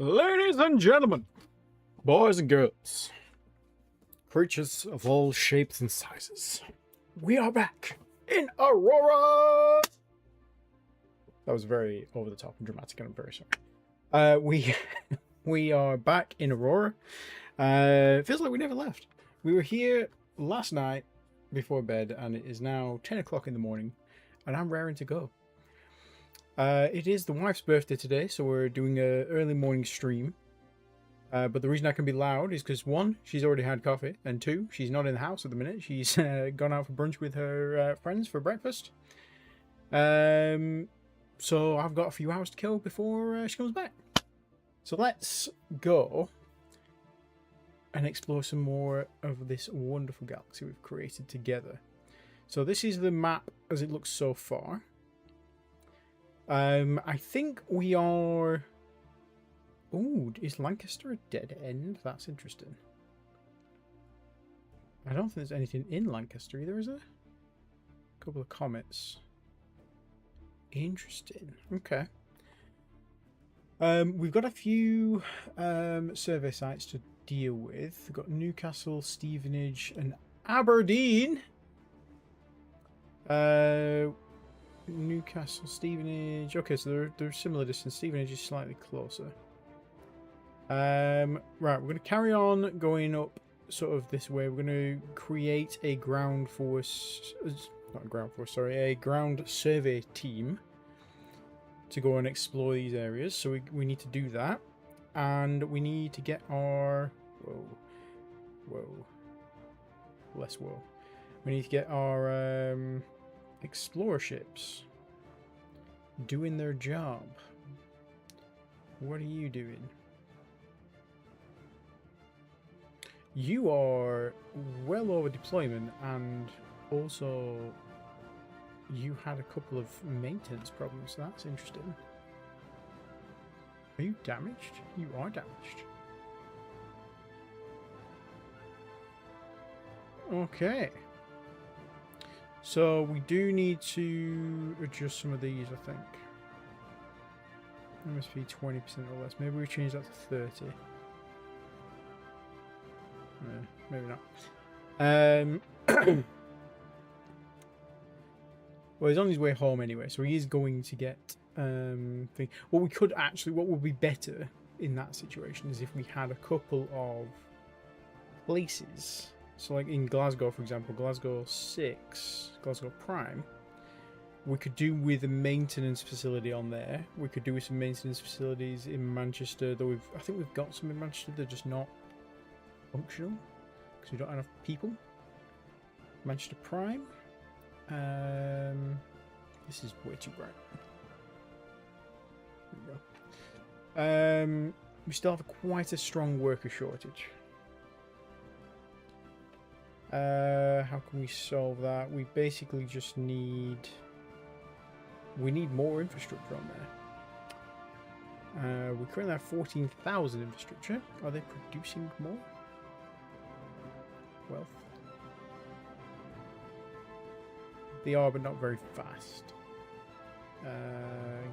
Ladies and gentlemen, boys and girls, creatures of all shapes and sizes, we are back in Aurora! That was very over the top and dramatic, and I'm very sorry. We are back in Aurora. It feels like we never left. We were here last night before bed, and it is now 10 o'clock in the morning, and I'm raring to go. It is the wife's birthday today, so we're doing an early morning stream. But the reason I can be loud is because, one, she's already had coffee, and two, she's not in the house at the minute. She's gone out for brunch with her friends for breakfast. So I've got a few hours to kill before she comes back. So let's go and explore some more of this wonderful galaxy we've created together. So this is the map as it looks so far. I think we are... Ooh, is Lancaster a dead end? That's interesting. I don't think there's anything in Lancaster either, is there? A couple of comets. Interesting. Okay. We've got a few survey sites to deal with. We've got Newcastle, Stevenage, and Aberdeen. Newcastle, Stevenage. Okay, so they're similar distance. Stevenage is slightly closer. Right, we're going to carry on going up sort of this way. We're going to create a ground force, not a ground force, sorry, a ground survey team to go and explore these areas. So we need to do that, and we need to get our less whoa. We need to get our explorer ships doing their job. What are you doing? You are well over deployment, and also you had a couple of maintenance problems. So that's interesting. Are you damaged? You are damaged. Okay. So we do need to adjust some of these, I think. It must be 20% or less. Maybe we change that to 30. No, maybe not. Well, he's on his way home anyway, so he is going to get thing. What we could actually, what would be better in that situation is if we had a couple of places. So like in Glasgow, for example, Glasgow 6, Glasgow Prime, we could do with a maintenance facility on there. We could do with some maintenance facilities in Manchester, though I think we've got some in Manchester, they're just not functional because we don't have enough people. Manchester Prime. This is way too bright. There we go. We still have quite a strong worker shortage. How can we solve that? We basically just need... We need more infrastructure on there. We currently have 14,000 infrastructure. Are they producing more? Wealth. They are, but not very fast.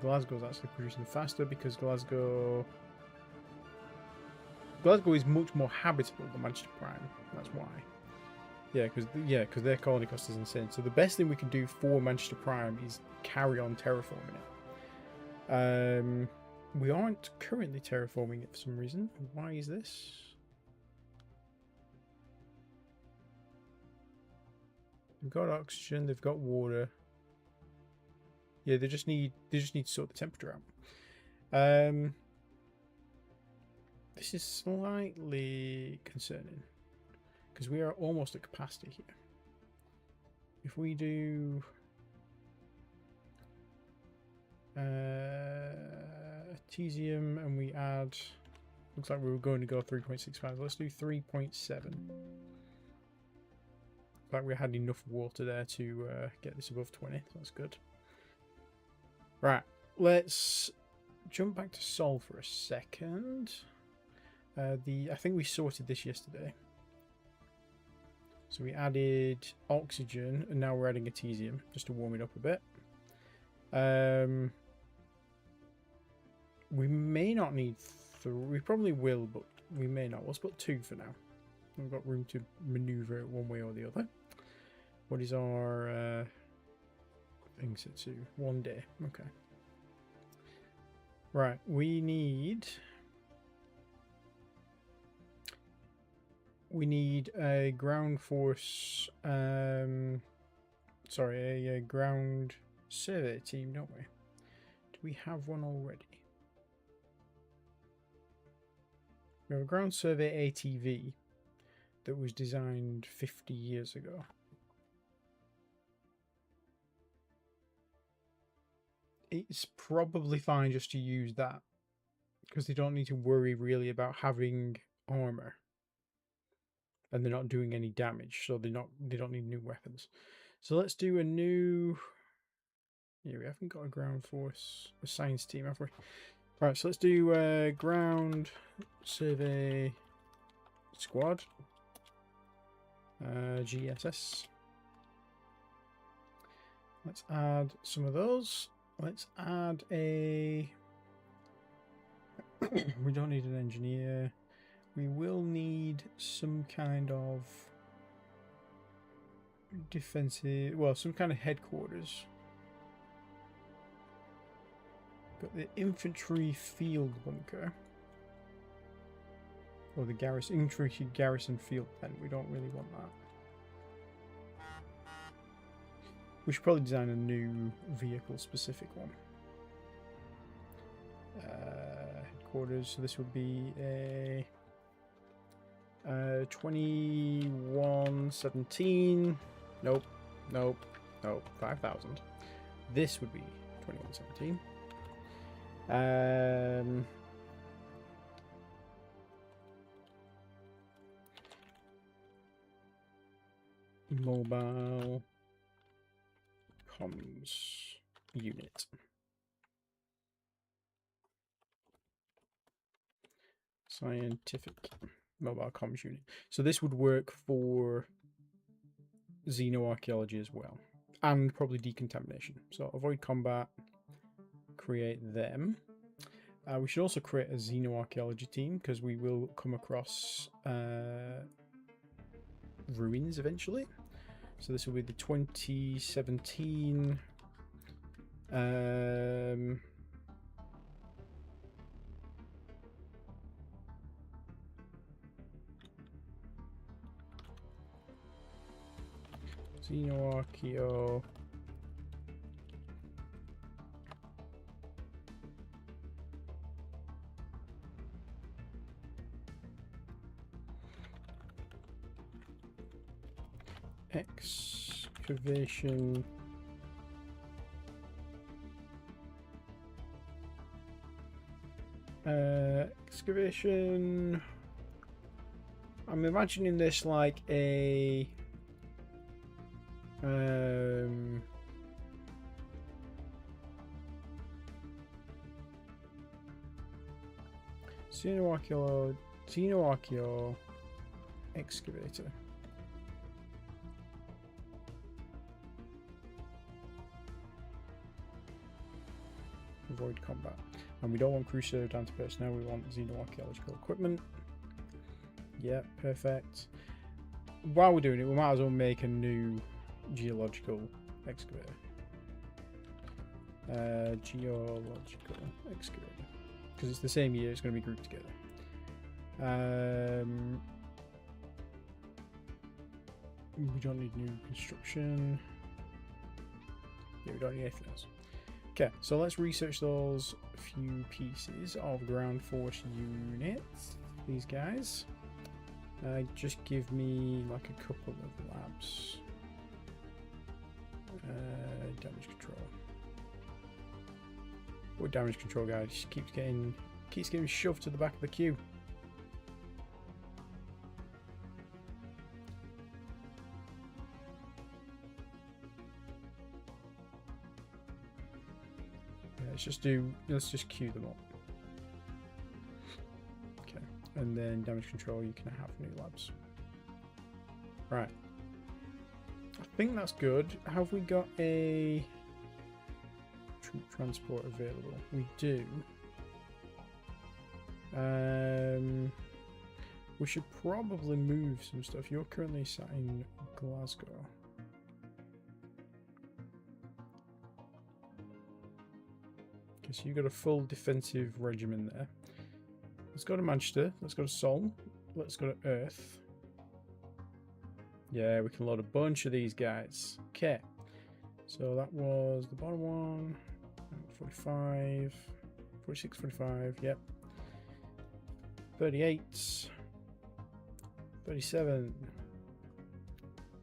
Glasgow's actually producing faster because Glasgow is much more habitable than Manchester Prime. That's why. Yeah, because their colony cost is insane. So the best thing we can do for Manchester Prime is carry on terraforming it. We aren't currently terraforming it for some reason. Why is this? They've got oxygen. They've got water. Yeah, they just need to sort the temperature out. This is slightly concerning because we are almost at capacity here. If we do Tesium and we add, looks like we were going to go 3.65. Let's do 3.7. Like we had enough water there to get this above 20. So that's good. Right, let's jump back to Sol for a second. I think we sorted this yesterday. So we added oxygen, and now we're adding a Tesium just to warm it up a bit. We may not need 3. We probably will, but we may not. Let's put 2 for now. We've got room to maneuver it one way or the other. What is our thing set to? 1 day. Okay. Right, we need a ground force, sorry, a ground survey team, don't we? Do we have one already? We have a ground survey ATV that was designed 50 years ago. It's probably fine just to use that because they don't need to worry really about having armor. And they're not doing any damage, so they don't need new weapons. So let's do a new. Yeah, we haven't got a ground force, a science team, have we? Right, so let's do a ground survey squad. GSS. Let's add some of those. Let's add a. We don't need an engineer. We will need some kind of defensive, well, some kind of headquarters. Got the infantry field bunker. Or the infantry garrison field pen. We don't really want that. We should probably design a new vehicle specific one. Headquarters, so this would be a 2117. Nope. 5,000. This would be 2117. Mobile comms unit. Scientific mobile comms unit. So this would work for xenoarchaeology as well, and probably decontamination. So avoid combat, create them. We should also create a xenoarchaeology team because we will come across ruins eventually. So this will be the 2017 Xenoarchaeo excavation excavation. I'm imagining this like a Xenoarchaeo excavator. Avoid combat. And we don't want Crusader down to personnel, we want xenoarchaeological equipment. Yeah, perfect. While we're doing it, we might as well make a new geological excavator. Geological excavator. Because it's the same year, it's going to be grouped together. We don't need new construction. Yeah, we don't need anything else. Okay, so let's research those few pieces of ground force units. These guys. Just give me like a couple of labs. Damage control. What damage control guy just keeps getting shoved to the back of the queue. Let's just queue them up. Okay, and then damage control, you can have new labs. Right. I think that's good. Have we got a troop transport available? We do. We should probably move some stuff. You're currently sat in Glasgow. Okay, so you've got a full defensive regimen there. Let's go to Manchester. Let's go to Sol. Let's go to Earth. Yeah, we can load a bunch of these guys. Okay. So that was the bottom one. 45. 46, 45. Yep. 38. 37.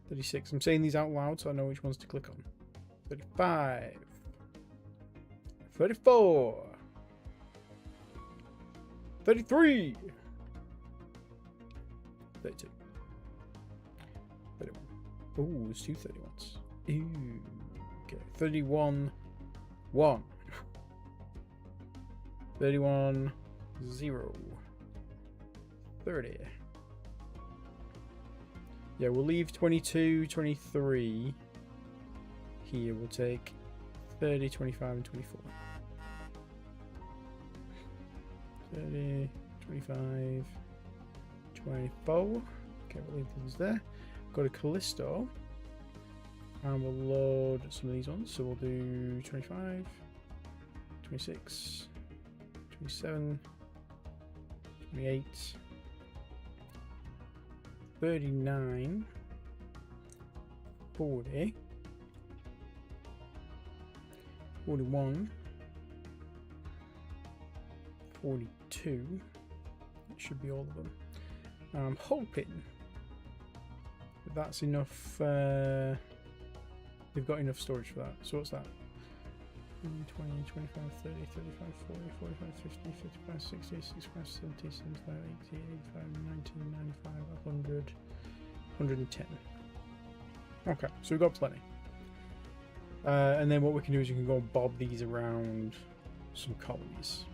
36. I'm saying these out loud so I know which ones to click on. 35. 34. 33. 32. 31. Oh, there's two 31s. Ooh. Okay. 31. 1. 31. 0. 30. Yeah, we'll leave 22, 23 here. We'll take 30, 25, and 24. 30, 25, 24. Okay, we'll leave those there. Go to Callisto. And we'll load some of these ones. So we'll do 25, 26, 27, 28, 39, 40, 41, 42. That should be all of them. I'm hoping that that's enough. They've got enough storage for that. So what's that? 20, 25, 30, 35, 40, 45, 50, 55, 60, 65, 70, 75, 80, 85, 90, 95, 100, 110. Okay, so we've got plenty. And then what we can do is you can go and bob these around some colonies.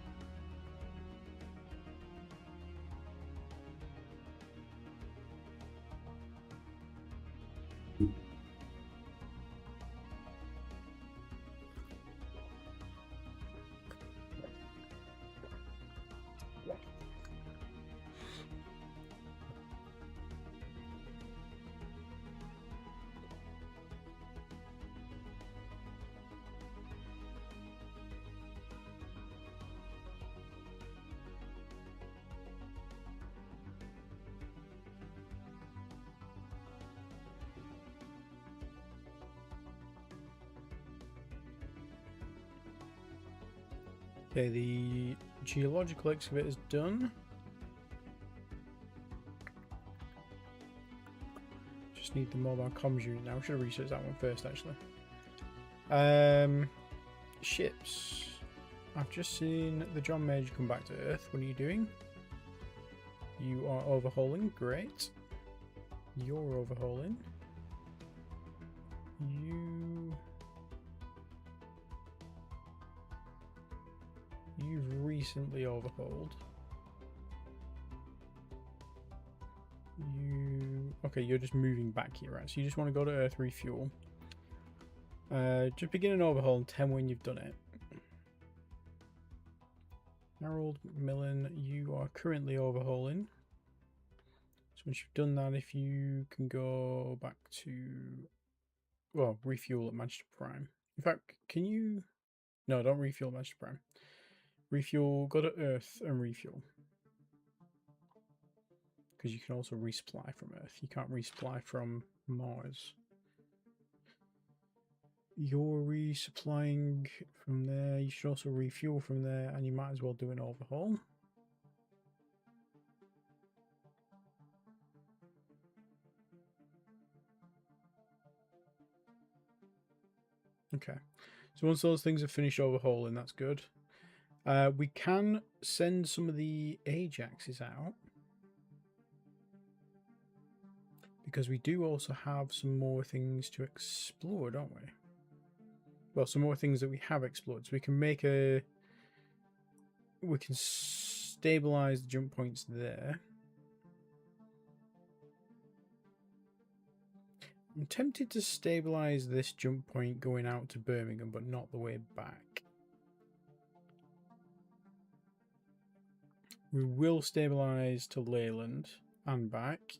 Okay, the geological excavator is done. Just need the mobile comms unit now. I should have researched that one first, actually. Ships. I've just seen the John Major come back to Earth. What are you doing? You are overhauling. Great. You're overhauling. You've recently overhauled. Okay, you're just moving back here, right? So you just want to go to Earth, refuel. Just begin an overhaul and 10 when you've done it. Harold Macmillan, you are currently overhauling. So once you've done that, if you can go back to, well, refuel at Manchester Prime. In fact, can you? No, don't refuel at Manchester Prime. Refuel, go to Earth and refuel. Because you can also resupply from Earth. You can't resupply from Mars. You're resupplying from there. You should also refuel from there, and you might as well do an overhaul. Okay. So once those things are finished overhauling, that's good. We can send some of the Ajaxes out. Because we do also have some more things to explore, don't we? Well, some more things that we have explored. So we can make a... We can stabilize the jump points there. I'm tempted to stabilize this jump point going out to Birmingham, but not the way back. We will stabilise to Leyland and back.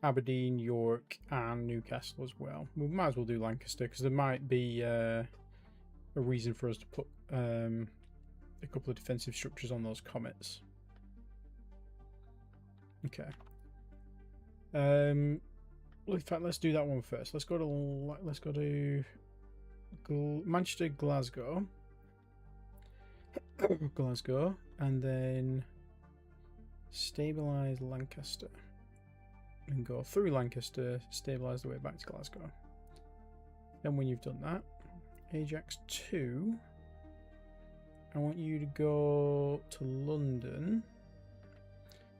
Aberdeen, York, and Newcastle as well. We might as well do Lancaster because there might be a reason for us to put a couple of defensive structures on those comets. Okay. In fact, let's do that one first. Let's go to Manchester, Glasgow, and then stabilize Lancaster, and go through Lancaster, stabilize the way back to Glasgow. Then when you've done that, Ajax 2, I want you to go to London,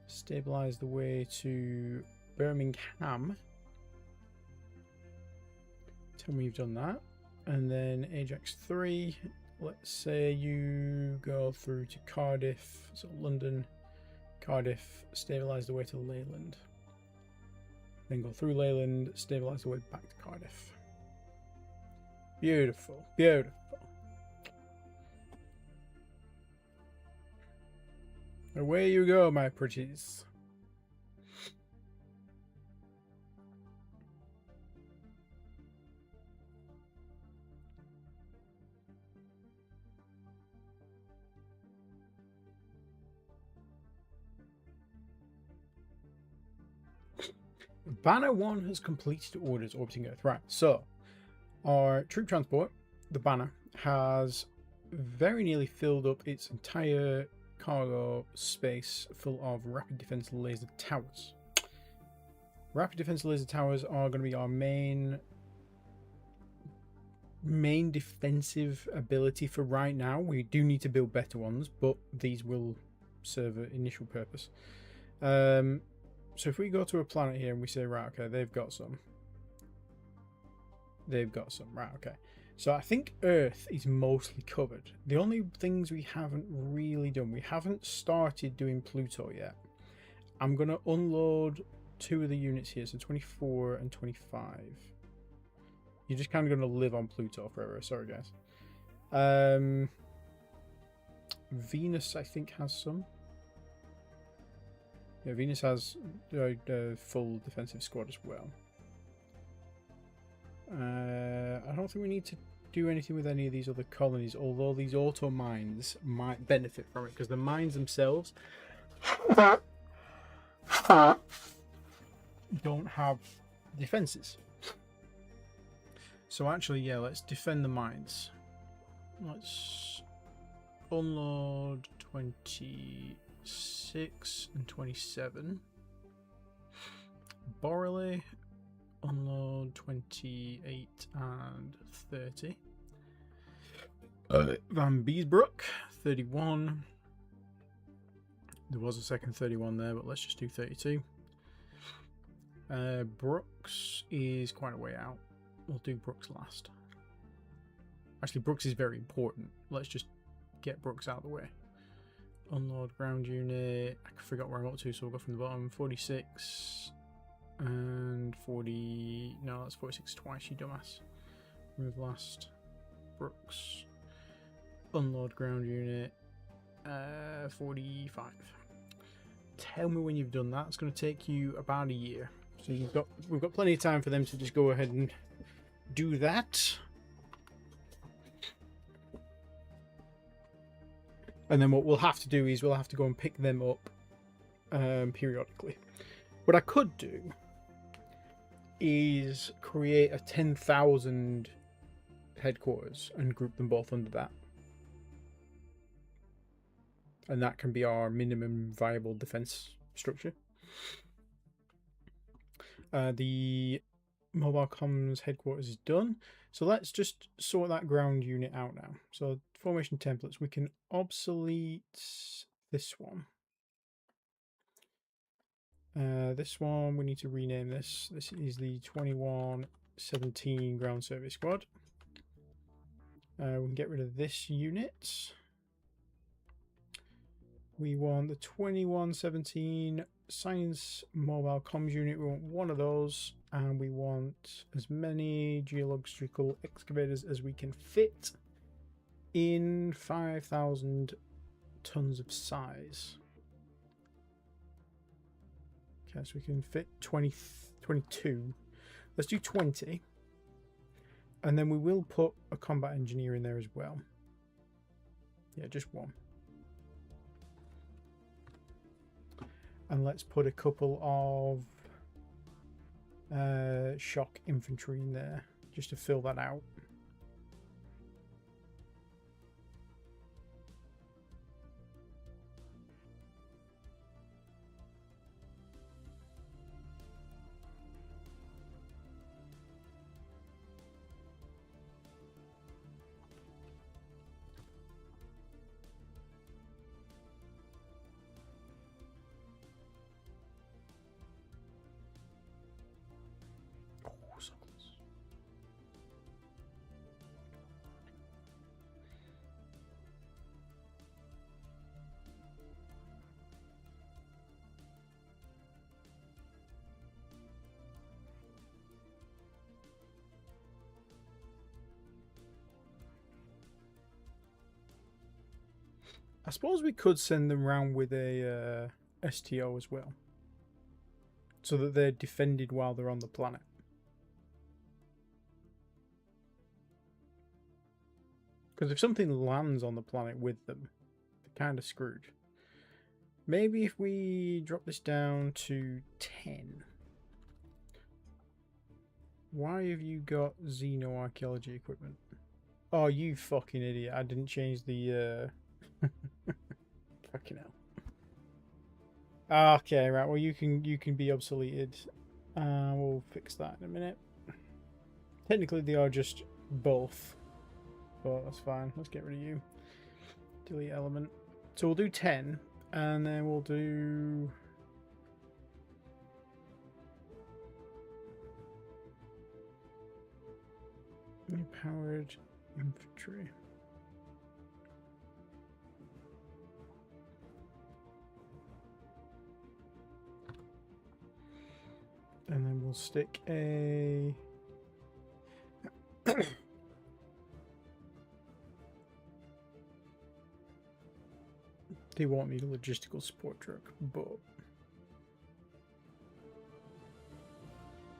stabilize the way to Birmingham. Tell me you've done that. And then Ajax 3, let's say you go through to Cardiff, so London, Cardiff, stabilise the way to Leyland. Then go through Leyland, stabilise the way back to Cardiff. Beautiful, beautiful. Away you go, my pretties. Banner 1 has completed orders orbiting Earth. Right, so our troop transport, the Banner, has very nearly filled up its entire cargo space full of rapid defense laser towers. Rapid defense laser towers are going to be our main defensive ability for right now. We do need to build better ones, but these will serve an initial purpose. So if we go to a planet here and we say, right, okay, they've got some, right, okay. So I think Earth is mostly covered. The only things we haven't really done, we haven't started doing Pluto yet. I'm going to unload 2 of the units here, so 24 and 25. You're just kind of going to live on Pluto forever. Sorry, guys. Venus, I think, has some. Yeah, Venus has a full defensive squad as well. I don't think we need to do anything with any of these other colonies, although these auto mines might benefit from it, because the mines themselves don't have defenses. So actually, yeah, let's defend the mines. Let's unload 26 and 27. Borley, unload 28 and 30. Van Beesbrook, 31. There was a second 31 there, but let's just do 32. Brooks is quite a way out. We'll do Brooks last. Actually, Brooks is very important. Let's just get Brooks out of the way. Unload ground unit. I forgot where I'm up to, so we'll go from the bottom. 46 and 40. No, that's 46 twice, you dumbass. Move last. Brooks. Unload ground unit. 45. Tell me when you've done that. It's going to take you about a year. So we've got plenty of time for them to just go ahead and do that. And then what we'll have to do is we'll have to go and pick them up periodically. What I could do is create a 10,000 headquarters and group them both under that. And that can be our minimum viable defense structure. The mobile comms headquarters is done. So let's just sort that ground unit out now. So formation templates, we can obsolete this one. This one, we need to rename this. This is the 2117 ground service squad. We can get rid of this unit. We want the 2117 science mobile comms unit. We want one of those, and we want as many geological excavators as we can fit in 5,000 tons of size. Okay, so we can fit 22. Let's do 20. And then we will put a combat engineer in there as well. Yeah, just one. And let's put a couple of shock infantry in there just to fill that out. I suppose we could send them round with a STO as well, so that they're defended while they're on the planet. Because if something lands on the planet with them, they're kind of screwed. Maybe if we drop this down to 10. Why have you got xenoarchaeology equipment? Oh, you fucking idiot. I didn't change the... Fucking hell. Okay, right. Well, you can be obsoleted. We'll fix that in a minute. Technically, they are just both, but that's fine. Let's get rid of you. Delete element. So we'll do 10, and then we'll do... Powered infantry. And then we'll stick a... They won't need a logistical support truck, but...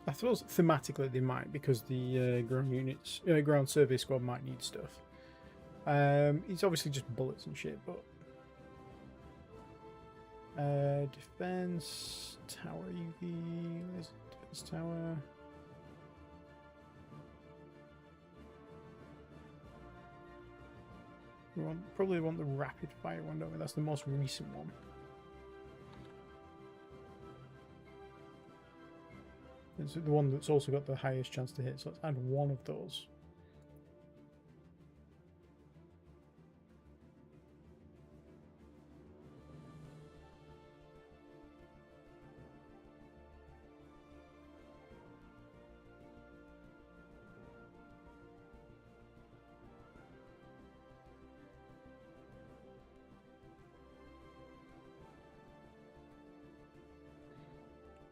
I suppose thematically they might, because the ground units, ground survey squad might need stuff. It's obviously just bullets and shit, but... defense tower UV. There's defense tower. We probably want the rapid fire one, don't we? That's the most recent one. It's the one that's also got the highest chance to hit. So let's add one of those.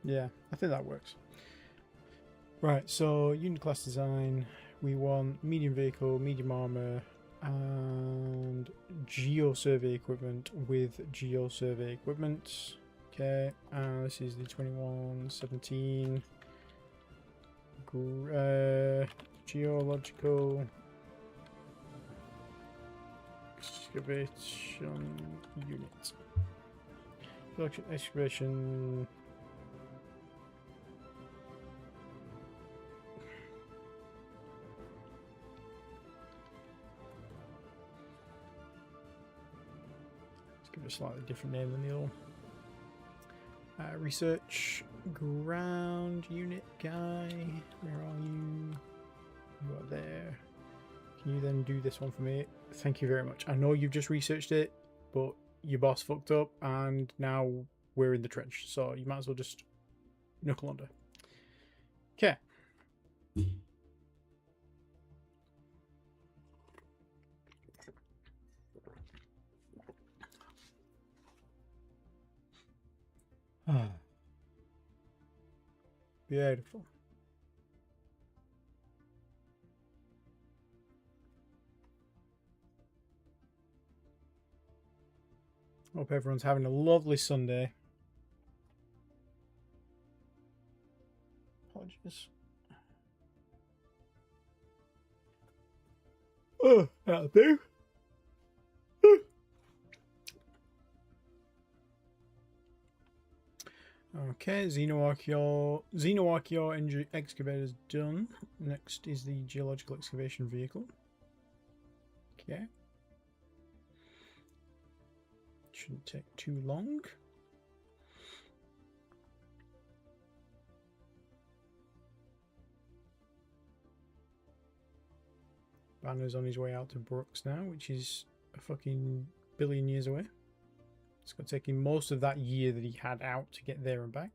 Yeah, I think that works. Right, so unit class design, we want medium vehicle, medium armor, and geo-survey equipment with geo-survey equipment. Okay, this is the 2117 geological excavation unit. Excavation. A slightly different name than the other one. Research ground unit guy. Where are you? You are there. Can you then do this one for me? Thank you very much. I know you've just researched it, but your boss fucked up and now we're in the trench. So you might as well just knuckle under. Okay. Beautiful. Hope everyone's having a lovely Sunday. Apologies. Oh, that'll do. Okay, Xenoarchaeor excavator's done. Next is the geological excavation vehicle. Okay. Shouldn't take too long. Banner's on his way out to Brooks now, which is a fucking billion years away. It's going to take him most of that year that he had out to get there and back.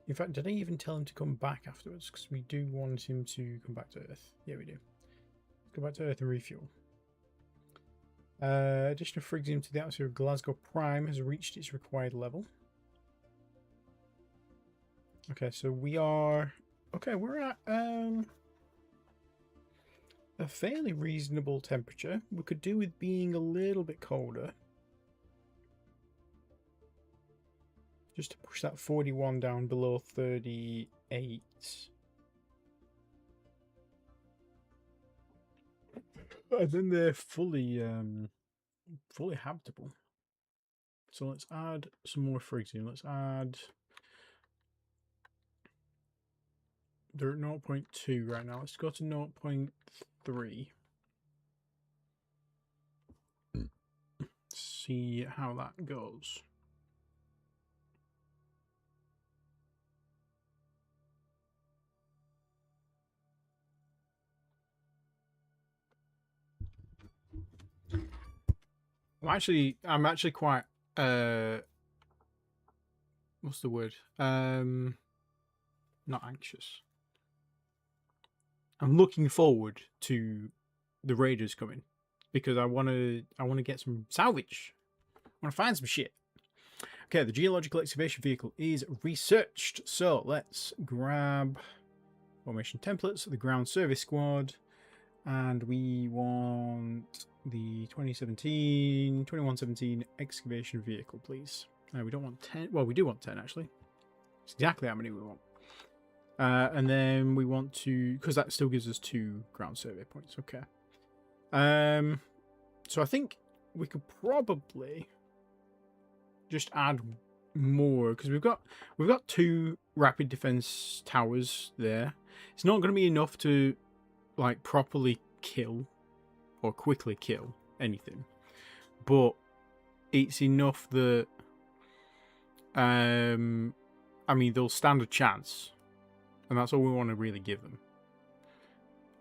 In fact, did I even tell him to come back afterwards? Because we do want him to come back to Earth. Yeah, we do. Go back to Earth and refuel. Additional frigium to the atmosphere of Glasgow Prime has reached its required level. Okay, so we are... Okay, we're at a fairly reasonable temperature. We could do with being a little bit colder. Just to push that 41 down below 38. And then they're fully habitable. So let's add some more frigium. Let's add... They're at 0.2 right now. Let's go to 0.3. See how that goes. I'm actually quite what's the word? Not anxious. I'm looking forward to the raiders coming because I want to get some salvage. I want to find some shit. Okay, the geological excavation vehicle is researched. So let's grab formation templates, the ground service squad, and we want the 2117 excavation vehicle, please. We don't want 10. Well, we do want 10 actually. It's exactly how many we want. And then we want to, because that still gives us 2 ground survey points. Okay. So I think we could probably just add more because we've got 2 rapid defense towers there. It's not going to be enough to like properly kill or quickly kill anything, but it's enough that I mean they'll stand a chance. And that's all we want to really give them.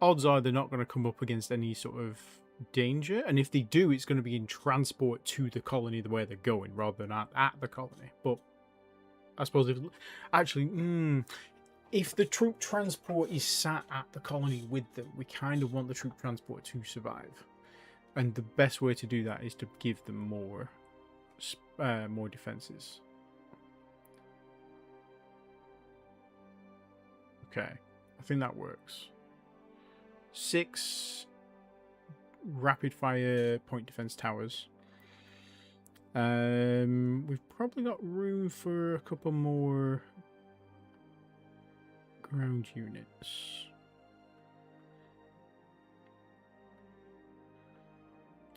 Odds are they're not going to come up against any sort of danger. And if they do, it's going to be in transport to the colony the way they're going, rather than at the colony. But I suppose if the troop transport is sat at the colony with them, we kind of want the troop transport to survive. And the best way to do that is to give them more defenses. Okay, I think that works. 6 rapid fire point defense towers. We've probably got room for a couple more ground units.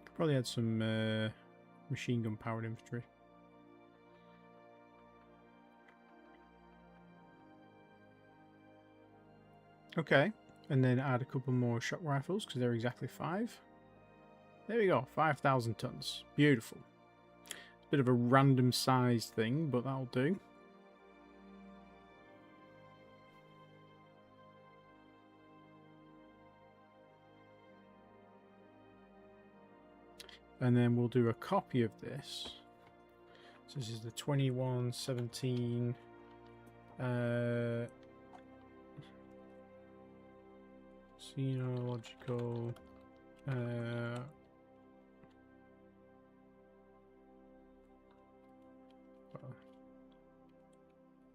Could probably add some machine gun powered infantry. Okay, and then add a couple more shock rifles because they're exactly 5. There we go, 5,000 tons. Beautiful. It's a bit of a random size thing, but that'll do. And then we'll do a copy of this. So this is the 2117 Xenological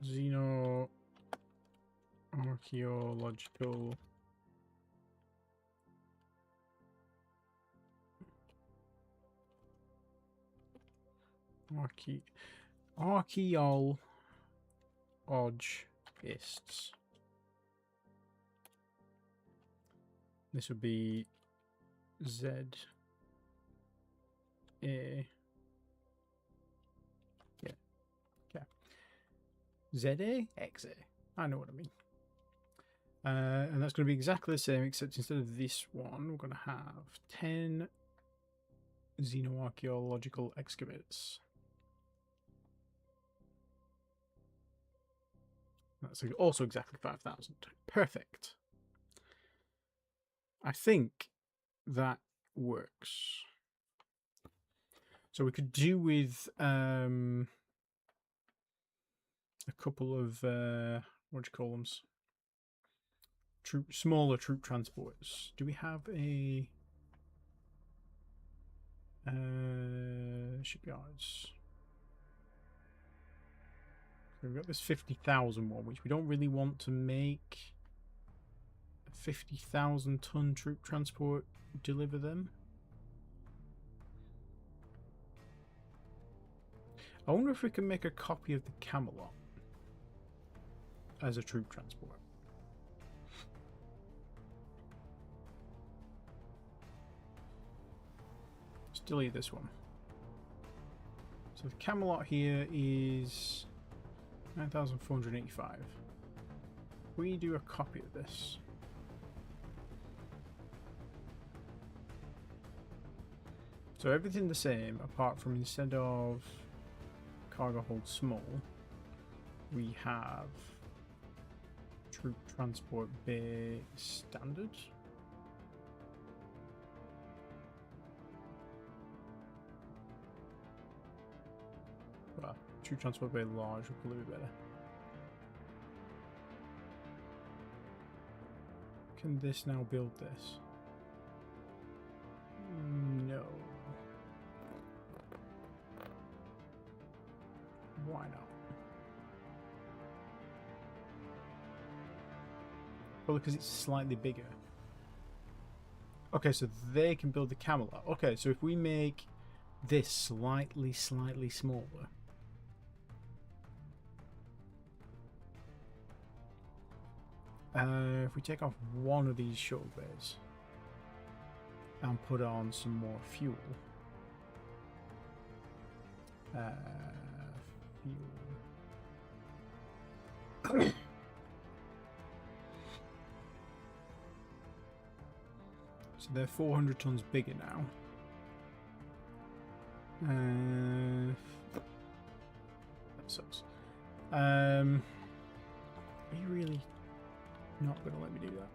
Xenoarchaeological Archaeologists. This would be Z A. Yeah. Okay. ZA? XA. I know what I mean. And that's going to be exactly the same, except instead of this one, we're going to have 10 xenoarchaeological excavators. That's also exactly 5,000. Perfect. I think that works. So we could do with a couple of what do you call them? Smaller troop transports. Do we have a shipyards? So we've got this 50,000 one, which we don't really want to make a 50,000 ton troop transport deliver them. I wonder if we can make a copy of the Camelot as a troop transport. Let's delete this one. So the Camelot here is 9,485. We do a copy of this. So everything the same, apart from instead of cargo hold small, we have troop transport bay standard. Well, troop transport bay large would probably be better. Can this now build this? No. Why not? Well, because it's slightly bigger. Okay, so they can build the Camelot. Okay, so if we make this slightly smaller. If we take off one of these shuttle bays and put on some more fuel. Fuel. So they're 400 tons bigger now. That sucks. Are you really not going to let me do that?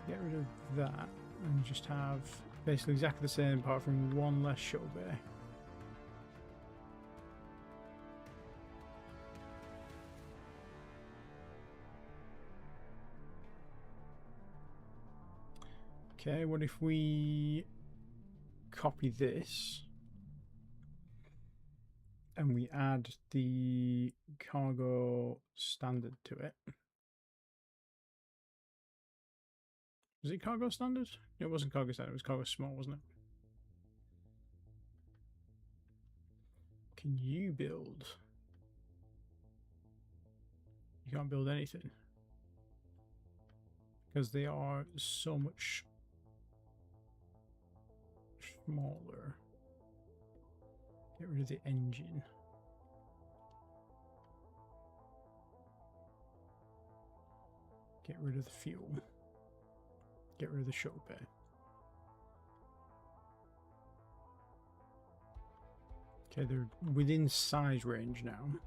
Get rid of that and just have basically exactly the same apart from one less shuttle bay. Okay, what if we copy this and we add the cargo standard to it? Was it cargo standard? It wasn't cargo standard, it was cargo small, wasn't it? Can you build? You can't build anything. Because they are so much smaller. Get rid of the engine. Get rid of the fuel. Get rid of the shuttle bay. Okay, they're within size range now.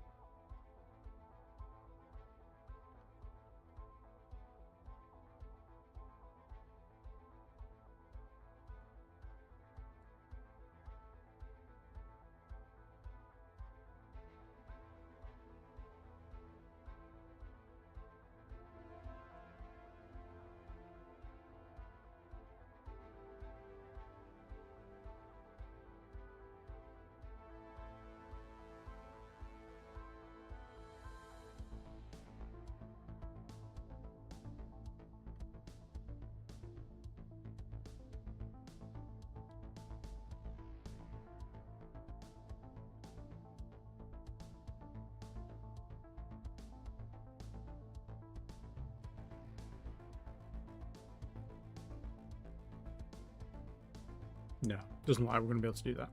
No, doesn't look like we're going to be able to do that.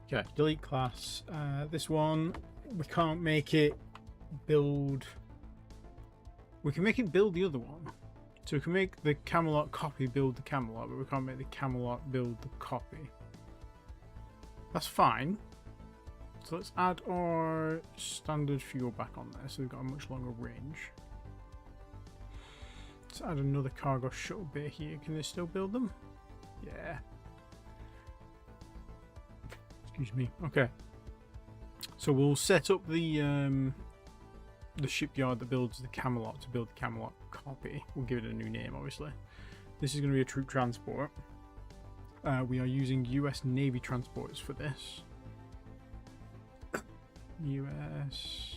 Okay, delete class. This one, we can't make it build. We can make it build the other one. So we can make the Camelot copy build the Camelot, but we can't make the Camelot build the copy. That's fine. So let's add our standard fuel back on there, so we've got a much longer range. Let's add another cargo shuttle bay here. Can they still build them? Yeah. Excuse me. Okay. So we'll set up the shipyard that builds the Camelot to build the Camelot copy. We'll give it a new name, obviously. This is going to be a troop transport. We are using US Navy transporters for this. US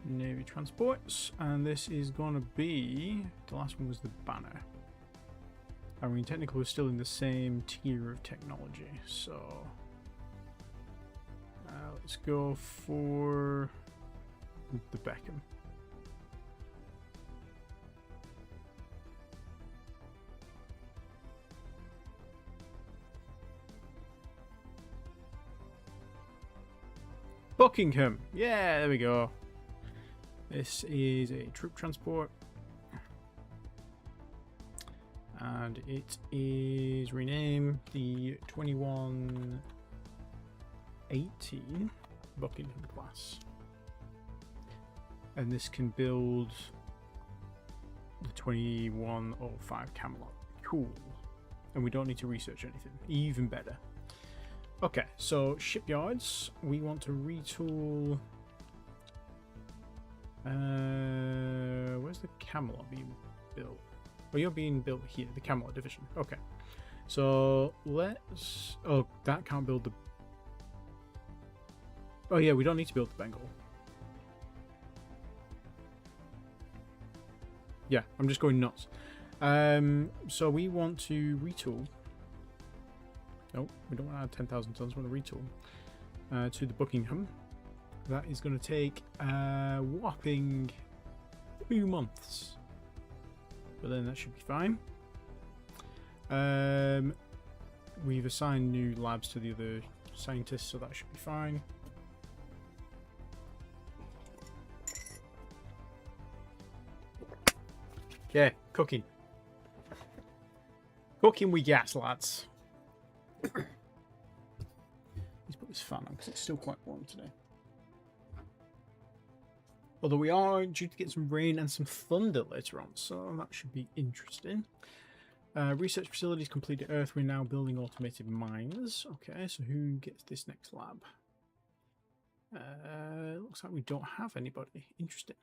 Navy transports, and this is going to be, the last one was the Banner. I mean, technically we're still in the same tier of technology, so let's go for the Beckham. Buckingham. Yeah, there we go. This is a troop transport. And it is renamed the 2118 Buckingham class. And this can build the 2105 Camelot. Cool. And we don't need to research anything. Even better. Okay, so shipyards. We want to retool. Where's the Camelot being built? Oh, you're being built here, the Camelot division. Okay. So let's. Oh, that can't build the. Oh, yeah, we don't need to build the Bengal. Yeah, I'm just going nuts. So we want to retool. No, we don't want to add 10,000 tons. We want to retool to the Buckingham. That is going to take a whopping 2 months. But then that should be fine. We've assigned new labs to the other scientists, so that should be fine. Yeah, cooking. Cooking we gas, lads. Let's put this fan on because it's still quite warm today. Although we are due to get some rain and some thunder later on, so that should be interesting. Research facilities completed Earth. We're now building automated mines. Okay, so who gets this next lab? Looks like we don't have anybody. Interesting.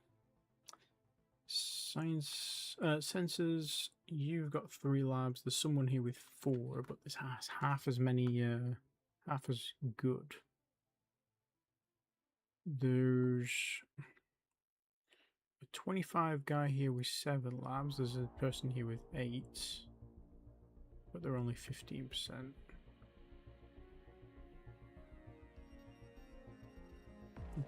Science sensors. You've got 3 labs. There's someone here with 4, but this has half as many, half as good. There's a 25 guy here with 7 labs. There's a person here with 8, but they're only 15%.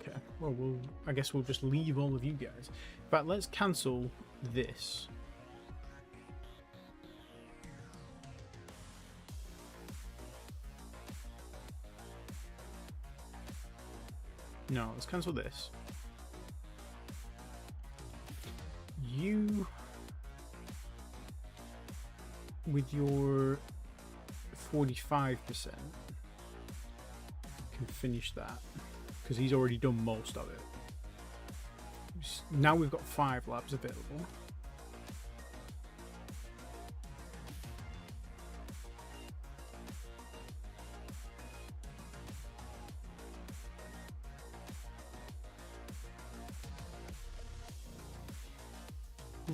Okay, well, I guess we'll just leave all of you guys. But let's cancel this. No, let's cancel this. You, with your 45%, can finish that. Because he's already done most of it. Now we've got 5 labs available.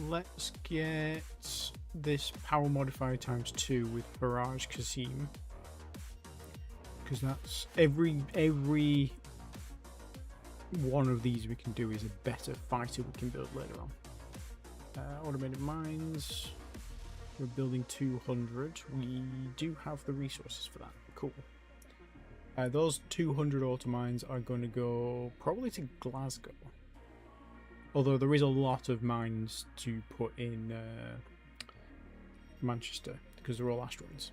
Let's get this power modifier times 2 with Barrage Kasim. Because that's every one of these we can do is a better fighter we can build later on. Automated mines. We're building 200. We do have the resources for that. Cool. Those 200 auto mines are going to go probably to Glasgow. Although there is a lot of mines to put in Manchester because they're all asteroids.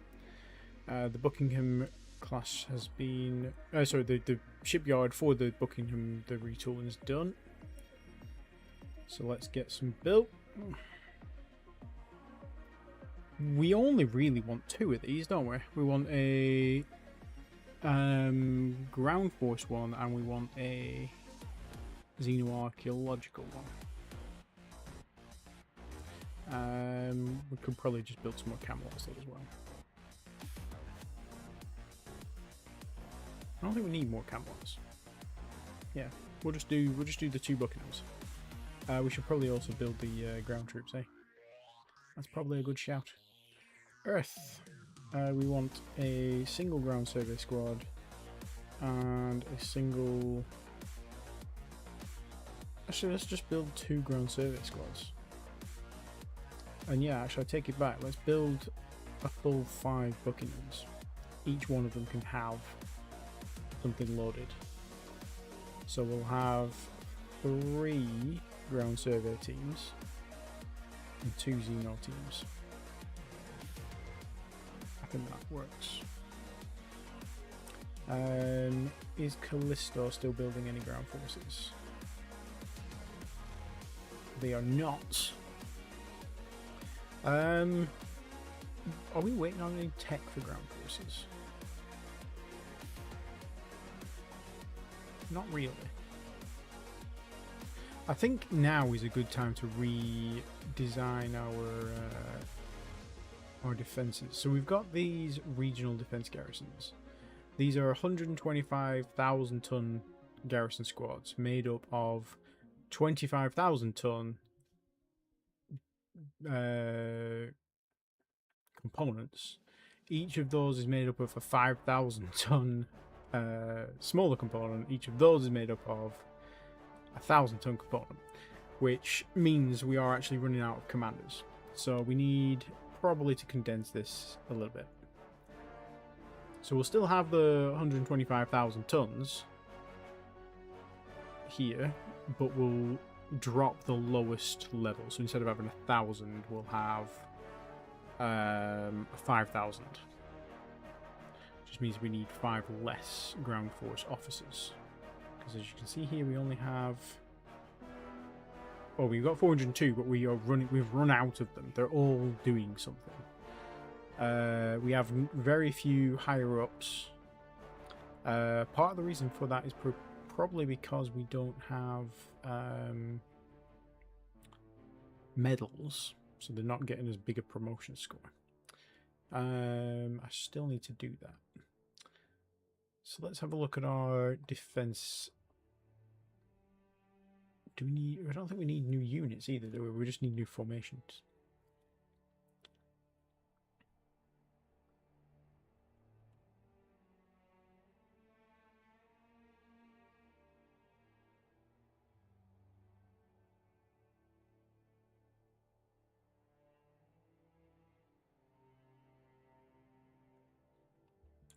The Buckingham class has been... sorry, the shipyard for the Buckingham, the retooling is done. So let's get some built. We only really want 2 of these, don't we? We want a ground force one, and we want a xenoarchaeological one. We could probably just build some more Camelots as well. I don't think we need more Camelots. Yeah, we'll just do the 2 Buckinghams. We should probably also build the ground troops, eh? That's probably a good shout. Earth. We want a single ground survey squad and a single... Actually, let's just build 2 ground survey squads. And yeah, actually, I take it back. Let's build a full 5 Buckinghams. Each one of them can have something loaded. So we'll have 3 ground survey teams and 2 Xeno teams. I think that works. Is Callisto still building any ground forces? They are not. Are we waiting on any tech for ground forces? Not really. I think now is a good time to redesign our defenses. So we've got these regional defense garrisons. These are 125,000 ton garrison squads made up of 25,000 ton components. Each of those is made up of a 5,000 ton smaller component. Each of those is made up of a 1,000 ton component, which means we are actually running out of commanders. So we need probably to condense this a little bit. So we'll still have the 125,000 tons here, but we'll drop the lowest level. So instead of having 1,000, we'll have 5,000. Just means we need 5 less ground force officers. Because as you can see here, we only have... Oh, we've got 402, but we've run out of them. They're all doing something. We have very few higher ups. Part of the reason for that is probably because we don't have medals, so they're not getting as big a promotion score. I still need to do that. So let's have a look at our defense. Do we need... I don't think we need new units either, do we? We just need new formations.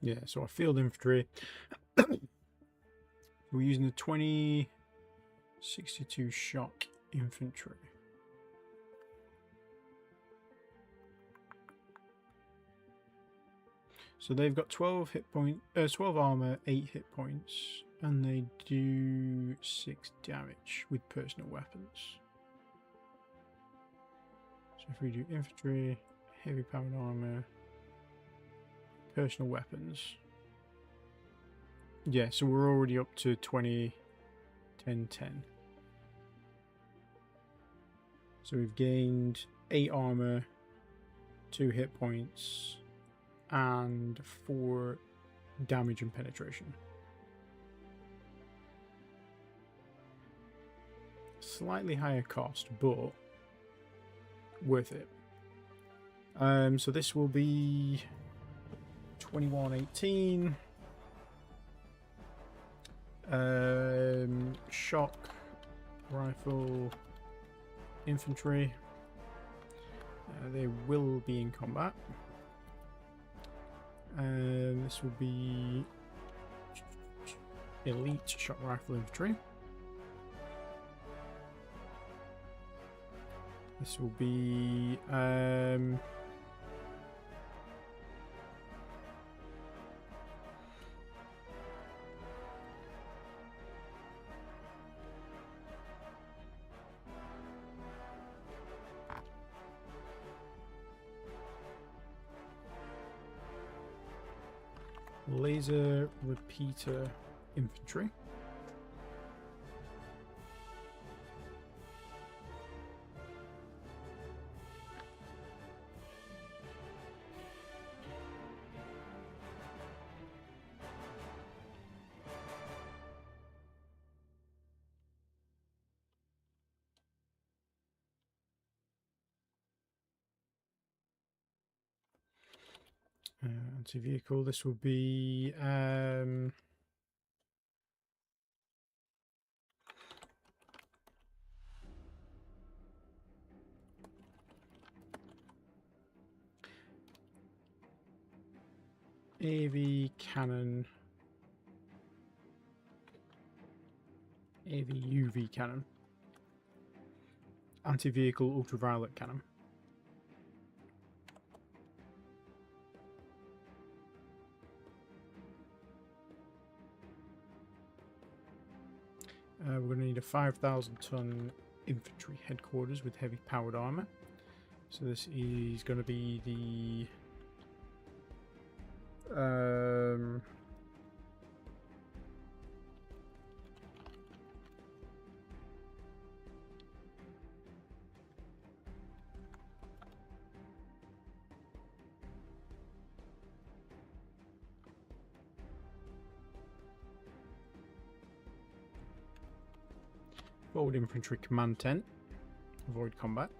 Yeah, so our field infantry, we're using the 2062 shock infantry. So they've got 12 hit point, 12 armor, 8 hit points, and they do 6 damage with personal weapons. So if we do infantry, heavy powered armor, personal weapons. Yeah, so we're already up to 20, 10, 10. So we've gained 8 armor, 2 hit points, and 4 damage and penetration. Slightly higher cost, but worth it. So this will be 2118. Shock rifle infantry. They will be in combat. This will be elite shock rifle infantry. This will be laser repeater infantry. Anti-vehicle, this will be AV cannon, AV UV cannon, anti-vehicle ultraviolet cannon. We're going to need a 5,000-ton infantry headquarters with heavy powered armor. So this is going to be the forward infantry command tent. Avoid combat.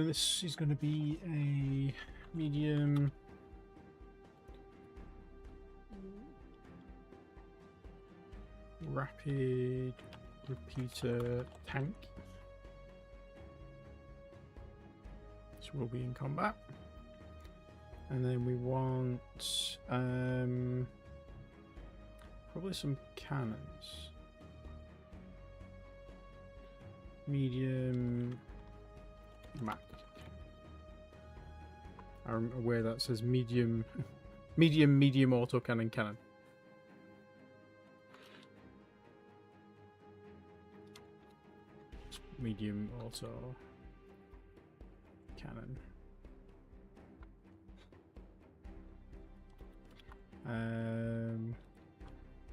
This is going to be a medium rapid repeater tank. This will be in combat. And then we want probably some cannons. Medium Mac. I'm aware that says medium autocannon cannon. Medium auto cannon.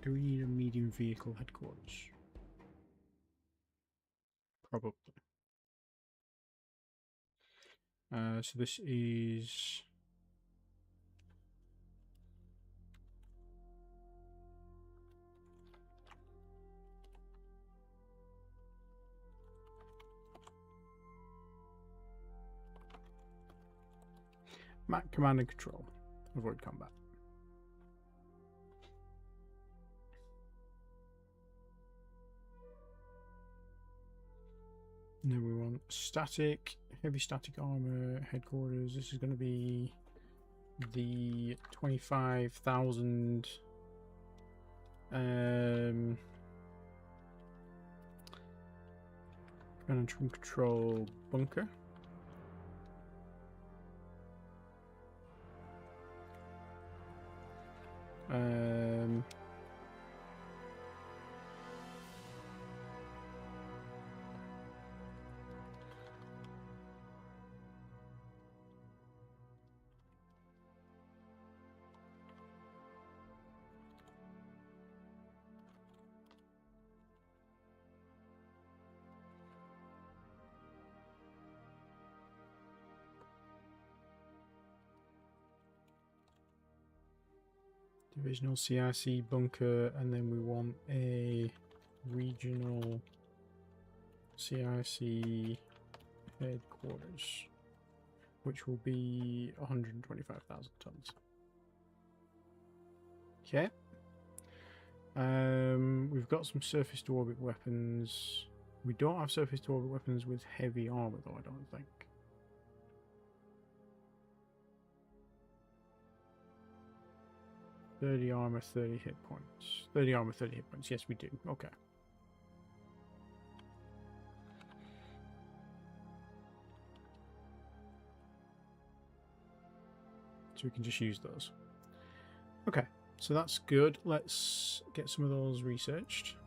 Do we need a medium vehicle headquarters? Probably. So this is Mac command and control. Avoid combat. And then we want static, heavy static armor headquarters. This is going to be the 25,000 command and control bunker. Divisional CIC bunker, and then we want a regional CIC headquarters, which will be 125,000 tons. Okay. We've got some surface to orbit weapons. We don't have surface to orbit weapons with heavy armor, though, I don't think. "30 armor, 30 hit points. 30 armor, 30 hit points." Yes, we do. Okay. So we can just use those. Okay, so that's good. Let's get some of those researched.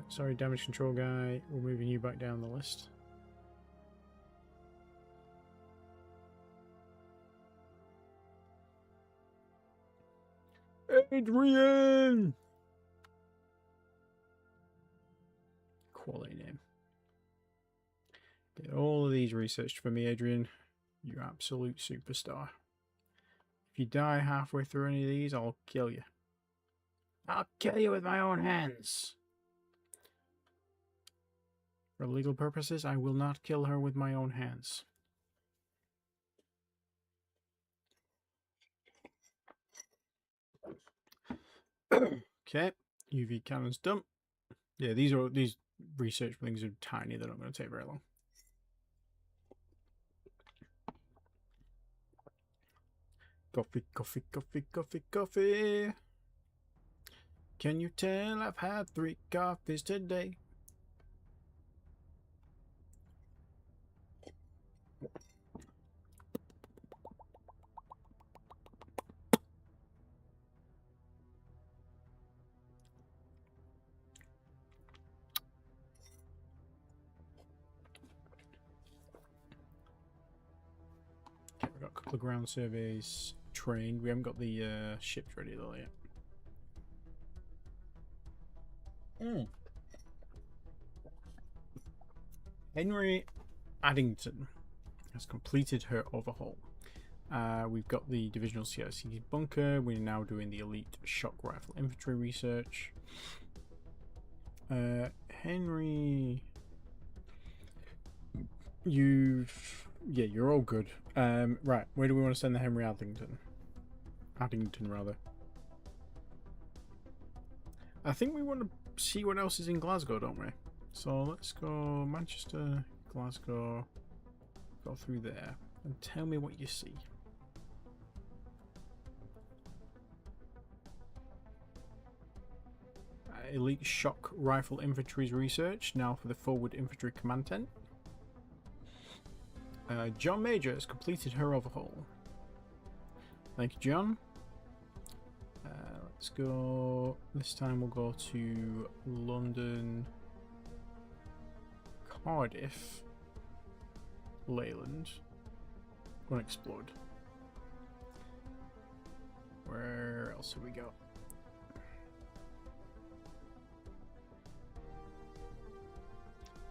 Sorry, damage control guy. We're moving you back down the list. Adrian! Quality name. Get all of these researched for me, Adrian. You absolute superstar. If you die halfway through any of these, I'll kill you. I'll kill you with my own hands. For legal purposes, I will not kill her with my own hands. Okay, UV cannons done. Yeah, these research things are tiny. They're not going to take very long. Coffee, coffee, coffee, coffee, coffee. Can you tell I've had 3 coffees today? Okay, we've got a couple of ground surveys trained. We haven't got the ships ready though yet. Henry Addington has completed her overhaul. We've got the divisional CIC bunker. We're now doing the elite shock rifle infantry research. Henry, you're all good. Right, where do we want to send the Henry Addington? Addington, rather. I think we want to see what else is in Glasgow, don't we? So let's go Manchester, Glasgow, go through there, and tell me what you see. Elite shock rifle infantry's research, now for the forward infantry command tent. John Major has completed her overhaul. Thank you, John. Let's go. This time we'll go to London, Cardiff, Leyland. Go and explode. Where else have we got?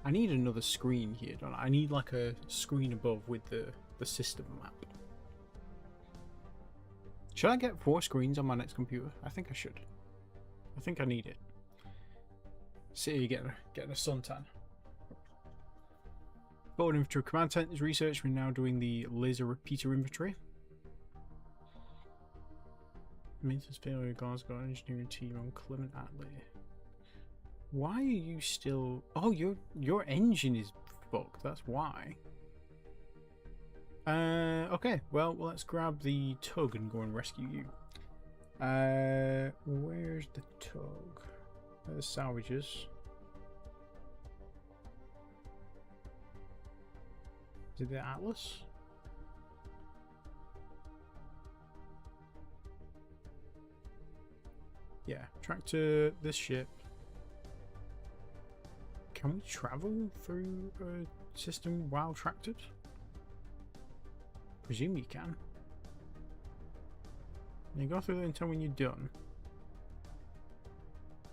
I need another screen here, don't I? I need like a screen above with the system map. Should I get 4 screens on my next computer? I think I should. I think I need it. See you getting a suntan. Forward infantry command tent is research. We're now doing the laser repeater infantry. Maintenance failure, Glasgow engineering team on Clement Attlee. Why are you still... Oh, your engine is fucked. That's why. Okay. Well, let's grab the tug and go and rescue you. Where's the tug? There's salvages. Is it the Atlas? Yeah. Track to this ship. Can we travel through a system while tracked? Presume you can. You go through there and tell when you're done.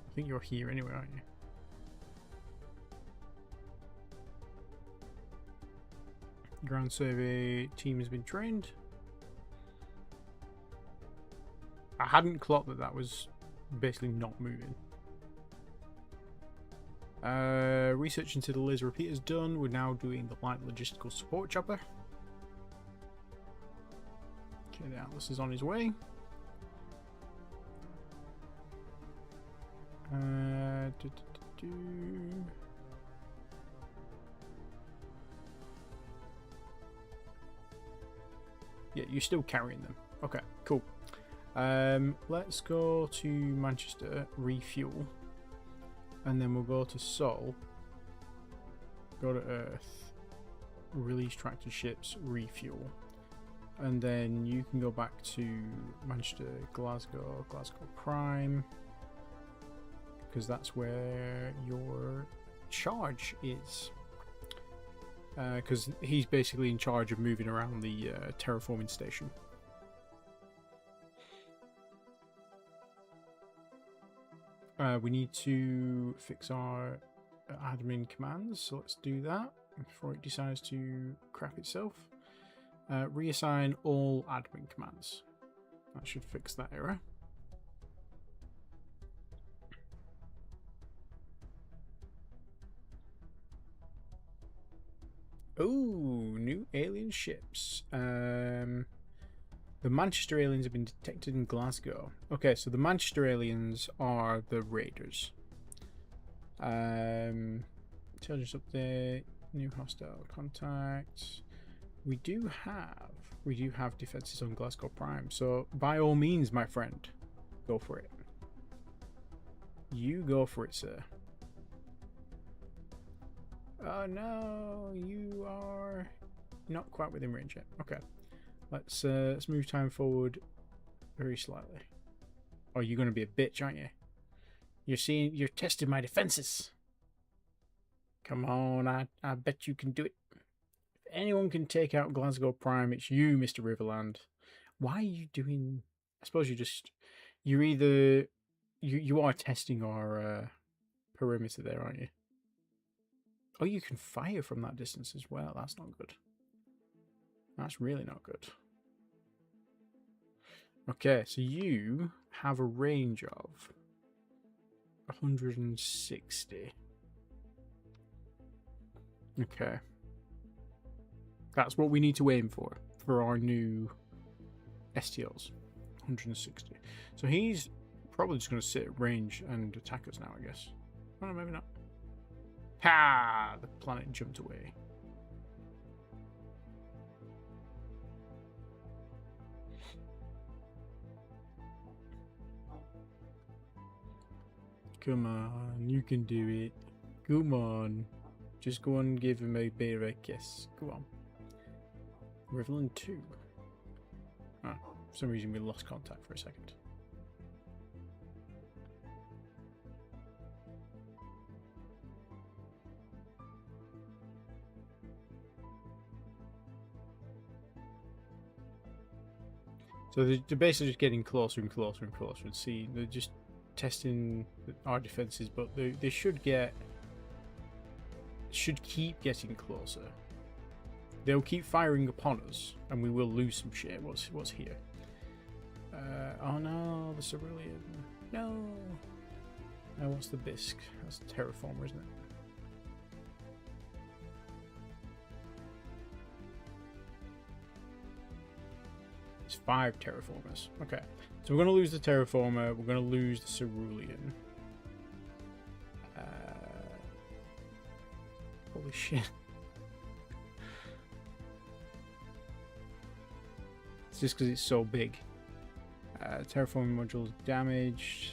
I think you're here anyway, aren't you? Ground survey team has been trained. I hadn't clocked that that was basically not moving. Research into the laser repeater's done. We're now doing the light logistical support chopper. Okay, the Atlas is on his way. Yeah, you're still carrying them. Okay, cool. Let's go to Manchester, refuel, and then we'll go to Sol, go to Earth, release tractor ships, refuel, and then you can go back to Manchester, Glasgow Prime, because that's where your charge is. Because he's basically in charge of moving around the terraforming station. We need to fix our admin commands, so let's do that before it decides to crap itself. Reassign all admin commands. That should fix that error. Oh, new alien ships. The Manchester aliens have been detected in Glasgow. Okay, so the Manchester aliens are the raiders. Intelligence update, new hostile contacts. We do have defenses on Glasgow Prime. So by all means, my friend, go for it. You go for it, sir. Oh no, you are not quite within range yet. Okay, let's move time forward very slightly. Oh, you're gonna be a bitch, aren't you? You're testing my defenses. Come on, I bet you can do it. If anyone can take out Glasgow Prime, it's you, Mr. Riverland. Why are you doing? I suppose you're either you are testing our perimeter there, aren't you? Oh, you can fire from that distance as well. That's not good. That's really not good. Okay, so you have a range of 160. Okay. That's what we need to aim for our new STLs. 160. So he's probably just going to sit at range and attack us now, I guess. Oh, no, maybe not. Ha! The planet jumped away. Come on, you can do it. Come on. Just go and give him a bit of a kiss. Go on. Riverland 2. Ah, for some reason we lost contact for a second. So they're basically just getting closer and closer and closer. And see, they're just testing our defenses, but they should keep getting closer. They'll keep firing upon us, and we will lose some shit. What's here? Oh no, the Cerulean. No. Oh, what's the Bisque? That's a terraformer, isn't it? It's 5 terraformers. Okay, so we're going to lose the terraformer. We're going to lose the Cerulean. Holy shit. It's just because it's so big. Terraforming modules damaged.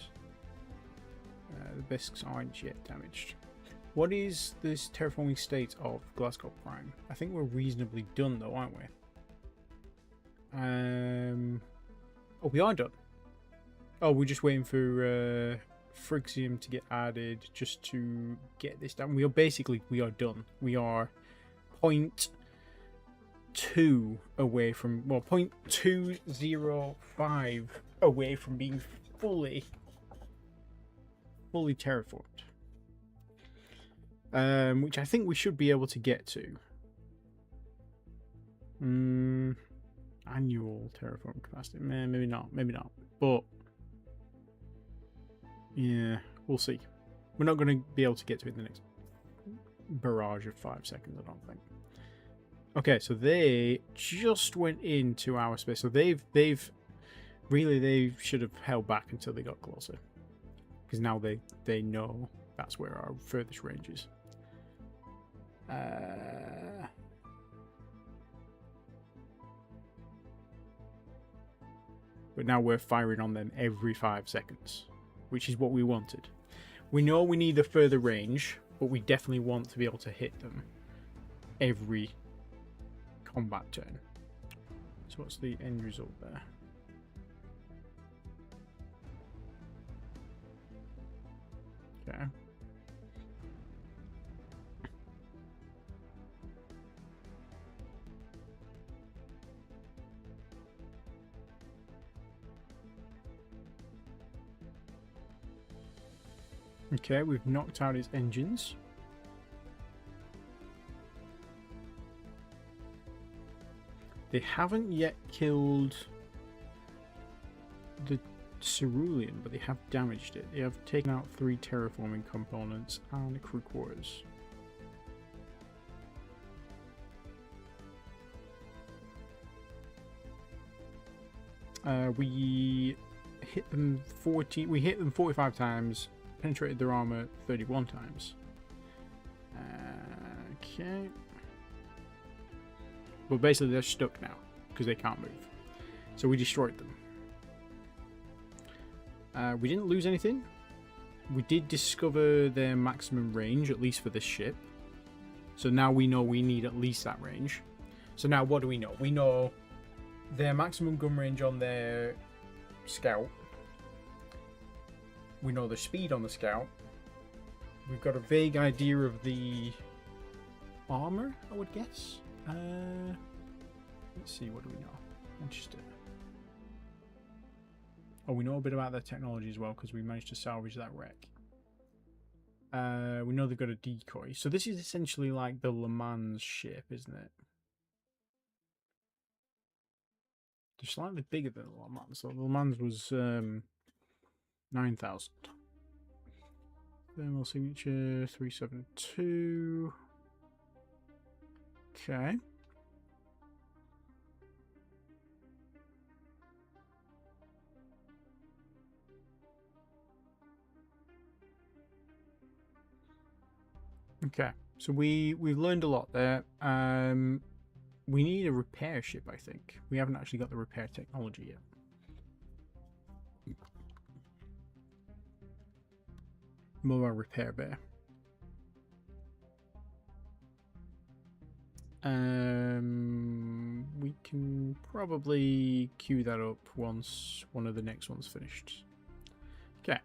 The Bisques aren't yet damaged. What is this terraforming state of Glasgow Prime? I think we're reasonably done though, aren't we? Oh, we are done. Oh, we're just waiting for Phrygium to get added just to get this done. We are done. We are 0.2 away from, well, 0.205 away from being fully terraformed. Which I think we should be able to get to. Annual terraform capacity. Maybe not. But Yeah, we'll see. We're not going to be able to get to it in the next barrage of 5 seconds, I don't think. Okay, so they just went into our space. So they should have held back until they got closer, because now they know that's where our furthest range is. But now we're firing on them every 5 seconds, which is what we wanted. We know we need a further range, but we definitely want to be able to hit them every combat turn. So what's the end result there? Okay. Okay, we've knocked out his engines. They haven't yet killed the cerulean, but they have damaged it. They have taken out 3 terraforming components and the crew quarters. We hit them 45 times, penetrated their armor 31 times. Okay. But basically they're stuck now because they can't move. So we destroyed them. We didn't lose anything. We did discover their maximum range, at least for this ship. So now we know we need at least that range. So now what do we know? We know their maximum gun range on their scout. We know the speed on the scout. We've got a vague idea of the armor, I would guess. Let's see, what do we know? Interesting. Oh, we know a bit about their technology as well because we managed to salvage that wreck. We know they've got a decoy. So this is essentially like the Le Mans ship, isn't it? They're slightly bigger than the Le Mans. So the Le Mans was 9,000. Thermal signature 372. Okay. Okay, so we've learned a lot there. We need a repair ship, I think. We haven't actually got the repair technology yet. Mobile repair bay. We can probably queue that up once one of the next one's finished. Okay.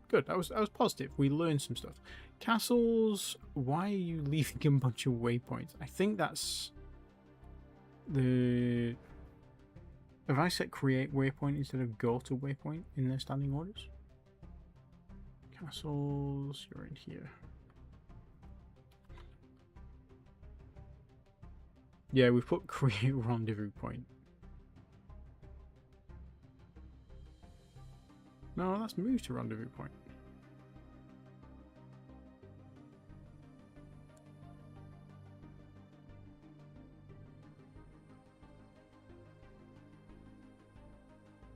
Good. That was positive. We learned some stuff. Castles. Why are you leaving a bunch of waypoints? I think that's the. Have I set create waypoint instead of go to waypoint in their standing orders? Castles. You're in here. Yeah, we've put create rendezvous point. No, let's move to rendezvous point.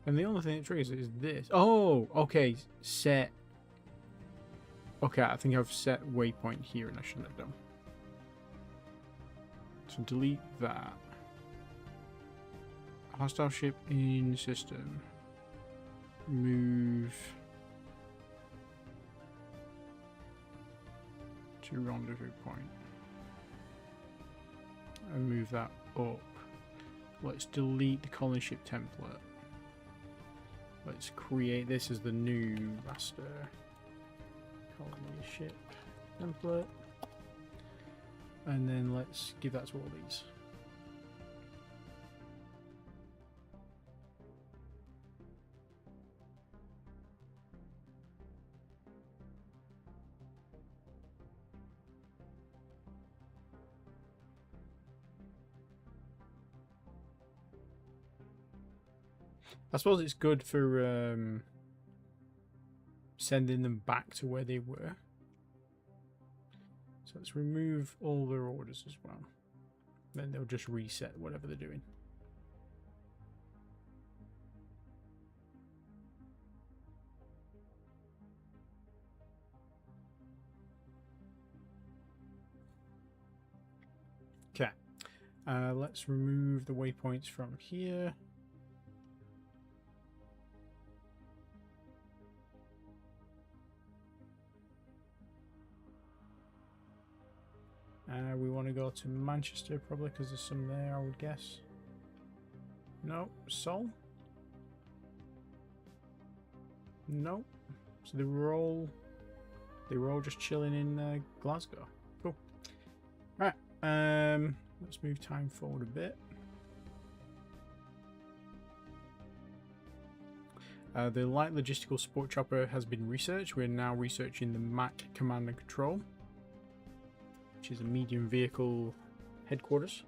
And the only thing that triggers it is this. Oh, okay. Set. Okay, I think I've set waypoint here and I shouldn't have done. So delete that. Hostile ship in system. Move to rendezvous point. And move that up. Let's delete the colony ship template. Let's create this as the new master colony ship template. And then let's give that to all these. I suppose it's good for sending them back to where they were. So let's remove all their orders as well. Then they'll just reset whatever they're doing. Okay. Let's remove the waypoints from here. We want to go to Manchester probably because there's some there, I would guess. No, Seoul. No. So they were all just chilling in Glasgow. Cool. Right. Let's move time forward a bit. The light logistical support chopper has been researched. We're now researching the MAC command and control, which is a medium vehicle headquarters.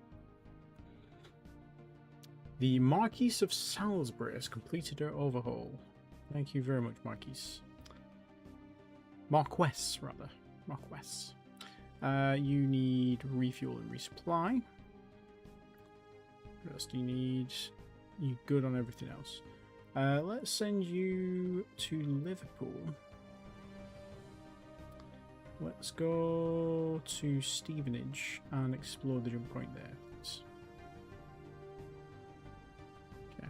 The Marquis of Salisbury has completed her overhaul. Thank you very much, Marquis. Marquess, rather. Marquess. You need refuel and resupply. What else do you need? You're good on everything else. Let's send you to Liverpool. Let's go to Stevenage and explore the jump point there. Okay.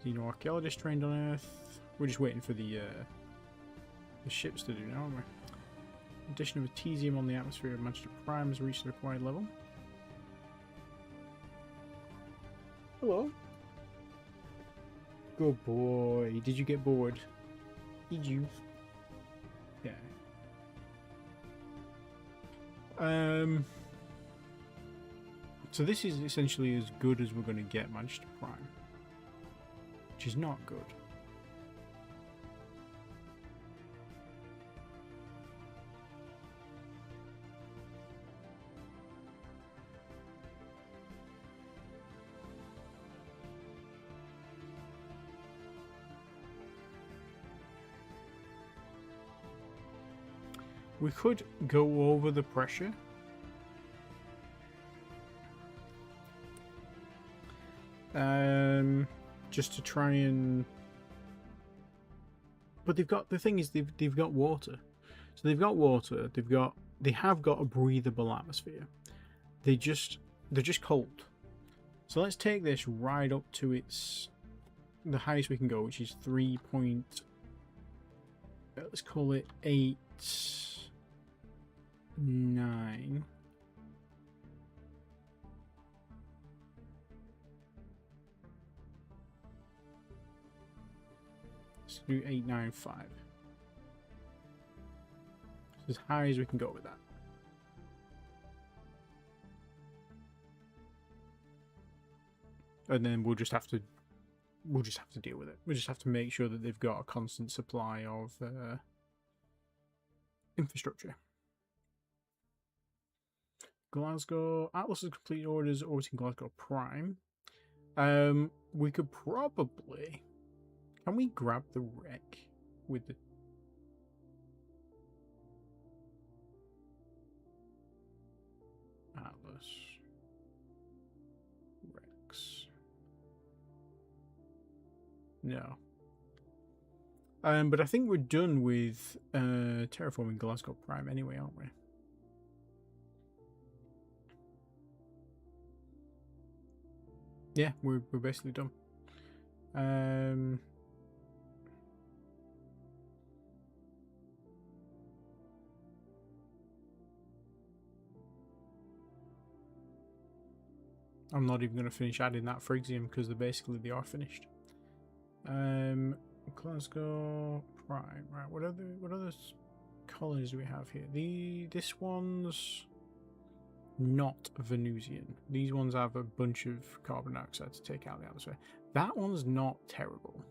Xenoarchaeologist trained on Earth. We're just waiting for the ships to do now, aren't we? Addition of Artesium on the atmosphere of Manchester Prime has reached the required level. Hello. Good boy. Did you get bored? Did you? Yeah. So this is essentially as good as we're going to get Manchester Prime, which is not good. We could go over the pressure. Just to try and... But they've got... The thing is, they've got water. So they've got water, they have got a breathable atmosphere. They're just cold. So let's take this right up to the highest we can go, which is 3 point... Let's call it 8... 9. Let's do 895. As high as we can go with that. And then we'll just have to deal with it. We'll just have to make sure that they've got a constant supply of infrastructure. Glasgow. Atlas has completed orders orbiting Glasgow Prime. We could probably... Can we grab the wreck with the... Atlas. Rex. No. But I think we're done with terraforming Glasgow Prime anyway, aren't we? Yeah, we're basically done. I'm not even going to finish adding that for Frixium because they are finished. Glasgow Prime. Right, what other colonies do we have here? This one's not Venusian. These ones have a bunch of carbon dioxide to take out the atmosphere. That one's not terrible.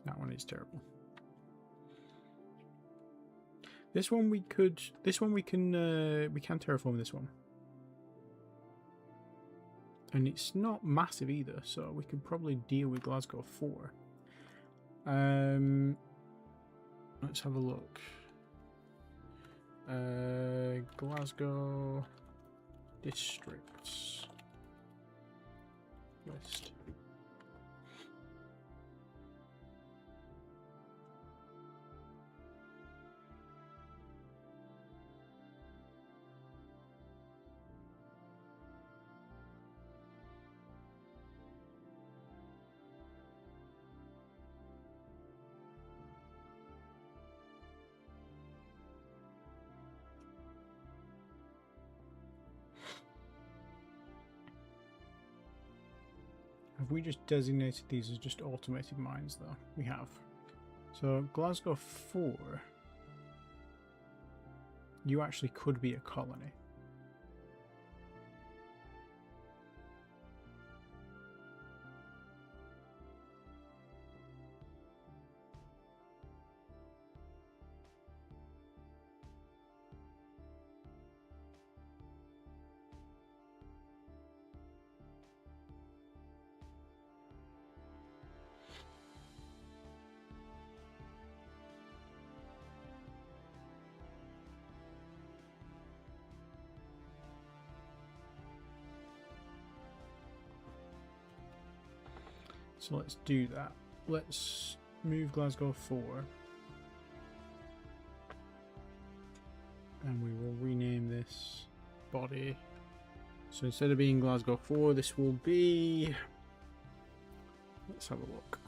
That one is terrible. This one we could. This one we can terraform this one, and it's not massive either, so we could probably deal with Glasgow 4. Let's have a look. Glasgow districts list. Have we just designated these as just automated mines, though? We have. So, Glasgow 4, you actually could be a colony. So let's do that. Let's move Glasgow 4. And we will rename this body. So instead of being Glasgow 4, this will be... Let's have a look.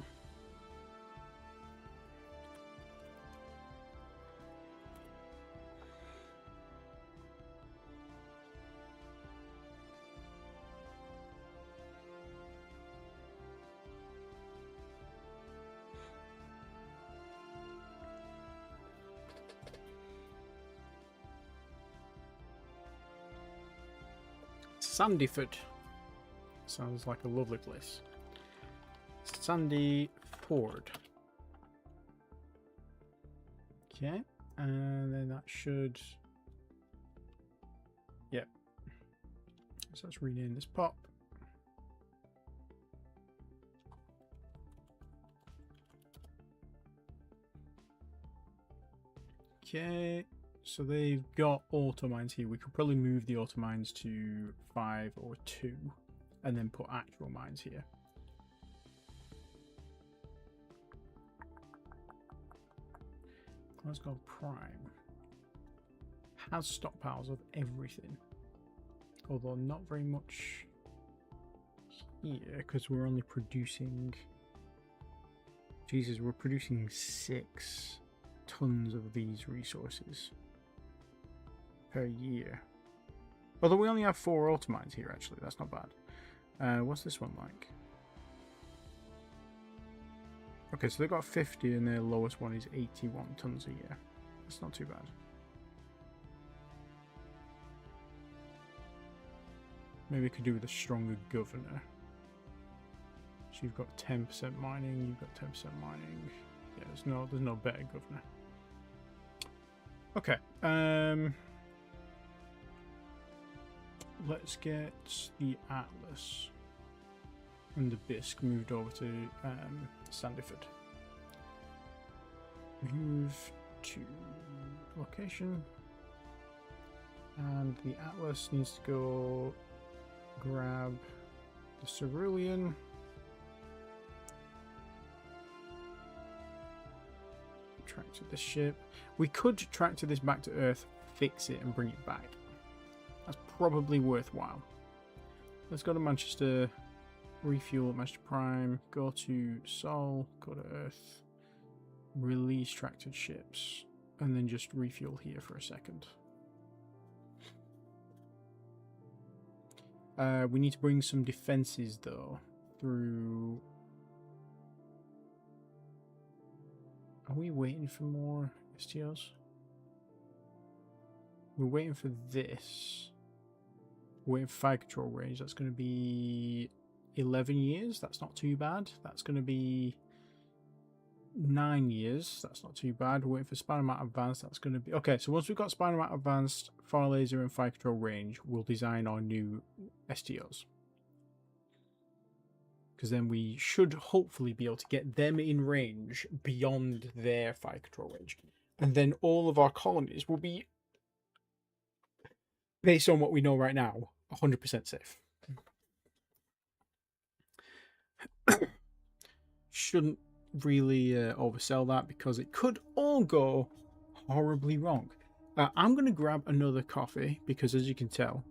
Sandyford. Sounds like a lovely place. Sandyford. Okay, and then that should... Yep. So let's rename this pop. Okay. So they've got auto mines here. We could probably move the auto mines to 5 or 2 and then put actual mines here. Let's go Prime. Has stockpiles of everything. Although not very much here because we're only producing... Jesus, we're producing 6 tons of these resources per year. Although we only have 4 auto mines here, actually. That's not bad. What's this one like? Okay, so they've got 50 and their lowest one is 81 tons a year. That's not too bad. Maybe we could do with a stronger governor. So you've got 10% mining, you've got 10% mining. Yeah, there's no better governor. Okay. Let's get the Atlas and the Bisque moved over to Sandyford. Move to location. And the Atlas needs to go grab the Cerulean. Tractor this ship. We could tractor this back to Earth, fix it and bring it back. That's probably worthwhile. Let's go to Manchester, refuel at Manchester Prime, go to Sol, go to Earth, release tractored ships, and then just refuel here for a second. We need to bring some defenses though through... Are we waiting for more STOs? We're waiting for this. We're waiting for fire control range. That's going to be 11 years. That's not too bad. That's going to be 9 years. That's not too bad. Waiting for Spider Mount Advanced. That's going to be... Okay, so once we've got Spider Mount Advanced, fire laser and fire control range, we'll design our new STOs. Because then we should hopefully be able to get them in range beyond their fire control range. And then all of our colonies will be, based on what we know right now, 100% safe. Shouldn't really oversell that because it could all go horribly wrong. I'm going to grab another coffee because, as you can tell,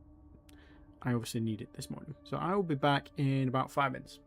I obviously need it this morning. So I will be back in about 5 minutes.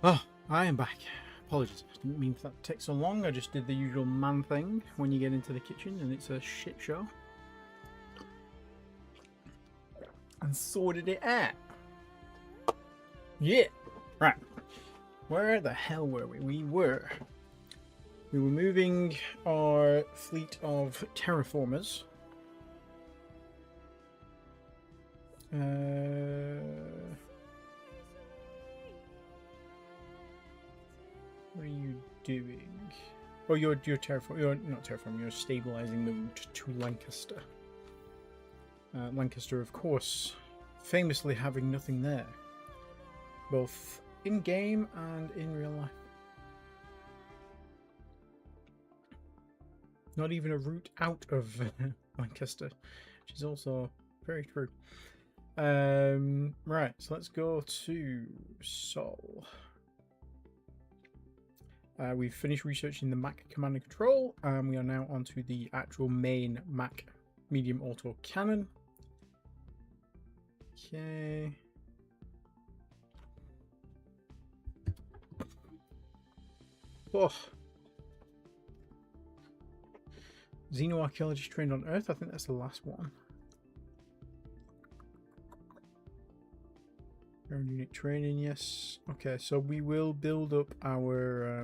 Oh, I am back. Apologies, I didn't mean for that to take so long. I just did the usual man thing when you get into the kitchen and it's a shit show. And sorted it out. Yeah. Right. Where the hell were we? We were moving our fleet of terraformers. What are you doing? Oh, you're terraforming. You're not terraforming. You're stabilizing the route to Lancaster. Lancaster, of course, famously having nothing there, both in game and in real life. Not even a route out of Lancaster, which is also very true. Right, so let's go to Sol. We've finished researching the Mac command and control, and we are now onto the actual main Mac medium auto cannon. Okay. Oh. Xenoarchaeologist trained on Earth. I think that's the last one. Ground unit training, yes. Okay, so we will build up our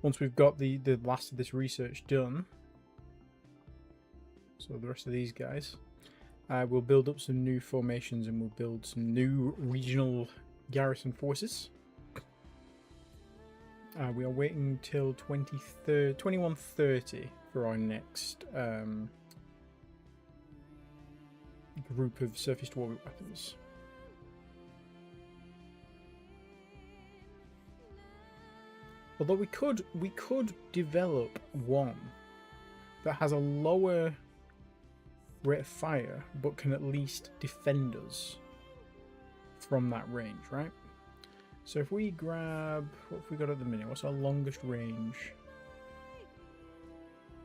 once we've got the last of this research done. So the rest of these guys, we'll build up some new formations and we'll build some new regional garrison forces. We are waiting till 2130 for our next group of surface to orbit weapons. Although we could develop one that has a lower rate of fire but can at least defend us from that range, right? So if we grab, what have we got at the minute? What's our longest range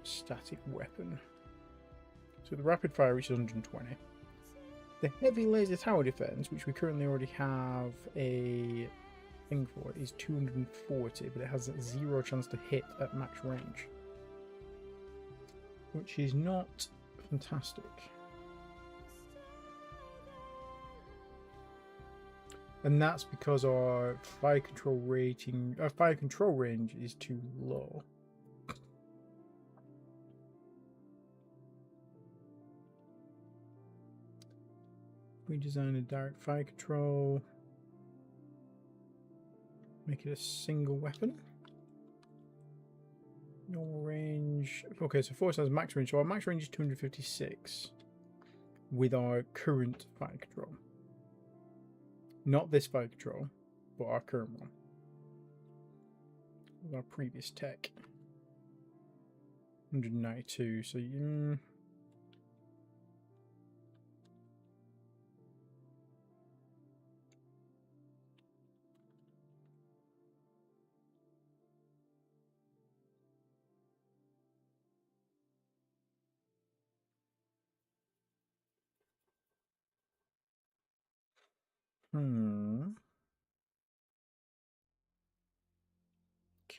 static weapon? So the rapid fire reaches 120. The heavy laser tower defense, which we currently already have a thing for, is 240, but it has 0 chance to hit at max range, which is not fantastic. And that's because our fire control range is too low. We design a direct fire control. Make it a single weapon. Normal range. Okay, so force has max range. So our max range is 256 with our current fire control. Not this fire control, but our current one. With our previous tech. 192, so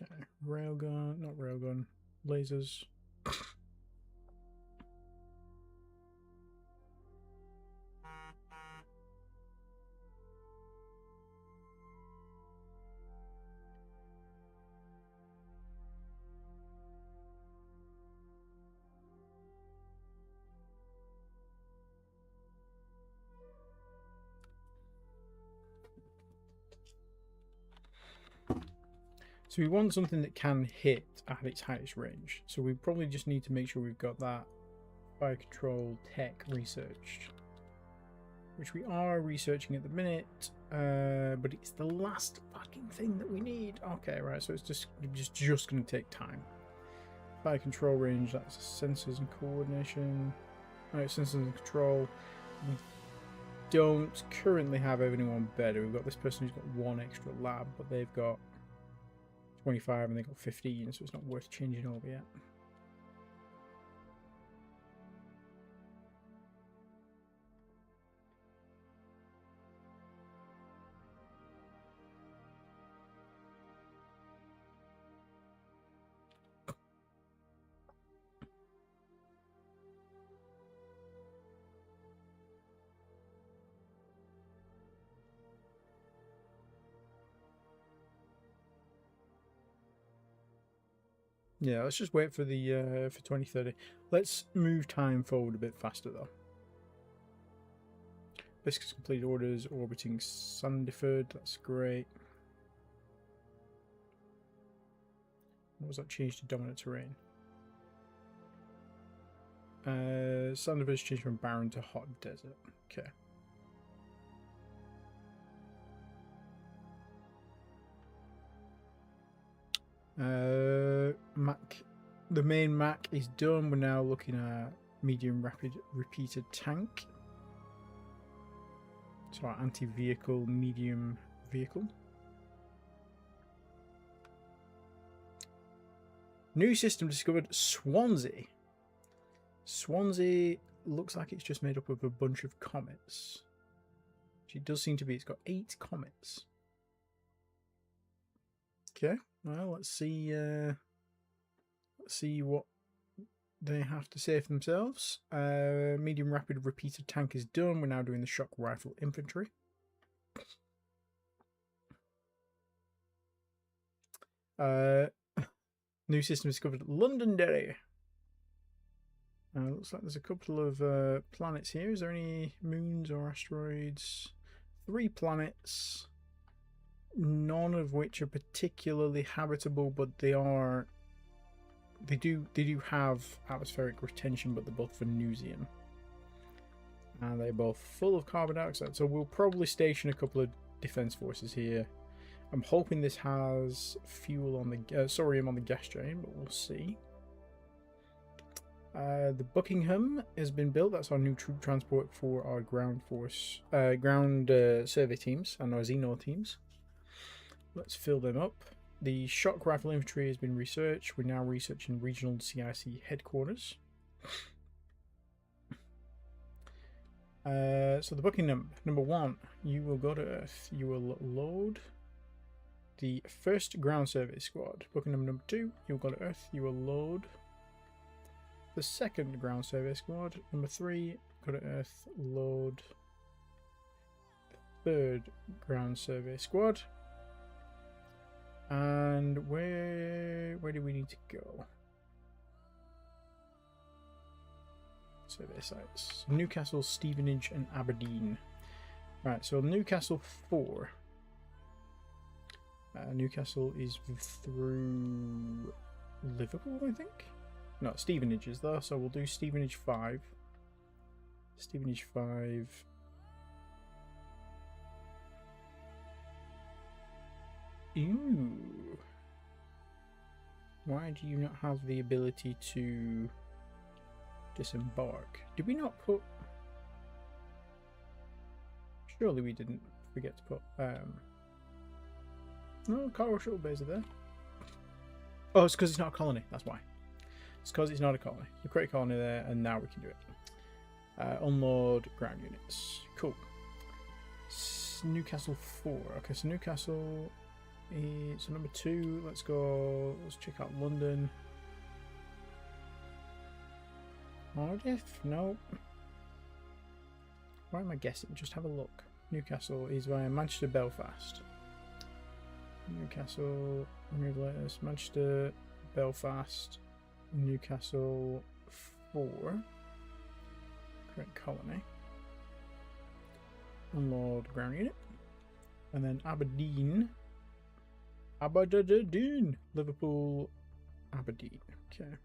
Okay, railgun, not railgun, lasers. So we want something that can hit at its highest range. So we probably just need to make sure we've got that fire control tech researched, which we are researching at the minute, but it's the last fucking thing that we need. Okay, right, so it's just going to take time. Fire control range, that's sensors and coordination. Alright, sensors and control. We don't currently have anyone better. We've got this person who's got 1 extra lab, but they've got 25 and they've got 15, so it's not worth changing over yet. Yeah, let's just wait for the for 2030. Let's move time forward a bit faster though. Biscuits completed orders orbiting Sandiford. That's great. What was that changed to dominant terrain? Sandiford's changed from barren to hot desert. Okay. Mac, the main Mac is done. We're now looking at medium rapid repeater tank. So our anti-vehicle, medium vehicle. New system discovered, Swansea. Swansea looks like it's just made up of a bunch of comets. It does seem to be. It's got 8 comets. Okay. Well, let's see what they have to say for themselves. Medium rapid repeater tank is done. We're now doing the shock rifle infantry. New system discovered, Londonderry. Looks like there's a couple of planets here. Is there any moons or asteroids? 3 planets. None of which are particularly habitable, but they do have atmospheric retention, but they're both Venusian. And they're both full of carbon dioxide. So we'll probably station a couple of defense forces here. I'm hoping this has fuel on the thorium on the gas giant, but we'll see. The Buckingham has been built. That's our new troop transport for our ground force, survey teams and our Xeno teams. Let's fill them up. The shock rifle infantry has been researched. We're now researching regional CIC headquarters. So the Buckingham, number 1, you will go to Earth. You will load the first ground survey squad. Buckingham number 2, you'll go to Earth. You will load the second ground survey squad. Number 3, go to Earth. Load the third ground survey squad. And where do we need to go? Survey sites. Newcastle, Stevenage and Aberdeen. Right, so Newcastle 4. Newcastle is through Liverpool, I think? No, Stevenage is though, so we'll do Stevenage 5. Stevenage 5. Ooh. Why do you not have the ability to disembark? Did we not put... Surely we didn't forget to put... No, cargo shuttle bays are there. Oh, it's because it's not a colony, that's why. It's because it's not a colony. You create a colony there, and now we can do it. Unload ground units. Cool. Newcastle 4. Okay, so Newcastle... So number 2, let's go, let's check out London. Cardiff? No. Why am I guessing? Just have a look. Newcastle is via Manchester, Belfast. Newcastle, remove letters, Manchester, Belfast, Newcastle 4. Create colony. Unload ground unit. And then Aberdeen. Aberdeen, Liverpool, Aberdeen. Okay.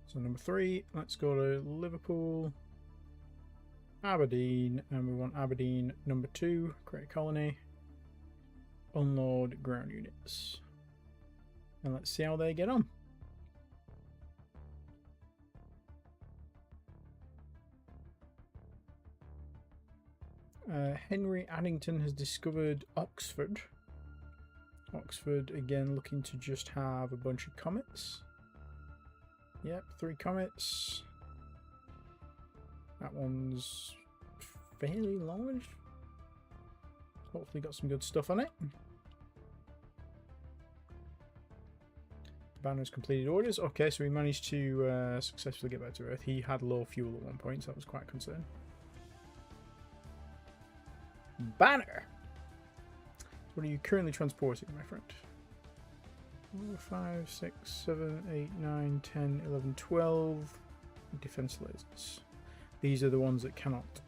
So number 3, let's go to Liverpool, Aberdeen, and we want Aberdeen number 2. Create a colony. Unload ground units, and let's see how they get on. Henry Addington has discovered Oxford. Oxford, again, looking to just have a bunch of comets. Yep, 3 comets. That one's fairly large. Hopefully got some good stuff on it. Banner's completed orders. Okay, so we managed to successfully get back to Earth. He had low fuel at one point, so that was quite a concern. Banner! What are you currently transporting, my friend? 4, 5, 6, 7, 8, 9, 10, 11, 12 defense lasers. These are the ones that cannot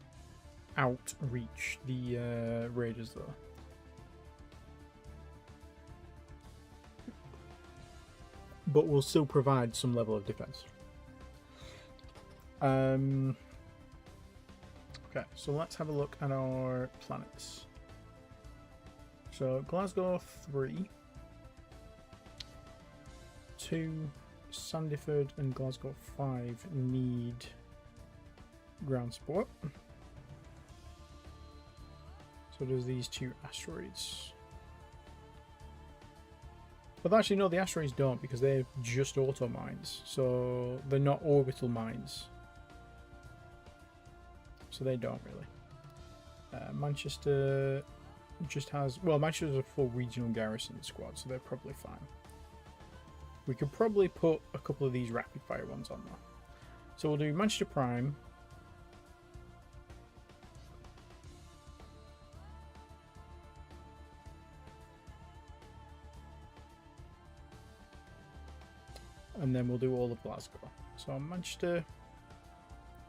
outreach the raiders, though. But will still provide some level of defense. Okay, so let's have a look at our planets. So Glasgow 3, 2, Sandiford and Glasgow 5 need ground support. So does these two asteroids. But actually no, the asteroids don't, because they're just auto mines. So they're not orbital mines. So they don't really. Manchester just has... Well, Manchester has a full regional garrison squad, so they're probably fine. We could probably put a couple of these rapid fire ones on there. So we'll do Manchester Prime. And then we'll do all of Glasgow. So Manchester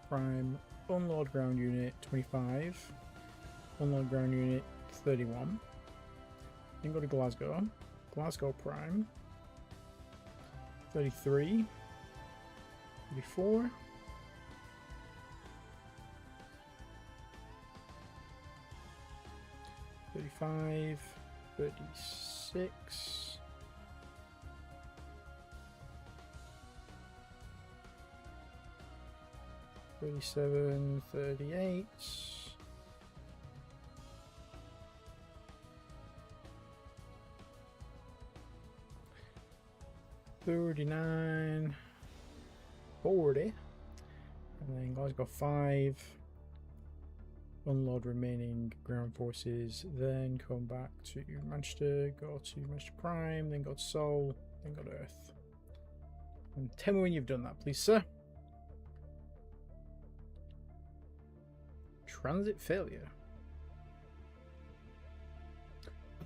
Prime, unload ground unit 25, unload ground unit 31. Then go to Glasgow. Glasgow Prime 33, 34. 35, 36. 37, 38. 39, 40. And then Glasgow 5. Unload remaining ground forces. Then come back to Manchester. Go to Manchester Prime. Then go to Seoul. Then go to Earth. And tell me when you've done that, please, sir. Transit failure.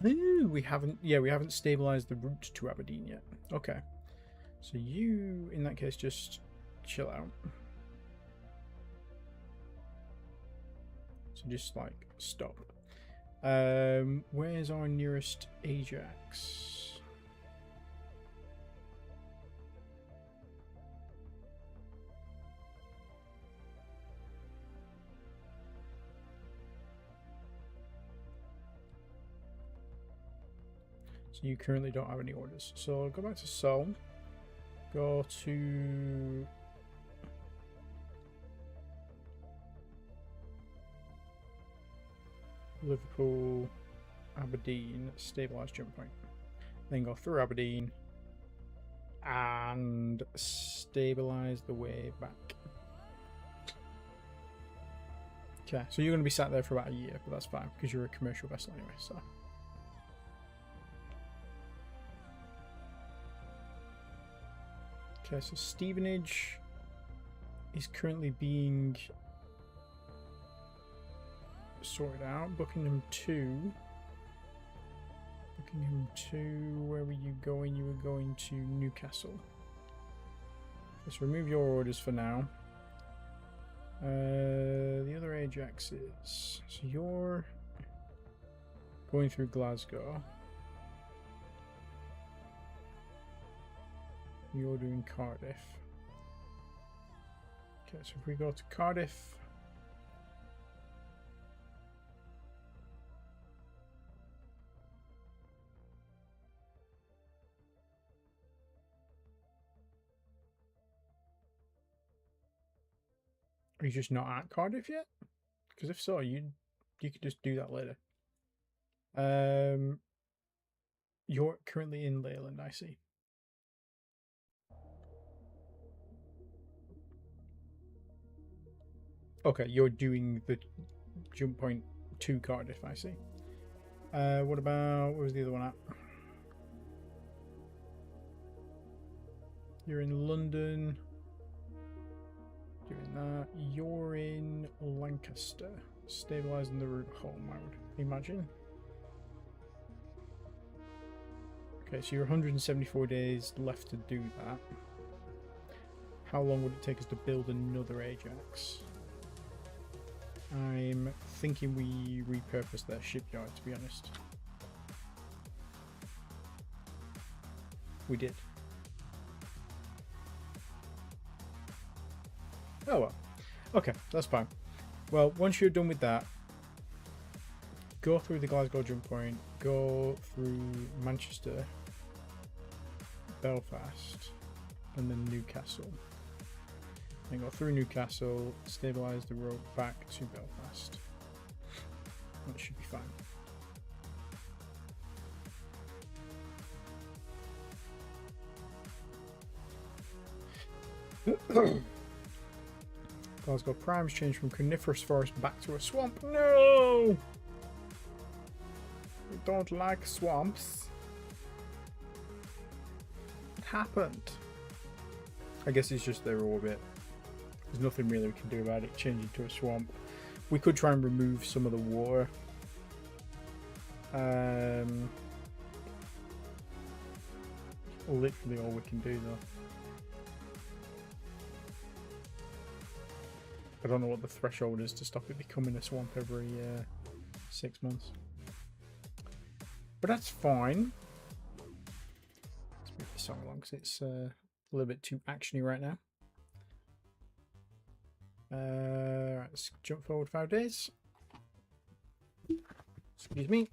Ooh, we haven't stabilized the route to Aberdeen yet. Okay. So you, in that case, just chill out. So just like stop. Where's our nearest Ajax? So you currently don't have any orders. So go back to Seoul. Go to Liverpool, Aberdeen, stabilize jump point. Then go through Aberdeen and stabilize the way back. Okay, so you're going to be sat there for about a year, but that's fine because you're a commercial vessel anyway. So. Okay, so Stevenage is currently being sorted out. Buckingham 2. Buckingham 2, where were you going? You were going to Newcastle. Let's remove your orders for now. The other Ajaxes. So you're going through Glasgow. You're doing Cardiff. Okay, so if we go to Cardiff. Are you just not at Cardiff yet? Because if so, you could just do that later. You're currently in Leyland, I see. Okay, you're doing the jump point to Cardiff, I see. What about, where was the other one at? You're in London. Doing that. You're in Lancaster. Stabilizing the route home, I would imagine. Okay, so you're 174 days left to do that. How long would it take us to build another Ajax? I'm thinking we repurpose their shipyard, to be honest. We did. Oh well. Okay, that's fine. Well, once you're done with that, go through the Glasgow jump point, go through Manchester, Belfast, and then Newcastle. Then go through Newcastle, stabilise the road back to Belfast. That should be fine. Glasgow Prime's changed from coniferous forest back to a swamp. No! We don't like swamps. What happened? I guess it's just their orbit. There's nothing really we can do about it changing to a swamp. We could try and remove some of the water. Literally all we can do though. I don't know what the threshold is to stop it becoming a swamp every 6 months. But that's fine. Let's move this song along because it's a little bit too actiony right now. Right, let's jump forward 5 days. Excuse me.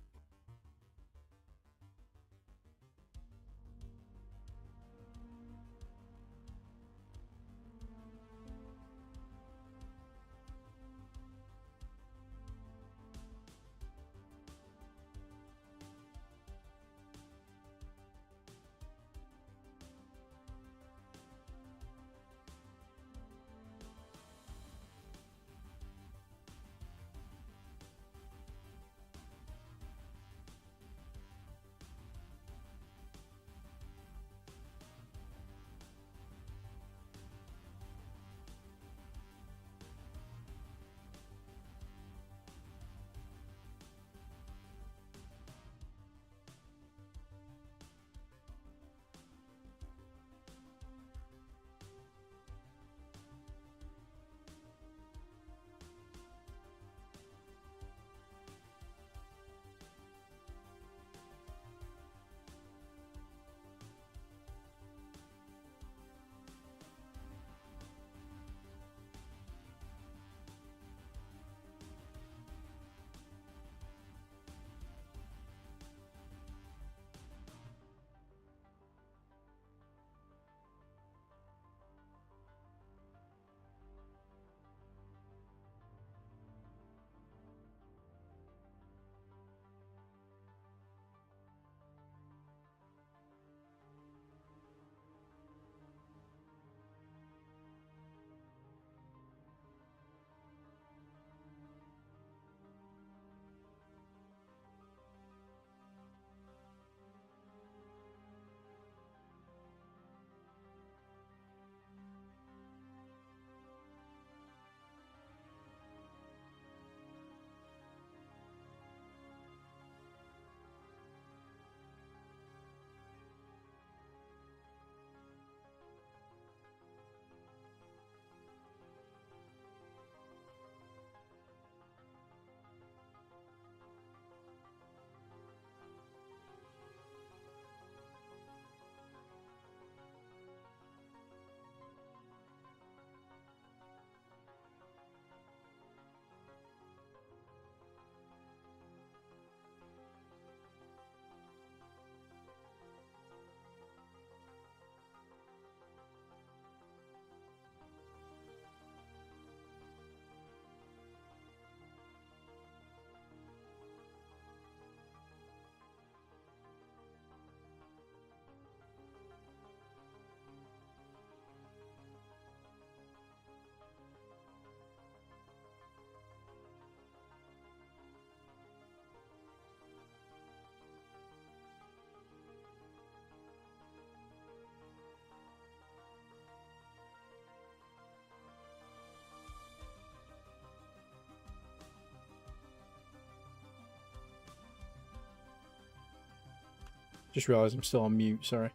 Just realised I'm still on mute, sorry.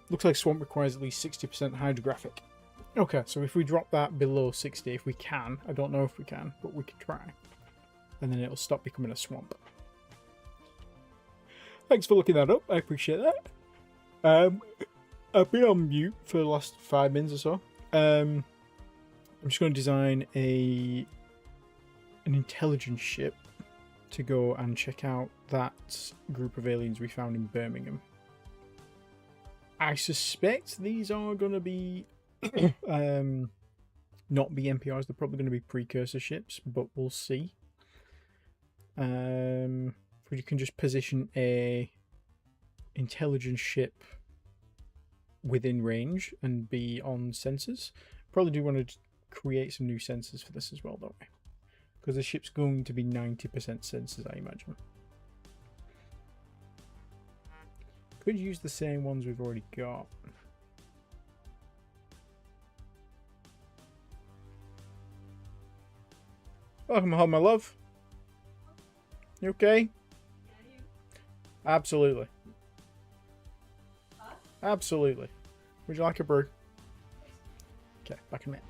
Looks like swamp requires at least 60% hydrographic. Okay, so if we drop that below 60, if we can, I don't know if we can, but we could try. And then it'll stop becoming a swamp. Thanks for looking that up, I appreciate that. I've been on mute for the last 5 minutes or so. I'm just going to design an intelligence ship to go and check out that group of aliens we found in Birmingham. I suspect these are going to be not be NPRs. They're probably going to be precursor ships, but we'll see. If you can just position a intelligence ship within range and be on sensors. Probably do want to create some new sensors for this as well, don't we? Because the ship's going to be 90% sensors, I imagine. Could use the same ones we've already got. Welcome home, my love. You okay? Yeah, you. Absolutely. Huh? Absolutely. Would you like a brew? Okay, back in a minute.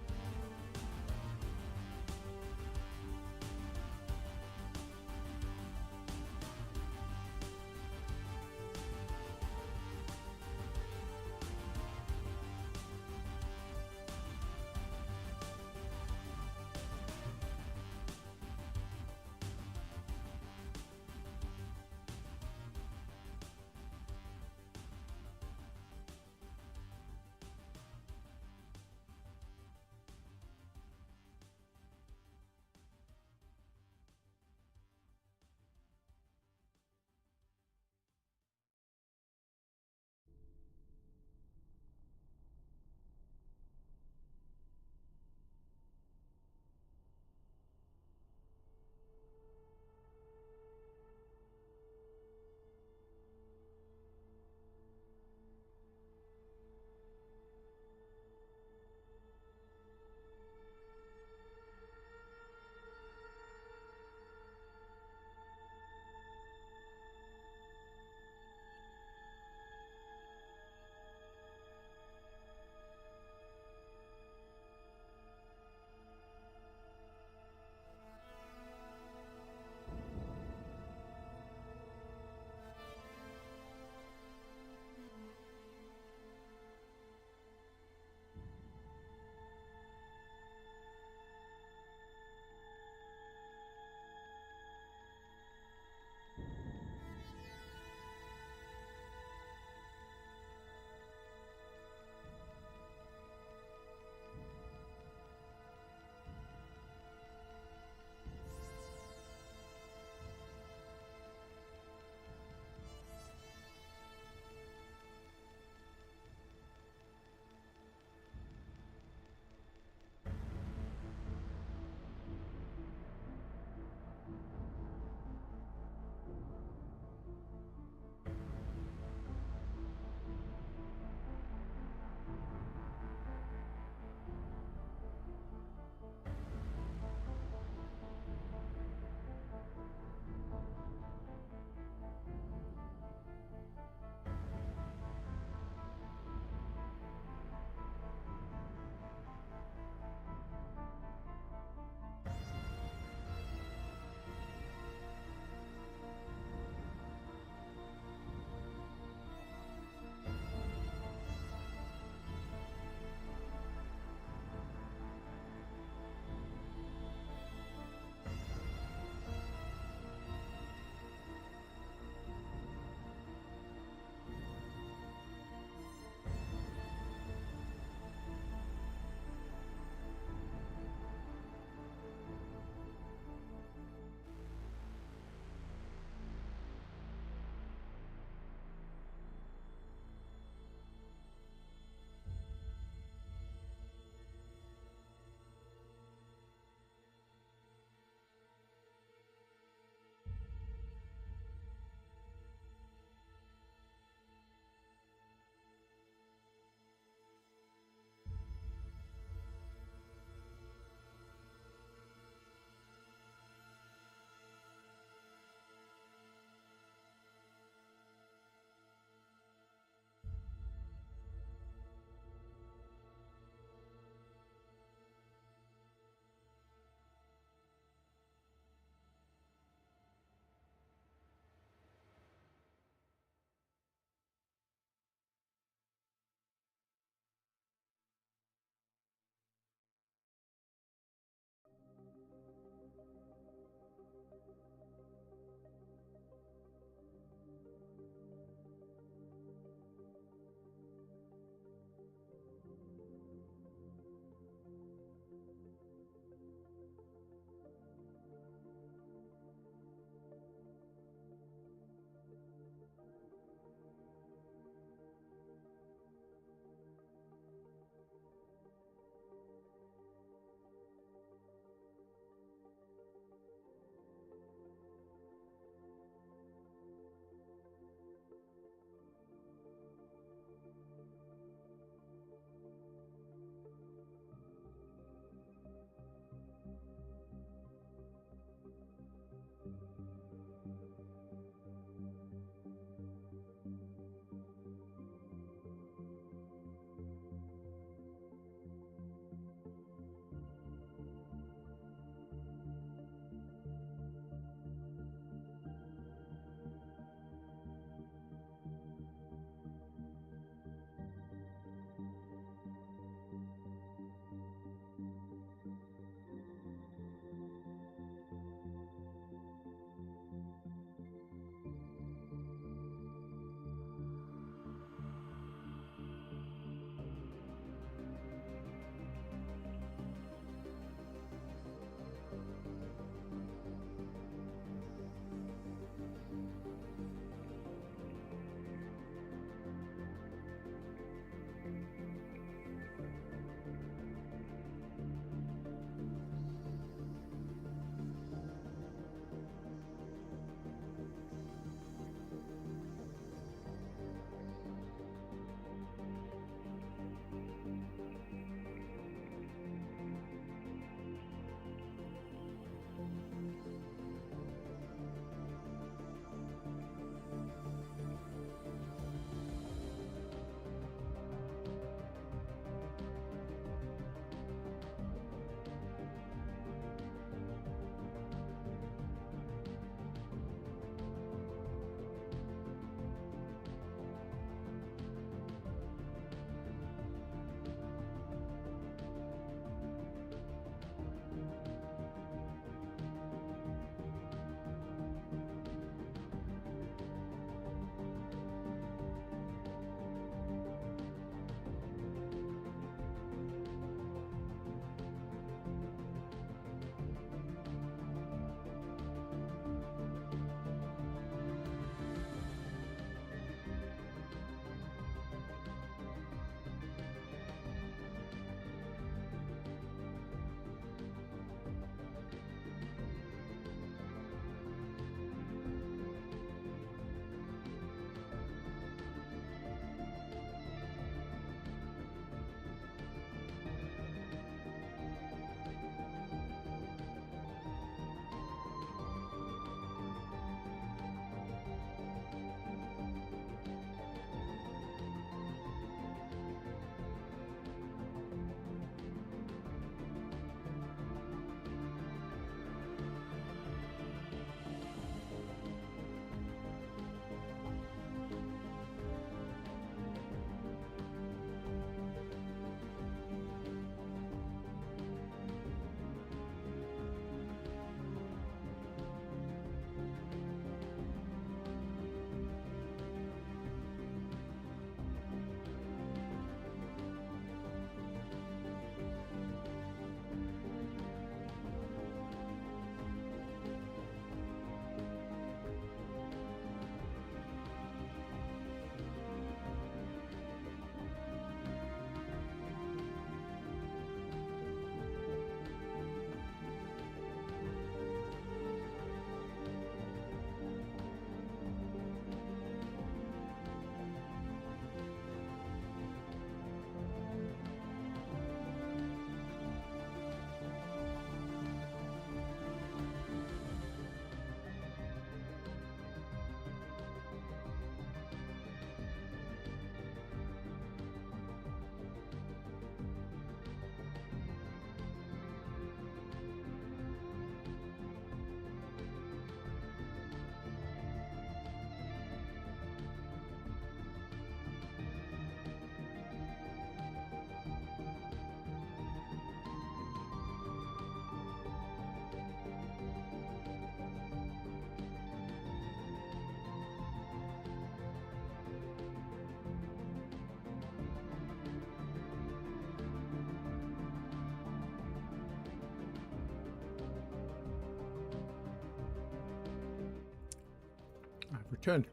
Returned.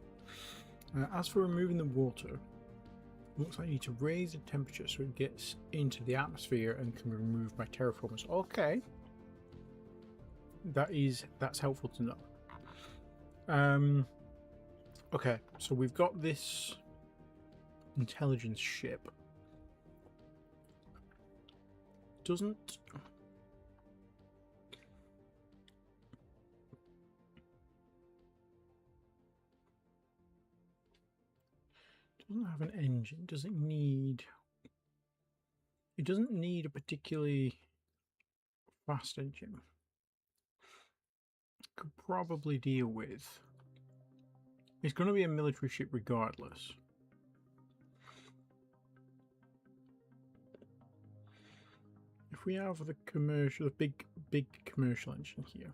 As for removing the water, looks like you need to raise the temperature so it gets into the atmosphere and can be removed by terraformers. Okay. That's helpful to know. Okay, so we've got this intelligence ship. Doesn't have an engine. Does it need? It doesn't need a particularly fast engine. Could probably deal with. It's going to be a military ship regardless. If we have the commercial, the big commercial engine here.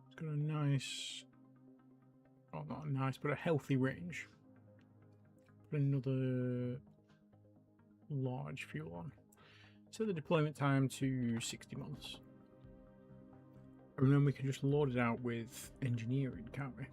It's got a nice, well, not nice, but a healthy range. Put another large fuel on. Set the deployment time to 60 months. And then we can just load it out with engineering, can't we?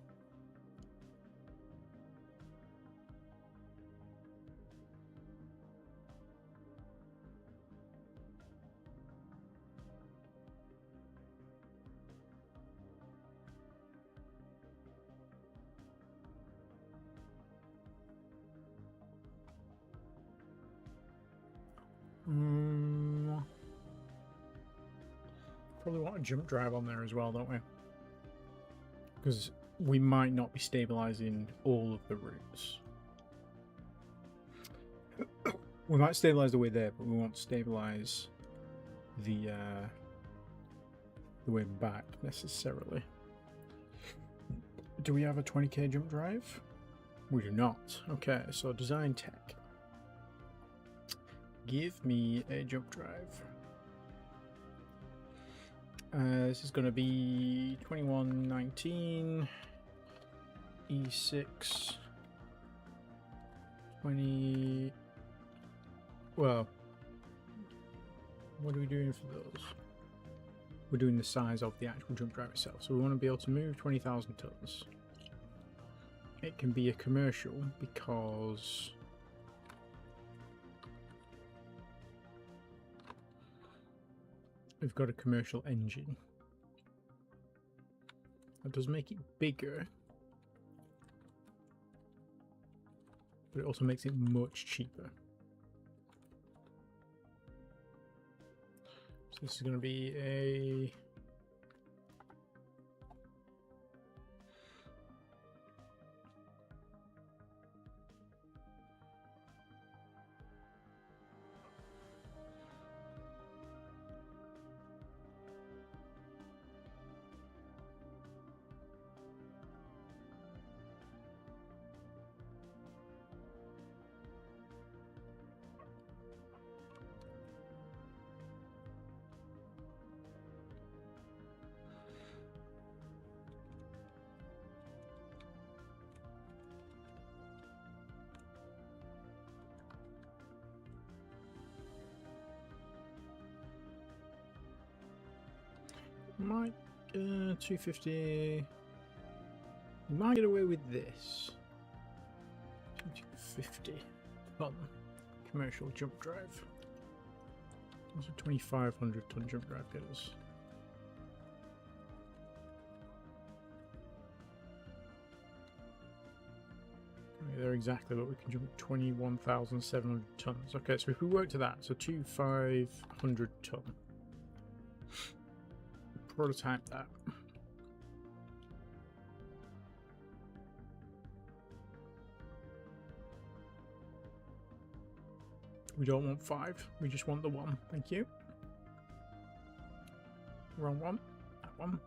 Probably want a jump drive on there as well, don't we? Because we might not be stabilizing all of the routes. We might stabilize the way there, but we won't stabilize the way back necessarily. Do we have a 20k jump drive? We do not. Okay, so design tech. Give me a jump drive. This is going to be 2119 E6 20. Well, what are we doing for those? We're doing the size of the actual jump drive itself. So we want to be able to move 20,000 tons. It can be a commercial because we've got a commercial engine. That does make it bigger, but it also makes it much cheaper. So this is going to be a might 250. Might get away with this. 250 ton commercial jump drive. What's a 2,500 ton jump drive get us? They're exactly what we can jump 21,700 tons. Okay, so if we work to that, so 2,500 ton. Prototype that. We don't want 5, we just want the 1. Thank you. Wrong one. That one.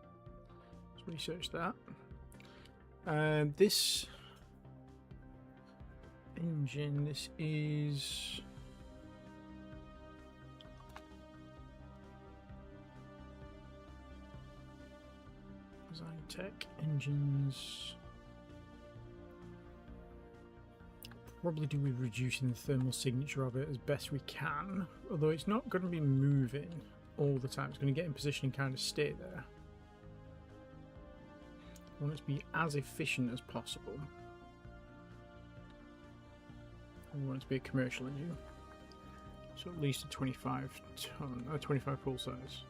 Let's research that. This engine, this is design tech engines. Probably do with reducing the thermal signature of it as best we can, although it's not going to be moving all the time. It's going to get in position and kind of stay there. I want it to be as efficient as possible. We want it to be a commercial engine. So at least a 25 ton, 25 full size.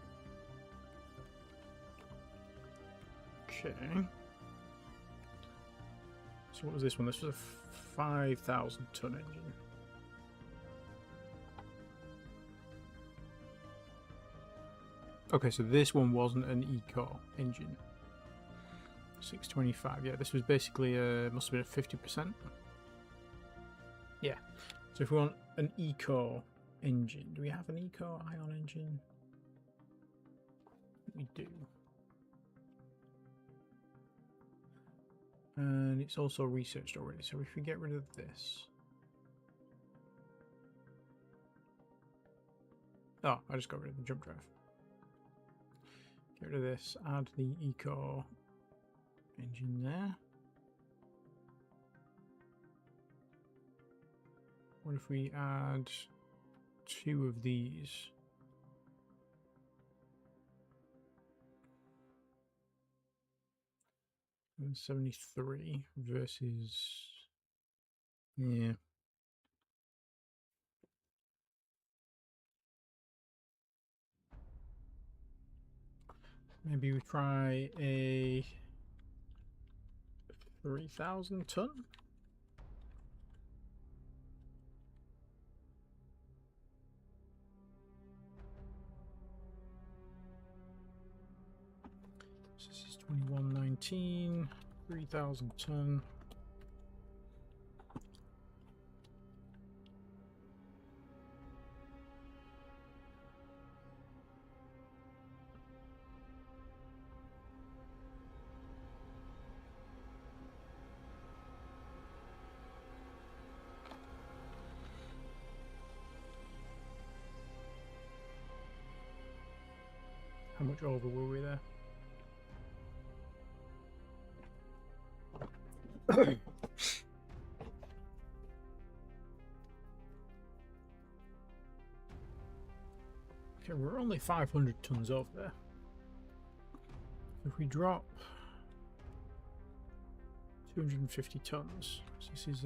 Okay. So what was this one? This was a 5,000 ton engine. Okay, so this one wasn't an eco engine. 625. Yeah, this was basically must have been a 50%. Yeah. So if we want an eco engine, do we have an eco ion engine? We do. And it's also researched already. So if we get rid of this. Oh, I just got rid of the jump drive. Get rid of this, add the eco engine there. What if we add 2 of these? And 73 versus, yeah. Maybe we try a 3,000 ton. This is 2119, 3,000 ton. How much over were we there? Okay, we're only 500 tons over there. If we drop 250 tons, so this is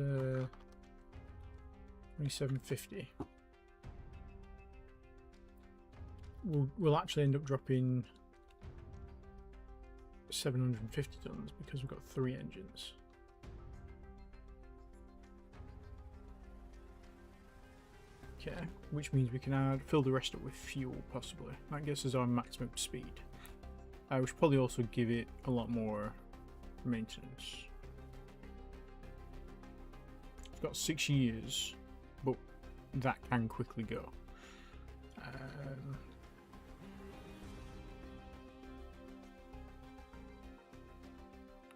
2750. We'll actually end up dropping 750 tons because we've got 3 engines. Okay, which means we can fill the rest up with fuel, possibly. That gets us our maximum speed. We should probably also give it a lot more maintenance. It's got 6 years, but that can quickly go.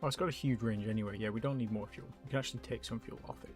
Oh, it's got a huge range anyway. Yeah, we don't need more fuel. We can actually take some fuel off it.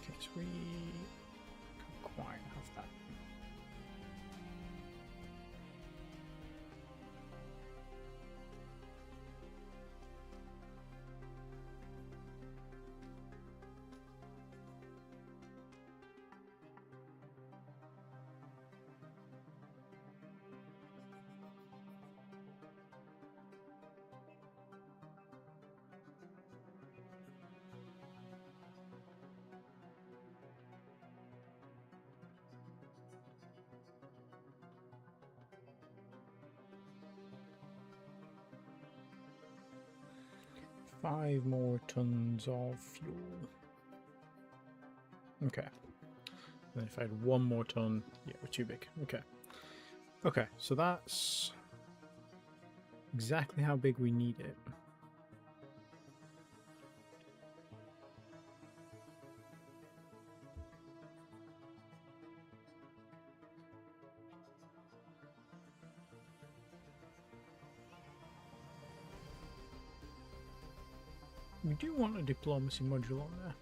Okay, so we can't quite have that. 5 more tons of fuel. Okay. And if I had 1 more ton, yeah, we're too big. Okay. Okay, so that's exactly how big we need it. We do want a diplomacy module on there.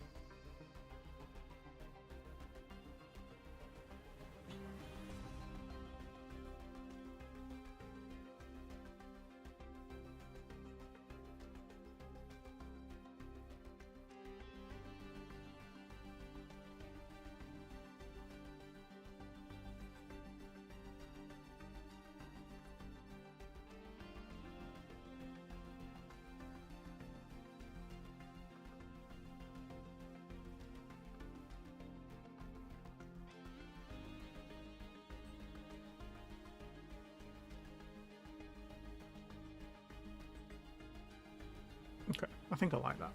Okay, I think I like that.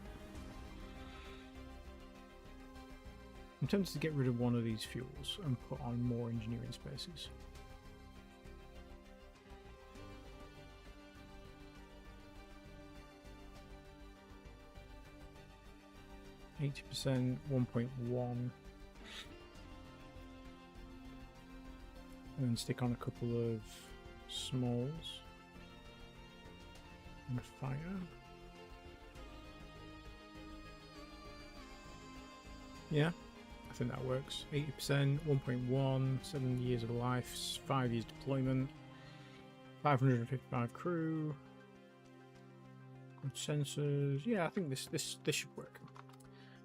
I'm tempted to get rid of one of these fuels and put on more engineering spaces. %, 1.1. And stick on a couple of smalls. And fire. Yeah, I think that works. 80%, 1.1, 7 years of life, 5 years deployment, 555 crew, good sensors. Yeah, I think this should work.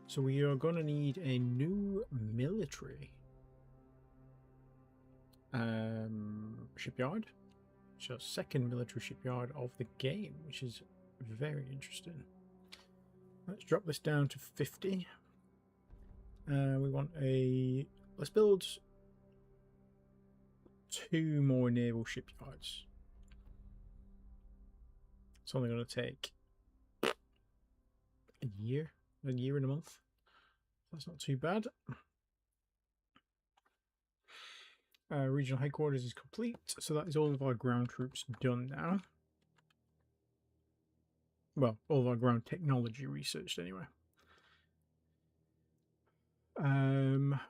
So we are going to need a new military shipyard. So second military shipyard of the game, which is very interesting. Let's drop this down to 50. We want let's build 2 more naval shipyards. It's only going to take a year and a month. That's not too bad. Regional headquarters is complete, so that is all of our ground troops done now. Well, all of our ground technology researched anyway.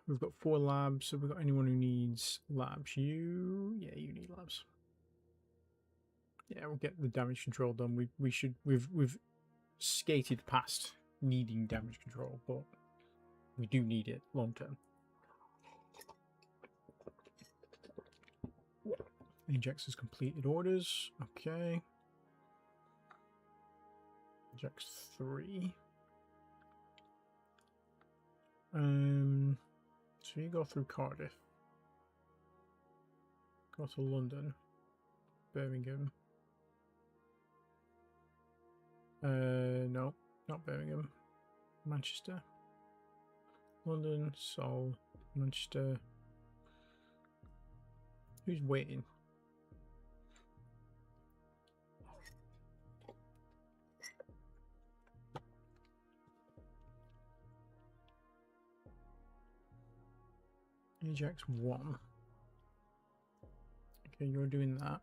We've got 4 labs. So we've got anyone who needs labs. You need labs. Yeah, we'll get the damage control done. We've skated past needing damage control, but we do need it long term. Ajax has completed orders. Okay. Ajax 3. So you go through Cardiff. Go to London. Birmingham. No, not Birmingham. Manchester. London, Seoul, Manchester. Who's waiting? Ajax 1. Okay, you're doing that.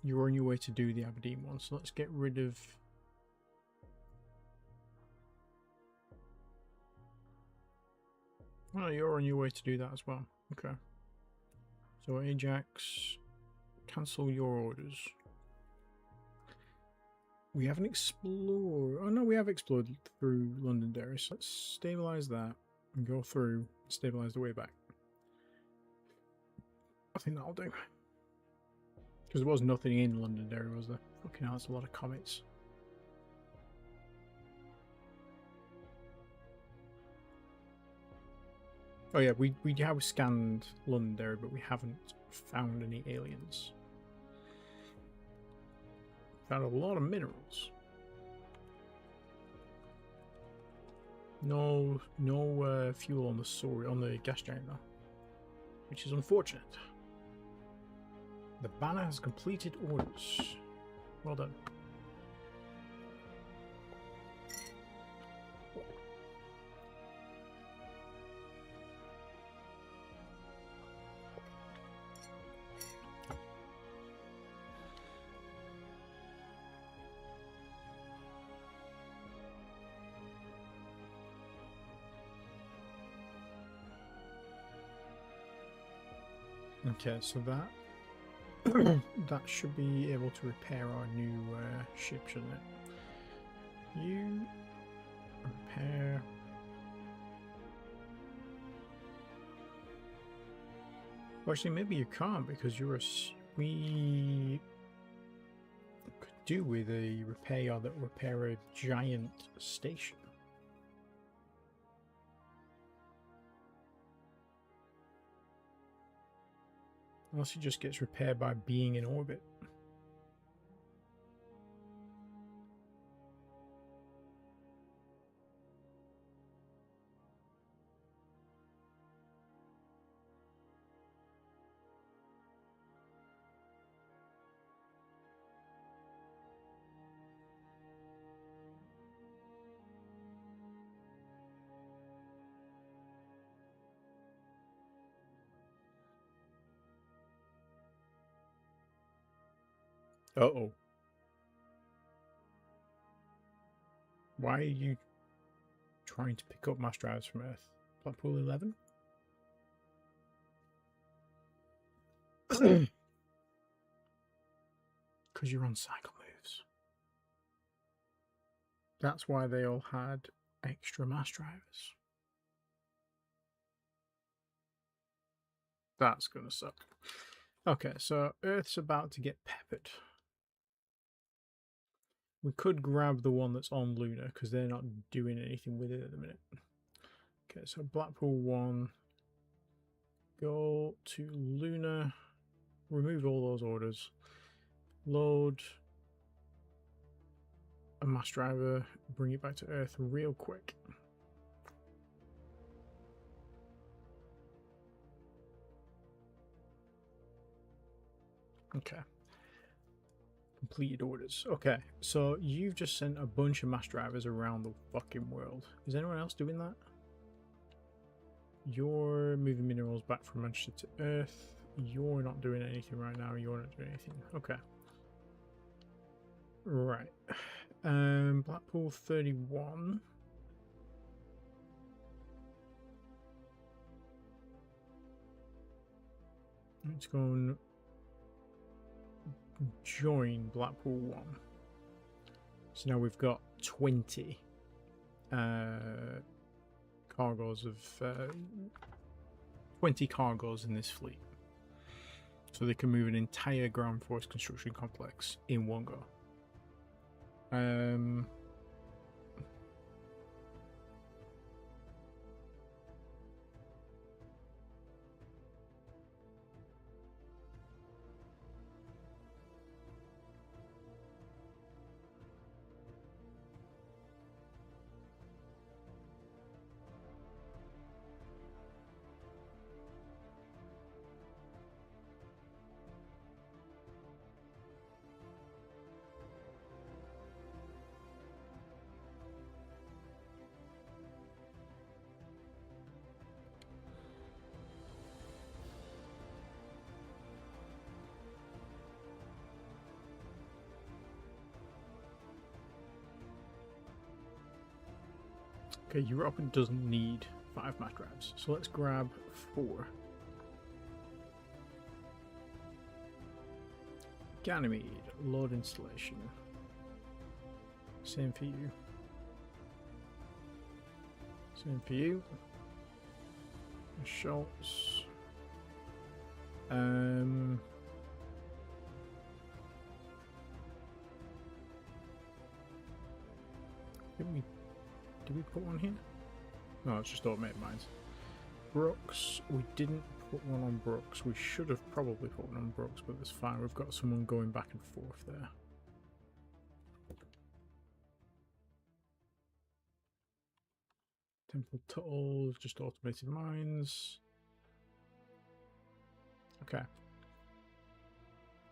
You're on your way to do the Aberdeen one, so let's get rid of... Oh, you're on your way to do that as well. Okay. So Ajax, cancel your orders. We haven't explored... Oh no, we have explored through Londonderry, so let's stabilise that and go through, stabilise the way back. I think that'll do. Because there was nothing in Londonderry, was there? Fucking hell, that's a lot of comets. Oh yeah, we have scanned Londonderry, but we haven't found any aliens. Found a lot of minerals. No fuel on the gas giant though, which is unfortunate. The banner has completed orders. Well done. Okay, so that that should be able to repair our new ship, shouldn't it? You repair. Well, actually, maybe you can't because you're a. We could do with a repair yard that will repair a giant station. Unless it just gets repaired by being in orbit. Uh-oh. Why are you trying to pick up mass drives from Earth? Blackpool 11? Because you're on cycle moves. That's why they all had extra mass drivers. That's gonna suck. Okay, so Earth's about to get peppered. We could grab the one that's on Luna because they're not doing anything with it at the minute. Okay, so Blackpool 1. Go to Luna. Remove all those orders. Load a mass driver. Bring it back to Earth real quick. Okay. Completed orders. Okay, so you've just sent a bunch of mass drivers around the fucking world. Is anyone else doing that? You're moving minerals back from Manchester to Earth. You're not doing anything right now. You're not doing anything. Okay. Right. Blackpool 31. Let's go and join Blackpool 1. So now we've got 20 cargoes of 20 cargoes in this fleet. So they can move an entire ground force construction complex in one go. Okay, Europa doesn't need 5 mass drives, so let's grab 4. Ganymede, load installation. Same for you. Same for you. Schultz. Did we put one here? No, it's just automated mines. Brooks, we didn't put one on Brooks. We should have probably put one on Brooks, but that's fine. We've got someone going back and forth there. Temple Tuttle, just automated mines. Okay.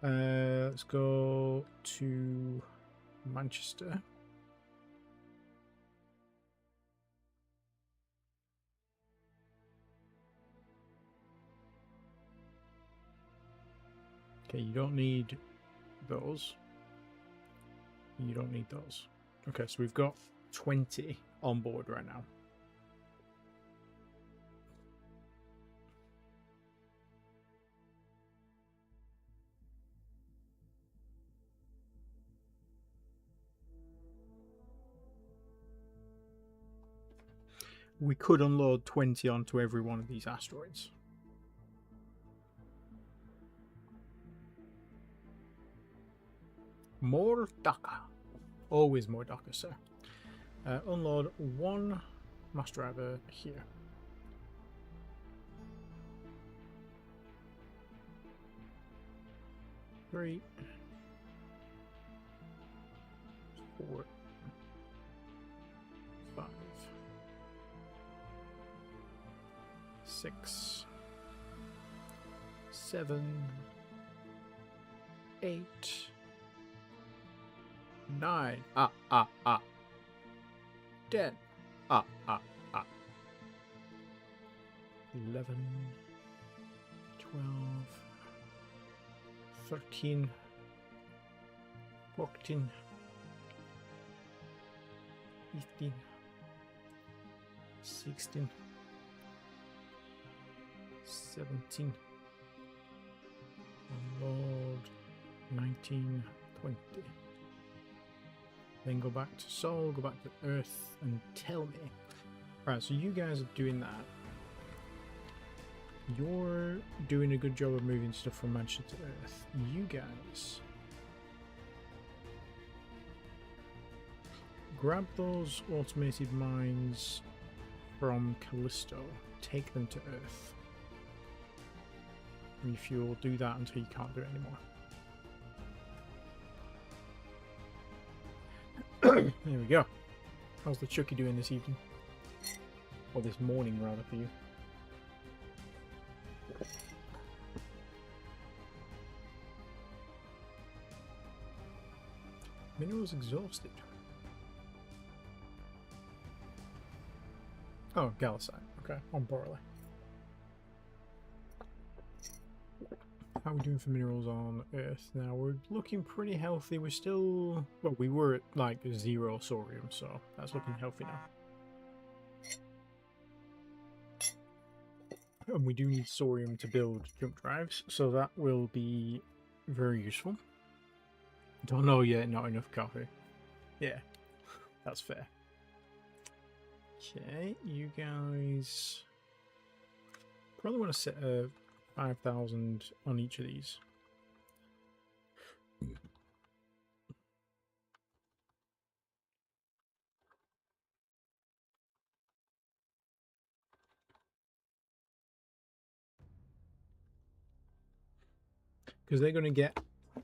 Let's go to Manchester. Okay, you don't need those. You don't need those. Okay, so we've got 20 on board right now. We could unload 20 onto every one of these asteroids. More DACA. Always more DACA, sir. Unload one mass driver here. Three. 4. 5. 6. 7. 8. 9. 10. 11. 12. 13. 14. 15. 16. 17. Unload 19. 20. Then go back to Sol, go back to Earth, and tell me. Right, so you guys are doing that. You're doing a good job of moving stuff from Manchester to Earth. You guys grab those automated mines from Callisto, take them to Earth. Refuel, do that until you can't do it anymore. There we go. How's the Chucky doing this evening? Or this morning, rather, for you? Minerals exhausted. Oh, Galasite. Okay, on Borley. How are we doing for minerals on Earth now? We're looking pretty healthy. We're still... Well, we were at like 0 sorium, so that's looking healthy now. And we do need sorium to build jump drives, so that will be very useful. Don't know yet, not enough coffee. Yeah, that's fair. Okay, you guys probably want to set a 5,000 on each of these. Because they're going to get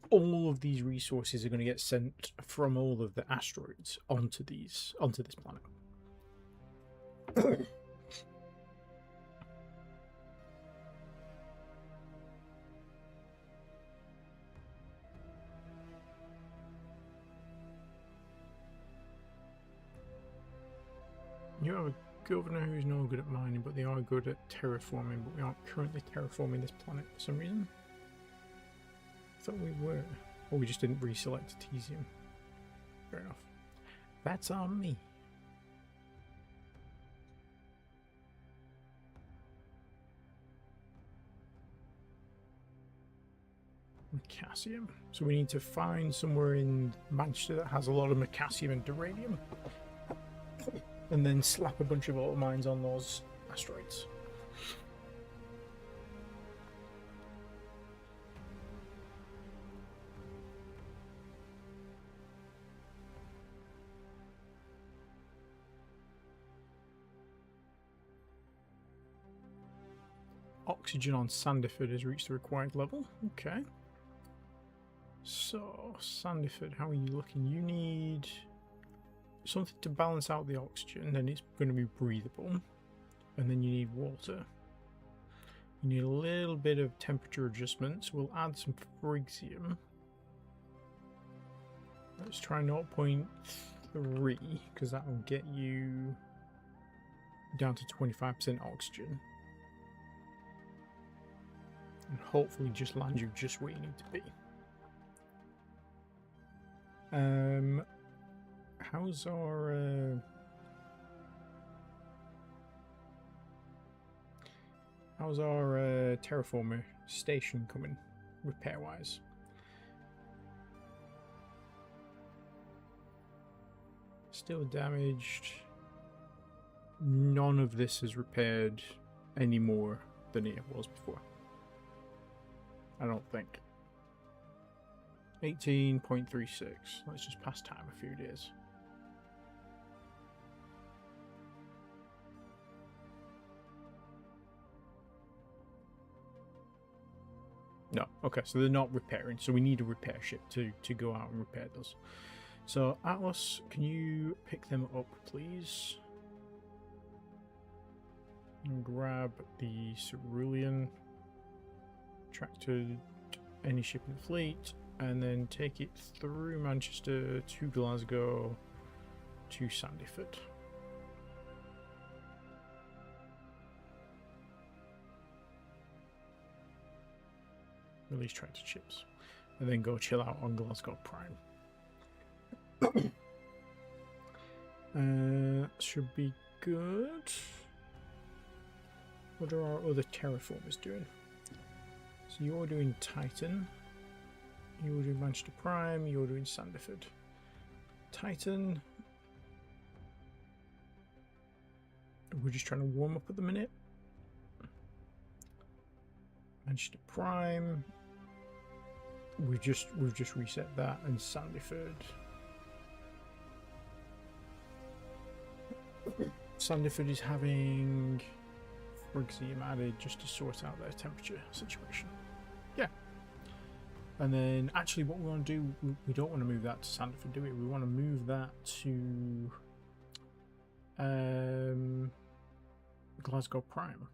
all of these resources are going to get sent from all of the asteroids onto this planet. You have a governor who's no good at mining, but they are good at terraforming, but we aren't currently terraforming this planet for some reason. I thought we were. Or we just didn't reselect Tesium. Fair enough. That's on me. Macassium. So we need to find somewhere in Manchester that has a lot of macassium and duranium. And then slap a bunch of auto mines on those asteroids. Oxygen on Sandiford has reached the required level. Okay. So, Sandiford, how are you looking? You need something to balance out the oxygen, then it's going to be breathable. And then you need water. You need a little bit of temperature adjustments. We'll add some Phrygium. Let's try 0.3 because that will get you down to 25% oxygen. And hopefully just land you just where you need to be. How's our terraformer station coming repair wise? Still damaged. None of this is repaired any more than it was before. I don't think. 18.36. Let's just pass time a few days. No, okay, so they're not repairing, so we need a repair ship to go out and repair those. So, Atlas, can you pick them up, please? And grab the Cerulean, tractor any ship in the fleet, and then take it through Manchester to Glasgow to Sandyford. Release tractor ships, and then go chill out on Glasgow Prime. Should be good. What are our other terraformers doing? So you're doing Titan, you're doing Manchester Prime, you're doing Sandyford. Titan, we're just trying to warm up at the minute. Manchester Prime, we've just reset that, and Sandyford. Sandyford is having Phrygium added just to sort out their temperature situation. Yeah. And then actually what we want to do, we don't want to move that to Sandyford, do we? We want to move that to Glasgow Prime.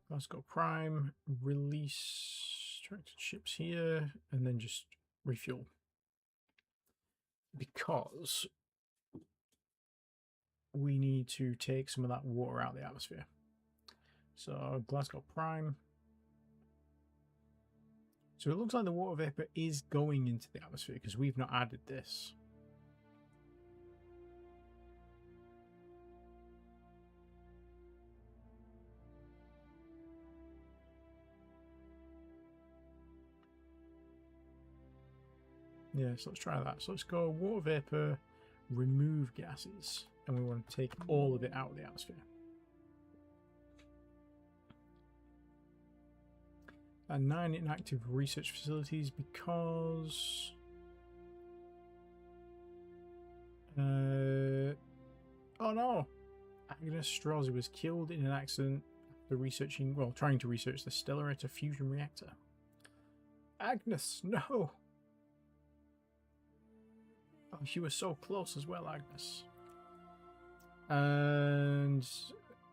Glasgow Prime, release tractor ships here, and then just refuel. Because we need to take some of that water out of the atmosphere. So Glasgow Prime. So it looks like the water vapor is going into the atmosphere because we've not added this. Yeah, so let's try that. So let's go water vapor, remove gases, and we want to take all of it out of the atmosphere. And 9 inactive research facilities because oh no, Agnes Strozzi was killed in an accident after researching, well, trying to research the Stellarator fusion reactor. Agnes, no. Oh, she was so close as well, Agnes. And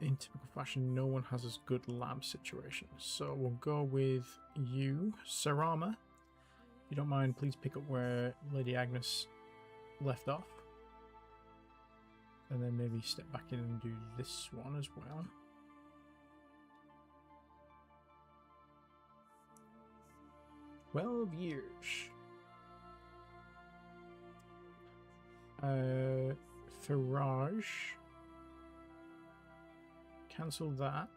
in typical fashion, no one has as good lab situation. So we'll go with you, Sarama. If you don't mind, please pick up where Lady Agnes left off. And then maybe step back in and do this one as well. "12 years. Farage. Cancel that.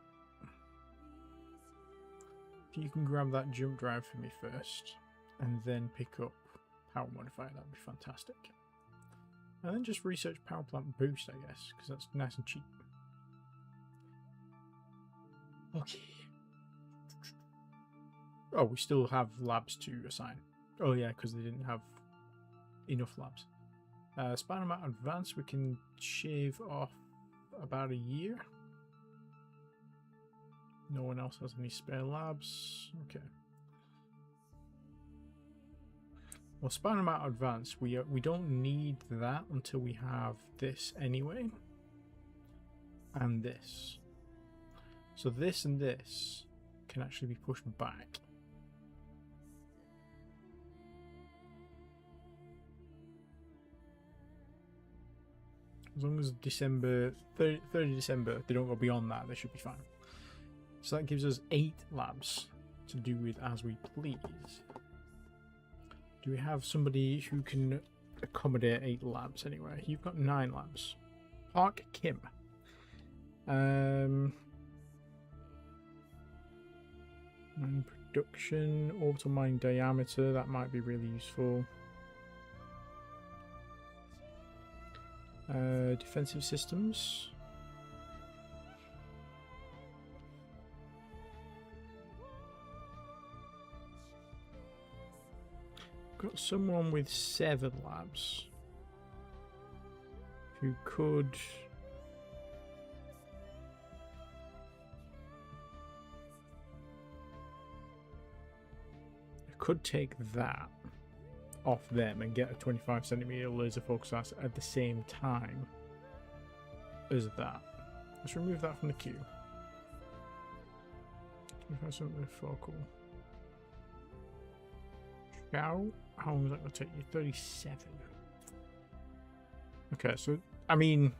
If you can grab that jump drive for me first, and then pick up power modifier, that'd be fantastic. And then just research power plant boost, I guess, because that's nice and cheap. Okay. Oh, we still have labs to assign. Oh yeah, because they didn't have enough labs. Spinal Mount Advance, we can shave off about a year. No one else has any spare labs. Okay. Well, Spinal Mount Advance, we don't need that until we have this anyway. And this. So this and this can actually be pushed back. As long as December, 30 December, they don't go beyond that, they should be fine. So that gives us 8 labs to do with as we please. Do we have somebody who can accommodate 8 labs anyway? You've got 9 labs. Park Kim. Mine production, orbital mine diameter, that might be really useful. Defensive systems. Got someone with 7 labs who could take that off them and get a 25cm laser focus at the same time as that. Let's remove that from the queue. 25cm focal. How long is that going to take you? 37. Okay, so I mean,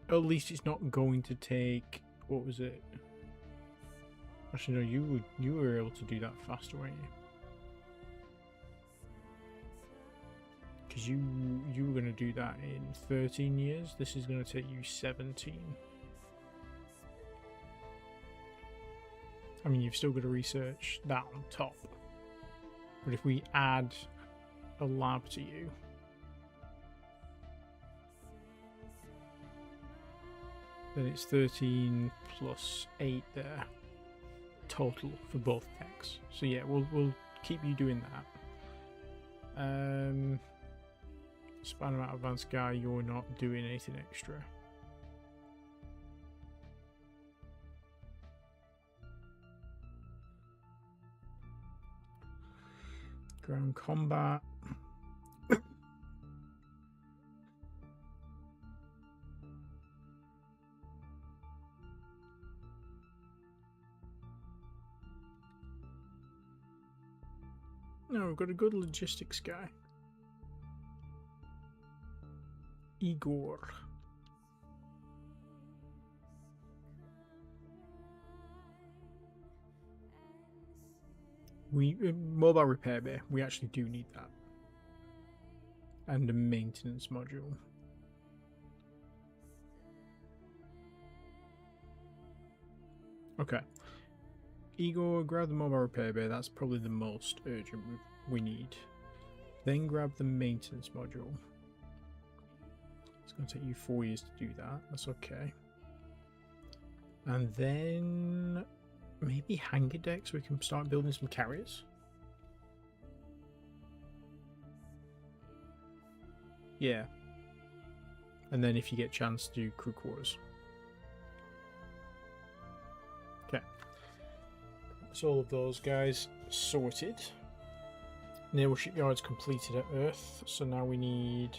at least it's not going to take. What was it? Actually, no. You were able to do that faster, weren't you? Because you were going to do that in 13 years. This is going to take you 17. I mean, you've still got to research that on top. But if we add a lab to you, then it's 13 plus 8 there total for both techs. So yeah, we'll keep you doing that. Span amount advanced guy, you're not doing anything extra. Ground combat. No, we've got a good logistics guy. Igor. Mobile repair bay, we actually do need that. And a maintenance module. Okay. Igor, grab the mobile repair bay, that's probably the most urgent we need. Then grab the maintenance module. It's going to take you 4 years to do that, that's okay. And then maybe hangar decks, we can start building some carriers. Yeah. And then if you get a chance, do crew quarters. Okay. So all of those guys sorted. Naval shipyard's completed at Earth, so now we need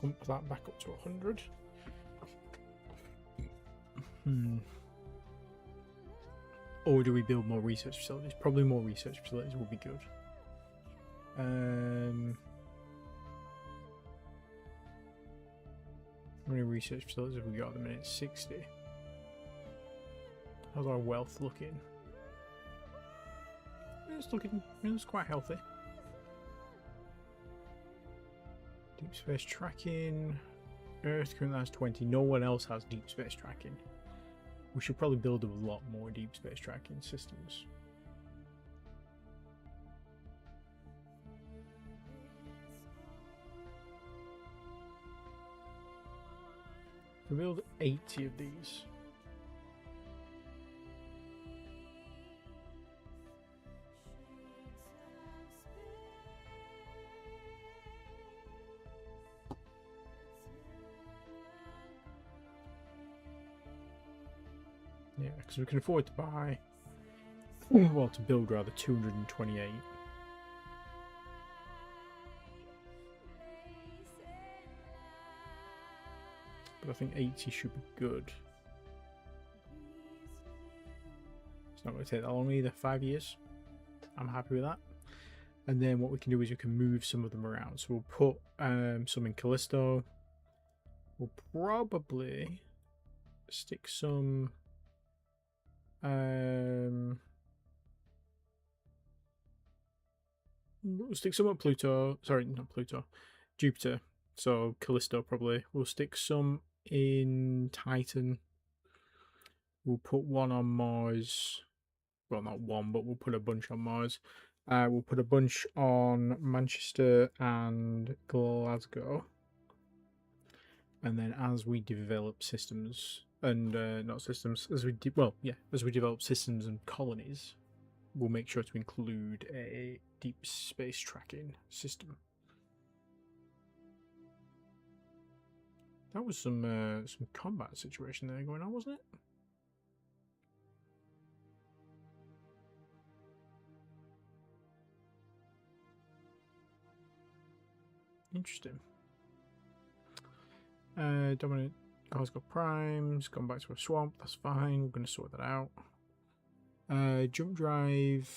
pump that back up to 100. Or do we build more research facilities? Probably more research facilities would be good. How many research facilities have we got at the minute? 60. How's our wealth looking? It's quite healthy. Deep space tracking. Earth currently has 20. No one else has deep space tracking. We should probably build a lot more deep space tracking systems. We build 80 of these. Yeah, because we can afford to buy, well, to build rather, 228. but I think 80 should be good. It's not going to take that long either, 5 years. I'm happy with that. And then what we can do is we can move some of them around. So we'll put some in Callisto. We'll probably stick some we'll stick some at Pluto. Sorry, not Pluto. Jupiter. So Callisto probably. We'll stick some in Titan. We'll put one on Mars. Well, not one, but we'll put a bunch on Mars. We'll put a bunch on Manchester and Glasgow. And then as we develop systems, and not systems, as we develop systems and colonies, we'll make sure to include a deep space tracking system. That was some combat situation there going on, wasn't it? Interesting. Dominant car's got primes, gone back to a swamp, that's fine, we're going to sort that out. Jump drive,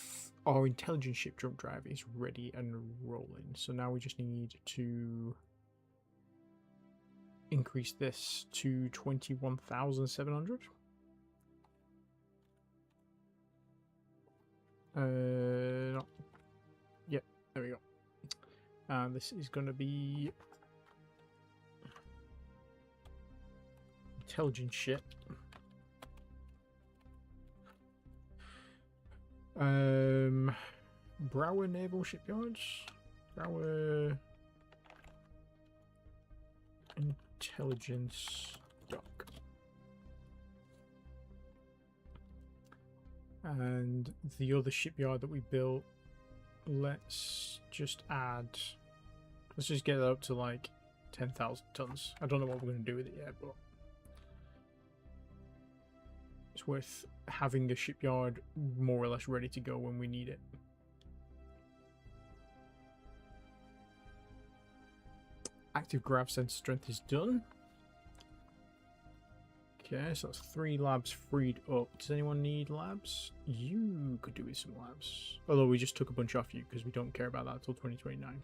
our intelligence ship jump drive is ready and rolling, so now we just need to increase this to 21,700. Yep, there we go. And this is going to be intelligence ship. Brower Naval Shipyards. Brower Intelligence Dock. And the other shipyard that we built, let's just get it up to like 10,000 tons. I don't know what we're going to do with it yet, but it's worth having a shipyard more or less ready to go when we need it. Active grav sensor strength is done. Okay, so that's 3 labs freed up. Does anyone need labs? You could do with some labs. Although we just took a bunch off you because we don't care about that until 2029.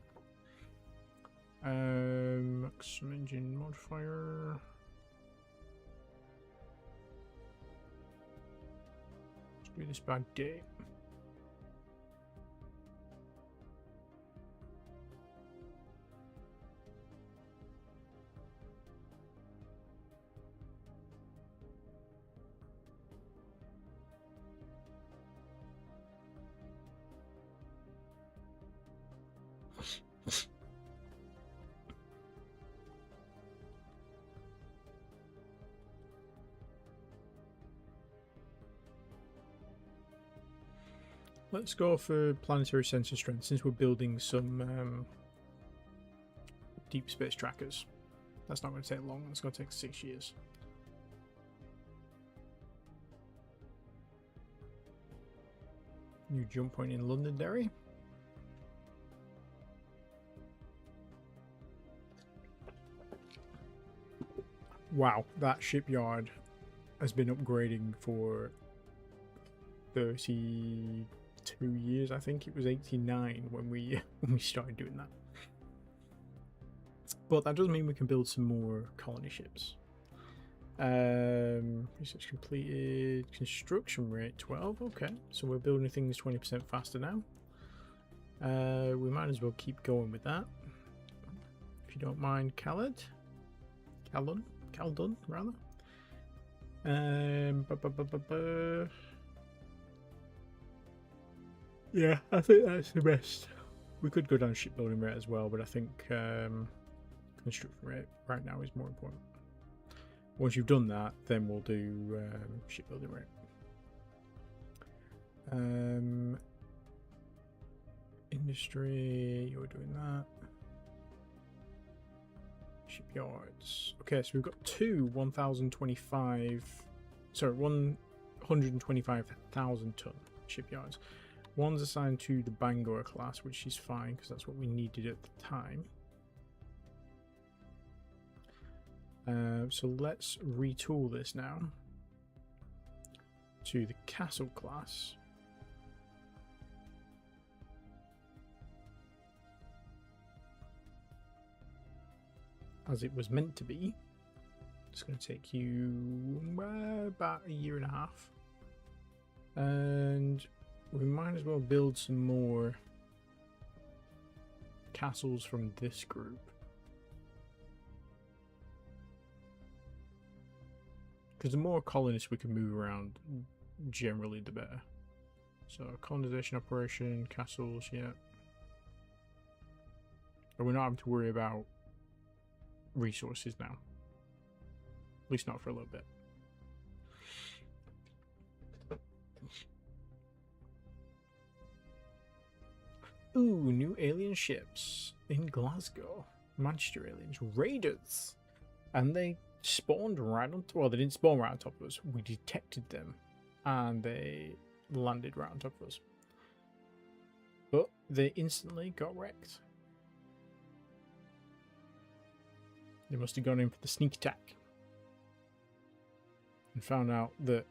Maximum engine modifier. Let's do this by day. Let's go for planetary sensor strength since we're building some deep space trackers. That's not going to take long. That's going to take 6 years. New jump point in Londonderry. Wow, that shipyard has been upgrading for 32 years. I think it was 89 when we started doing that. But that does mean we can build some more colony ships. Research completed. Construction rate 12. Okay, so we're building things 20% faster now. We might as well keep going with that. If you don't mind, Caldun, rather. Yeah, I think that's the best. We could go down shipbuilding rate as well, but I think construction rate right now is more important. Once you've done that, then we'll do shipbuilding rate. Industry, you're doing that. Shipyards. Okay, so we've got two 125,000 ton shipyards. One's assigned to the Bangor class, which is fine because that's what we needed at the time. So let's retool this now to the castle class. As it was meant to be. It's going to take you about a year and a half. And we might as well build some more castles from this group. Because the more colonists we can move around, generally the better. So, colonization operation, castles, yeah. But we're not having to worry about resources now. At least not for a little bit. Ooh, new alien ships in Glasgow. Manchester aliens. Raiders. And they spawned right on top. Well, they didn't spawn right on top of us. We detected them. And they landed right on top of us. But they instantly got wrecked. They must have gone in for the sneak attack. And found out that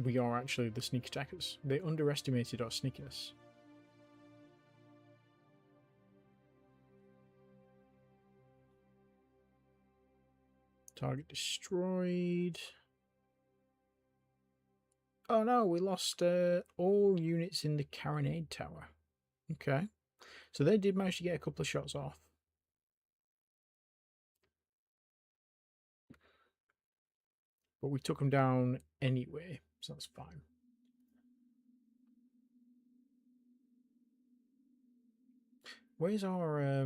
we are actually the sneak attackers. They underestimated our sneakiness. Target destroyed. Oh no, we lost all units in the Carronade Tower. Okay. So they did manage to get a couple of shots off. But we took them down anyway, so that's fine. Where's our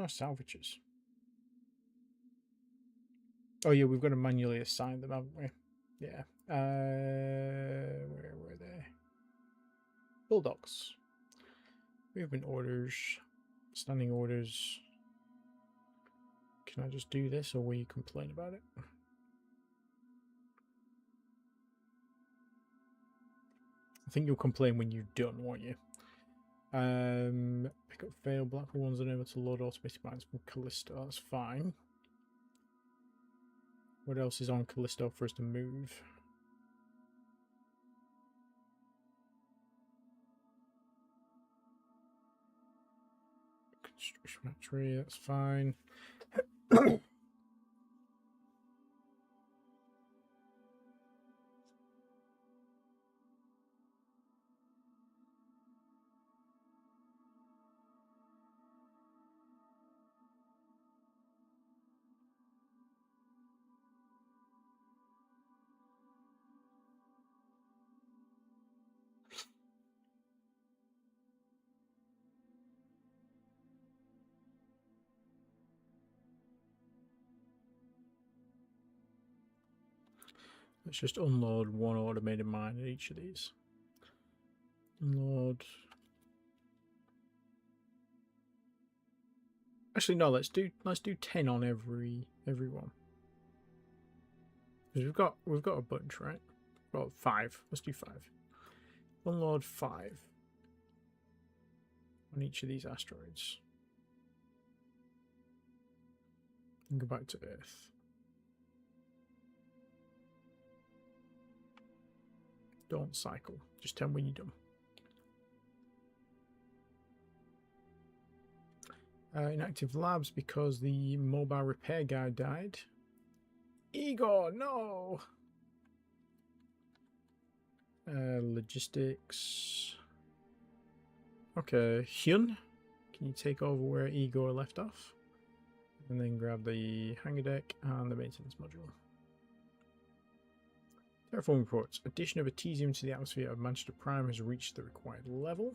salvages? Oh yeah, we've got to manually assign them, haven't we? Yeah. Where were they? Bulldogs. Movement orders. Standing orders. Can I just do this, or will you complain about it? I think you'll complain when you're done, won't you? Pick up fail. Black ones unable to load automatic mines from Callisto. That's fine. What else is on Callisto for us to move? Construction factory, that's fine. Let's just unload one automated mine at each of these. Unload. Actually, no. Let's do 10 on every one. Because we've got a bunch, right? Well, 5. Let's do 5. Unload 5 on each of these asteroids. And go back to Earth. Don't cycle. Just tell me when you're done. Inactive labs because the mobile repair guy died. Igor, no! Logistics. Okay, Hyun, can you take over where Igor left off? And then grab the hangar deck and the maintenance module. Terraform reports. Addition of Artesium to the atmosphere of Manchester Prime has reached the required level.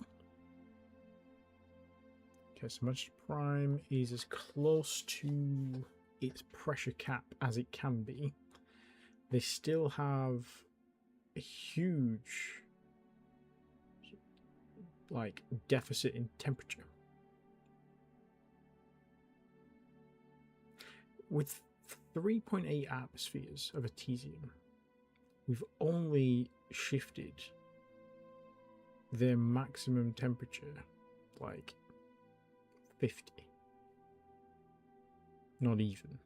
Okay, so Manchester Prime is as close to its pressure cap as it can be. They still have a huge deficit in temperature. With 3.8 atmospheres of Artesium, we've only shifted their maximum temperature like 50. Not even.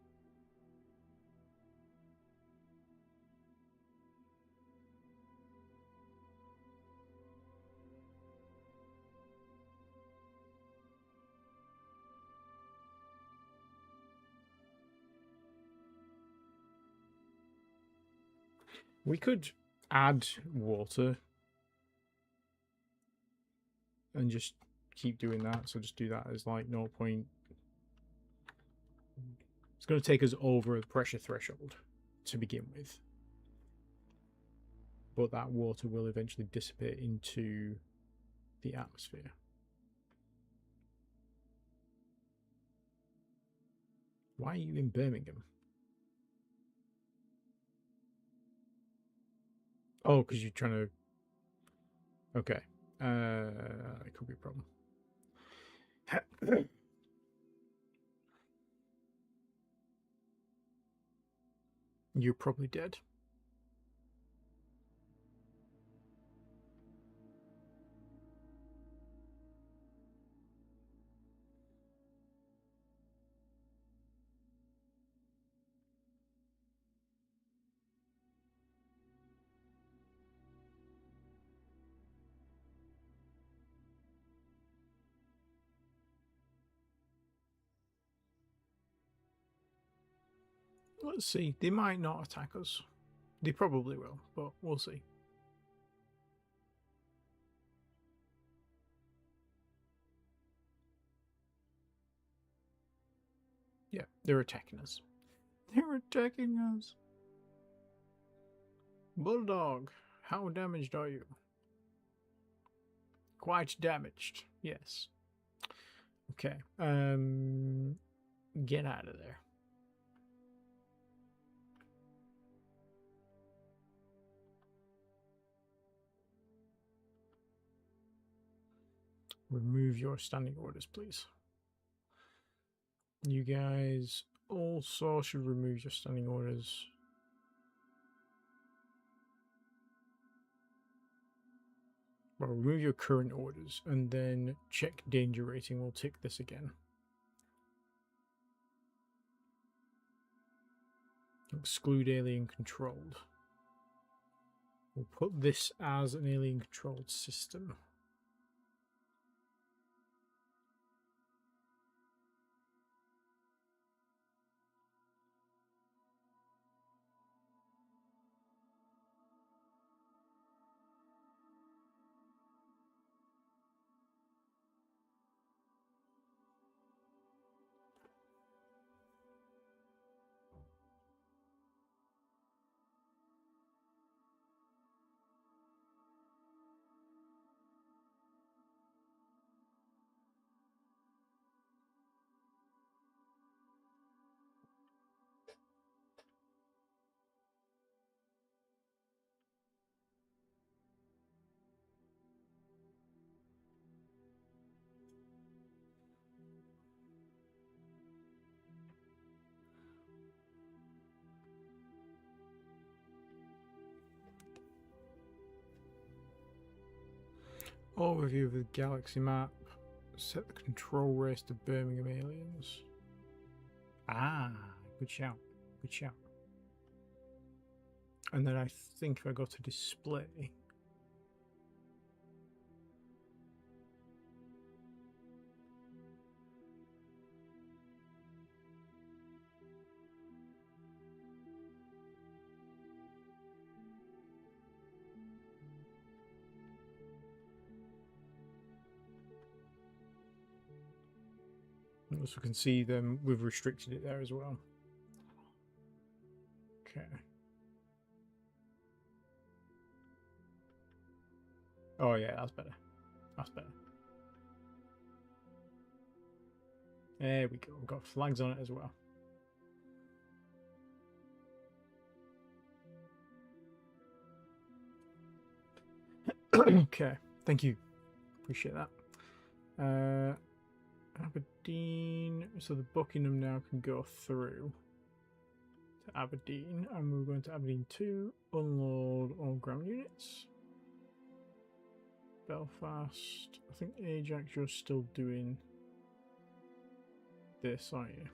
We could add water and just keep doing that. So just do that as like 0. It's going to take us over the pressure threshold to begin with. But that water will eventually dissipate into the atmosphere. Why are you in Birmingham? Oh, because you're trying to... Okay. It could be a problem. You're probably dead. Let's see. They might not attack us. They probably will, but we'll see. Yeah, they're attacking us. They're attacking us. Bulldog, how damaged are you? Quite damaged, yes. Okay, get out of there. Remove your standing orders, please. You guys also should remove your standing orders. Well, remove your current orders and then check danger rating. We'll tick this again. Exclude alien controlled. We'll put this as an alien controlled system. Overview of the galaxy map. Set the control race to Birmingham aliens. Ah, good shout. Good shout. And then I think if I go to display. As we can see, then we've restricted it there as well. Okay. Oh yeah, that's better. That's better. There we go. We've got flags on it as well. Okay. Thank you. Appreciate that. Aberdeen. So the Buckingham now can go through to Aberdeen, and we're going to Aberdeen to unload all ground units. Belfast. I think Ajax, you're still doing this, aren't you?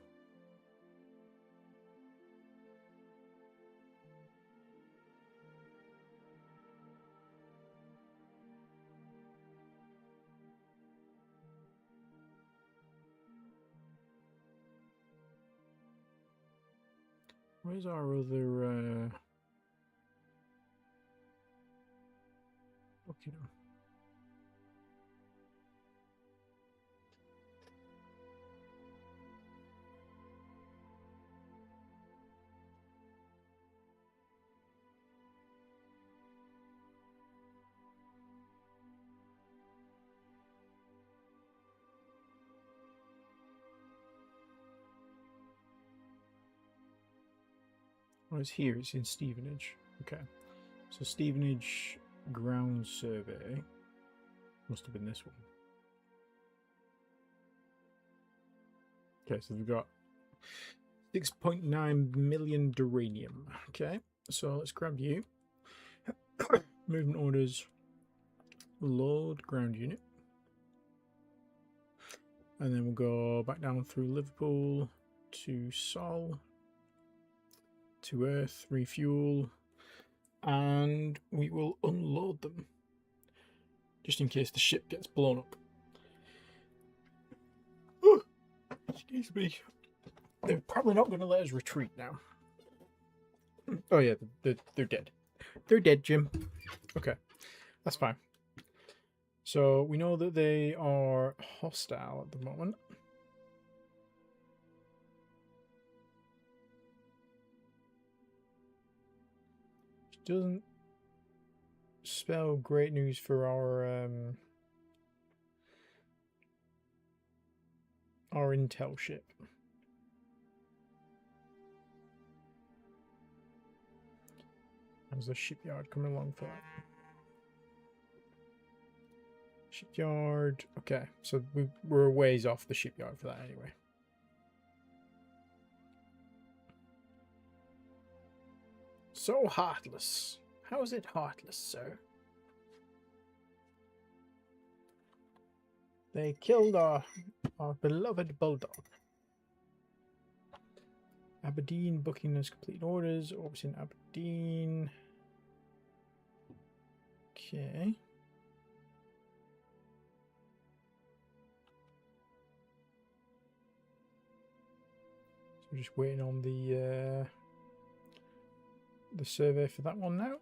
Where's our other okay. Oh, it's here. It's in Stevenage. Okay. So Stevenage ground survey must have been this one. Okay, so we've got 6.9 million Duranium. Okay, so let's grab you. Movement orders. Load ground unit. And then we'll go back down through Liverpool to Sol. To Earth, refuel, and we will unload them just in case the ship gets blown up. Ooh, excuse me. They're probably not going to let us retreat now. Oh yeah, they're dead. They're dead, Jim. Okay, that's fine. So we know that they are hostile at the moment. Doesn't spell great news for our intel ship. How's the shipyard coming along for that? Shipyard. Okay, so we're a ways off the shipyard for that anyway. So heartless. How is it heartless, sir? They killed our beloved bulldog. Aberdeen booking has completed orders. Orbs in Aberdeen. Okay. So we're just waiting on the survey for that one now.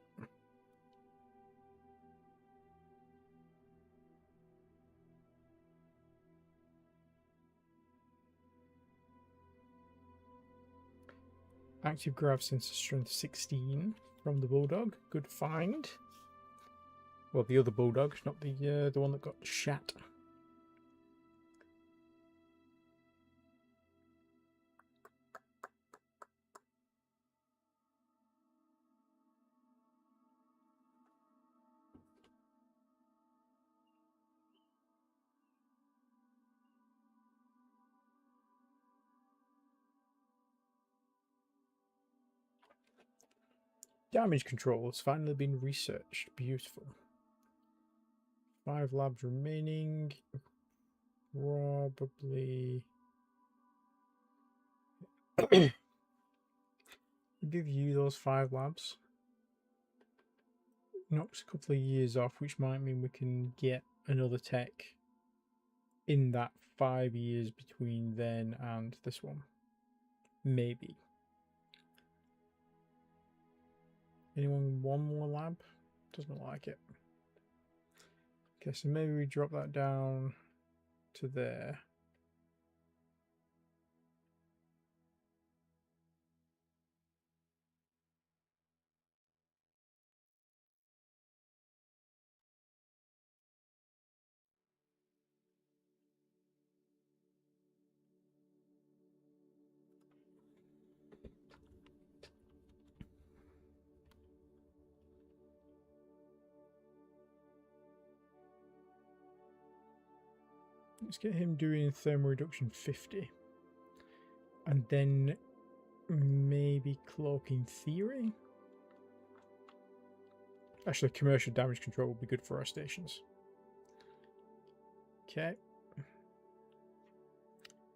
Active grav sensor strength 16 from the bulldog. Good find. Well, the other bulldog, not the one that got shat. Damage control has finally been researched. Beautiful. 5 labs remaining. Probably. We'll give you those 5 labs. Knocks a couple of years off, which might mean we can get another tech in that 5 years between then and this one. Maybe. Anyone want more lab? Doesn't like it. Okay, so maybe we drop that down to there. Let's get him doing thermal reduction 50. And then maybe cloaking theory. Actually, commercial damage control would be good for our stations. Okay.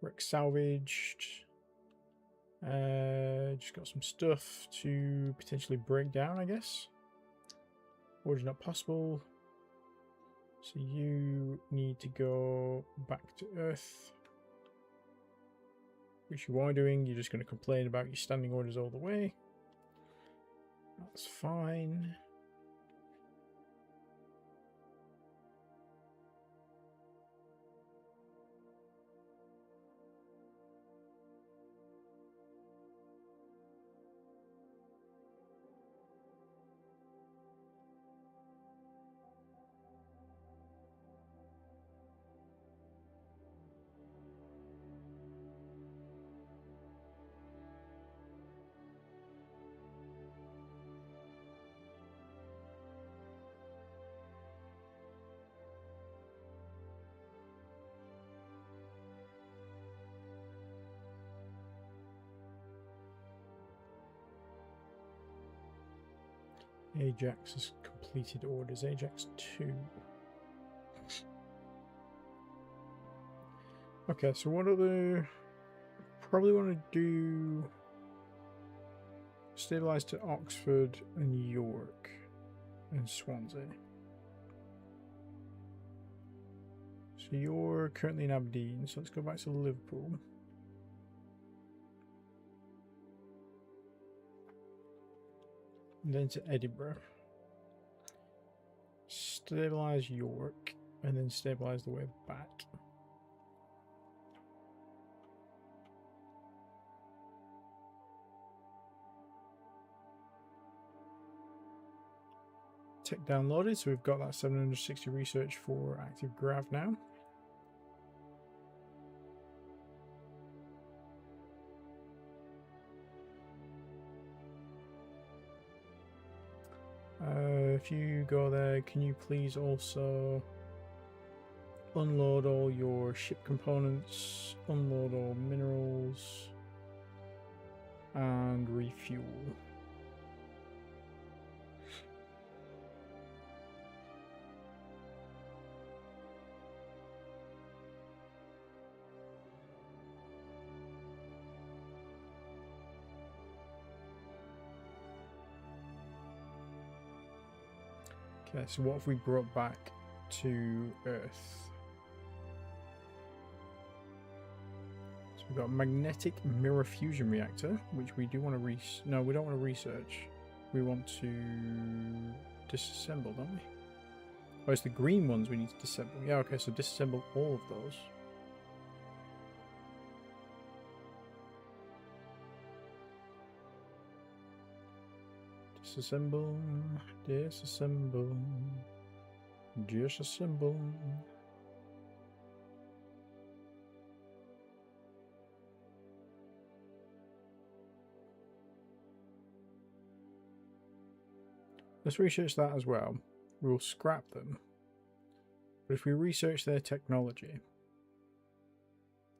Wreck salvaged. Just got some stuff to potentially break down, I guess. Order not possible. So you need to go back to Earth. which you are doing. You're just going to complain about your standing orders all the way. That's fine. Ajax has completed orders. Ajax 2. Okay, so what are the... Probably want to do... Stabilize to Oxford and York and Swansea. So you're currently in Aberdeen, so let's go back to Liverpool. And then to Edinburgh. Stabilize York and then stabilize the way back. Tech downloaded, so we've got that 760 research for active grav now. If you go there, can you please also unload all your ship components, unload all minerals, and refuel. Okay, so what have we brought back to Earth? So we've got a magnetic mirror fusion reactor, which we do want to no, we don't want to research. We want to disassemble, don't we? Oh, it's the green ones we need to disassemble. Yeah, okay, so disassemble all of those. Disassemble, disassemble, disassemble. Let's research that as well. We'll scrap them. But if we research their technology,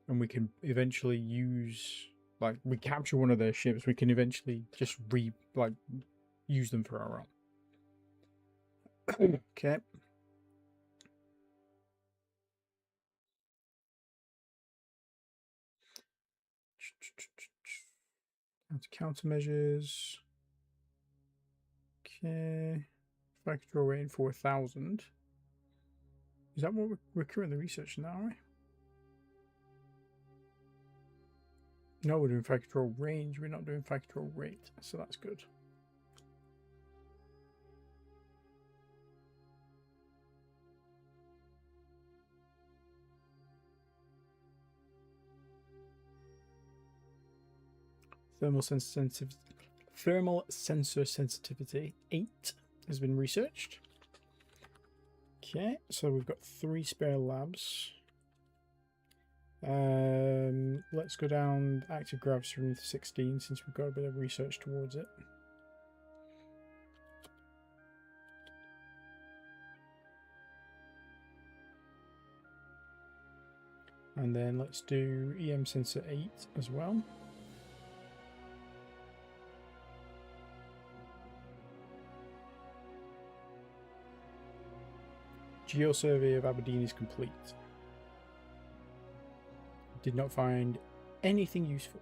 and we can eventually use, like, we capture one of their ships, we can eventually just use them for our own. Okay. Countermeasures. Okay. Factor rating 4,000. Is that what we're currently researching now, are we? No, we're doing factorial range. We're not doing factorial rate, so that's good. Thermal sensor sensitivity 8 has been researched. Okay, so we've got 3 spare labs. Let's go down active grav stream 16 since we've got a bit of research towards it. And then let's do EM sensor 8 as well. Geosurvey of Aberdeen is complete. Did not find anything useful.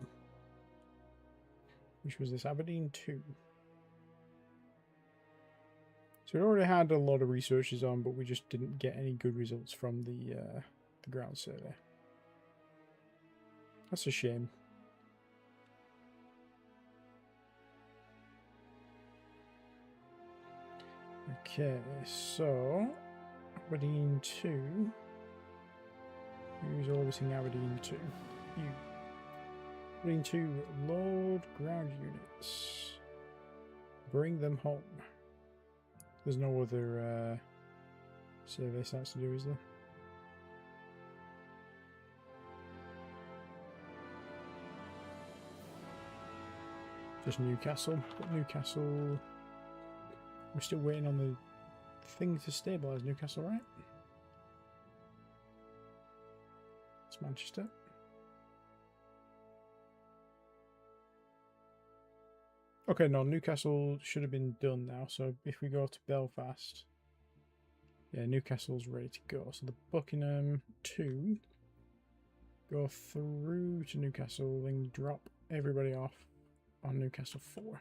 Which was this Aberdeen 2. So we already had a lot of researches on, but we just didn't get any good results from the ground survey. That's a shame. Okay, so Aberdeen 2. Who's orbiting Aberdeen 2? You. Aberdeen 2, load ground units. Bring them home. There's no other survey sites to do, is there? Just Newcastle. But Newcastle... We're still waiting on the thing to stabilise Newcastle, right? It's Manchester. Okay, no, Newcastle should have been done now. So if we go to Belfast, yeah, Newcastle's ready to go. So the Buckingham 2 go through to Newcastle, then drop everybody off on Newcastle 4.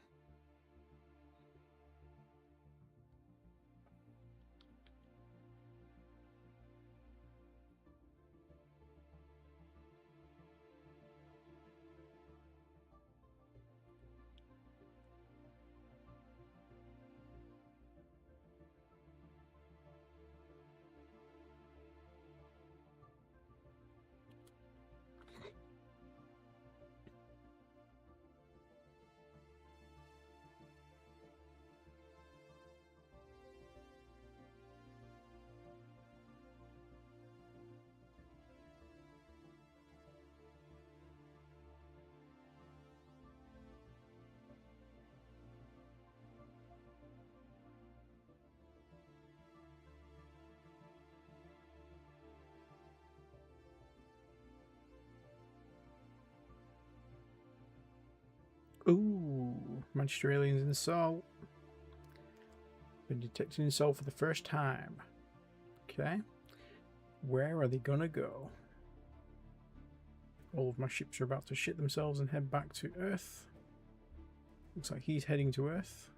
Ooh, Manchester aliens in Seoul. Been detected in Seoul for the first time. Okay. Where are they gonna go? All of my ships are about to shit themselves and head back to Earth. Looks like he's heading to Earth.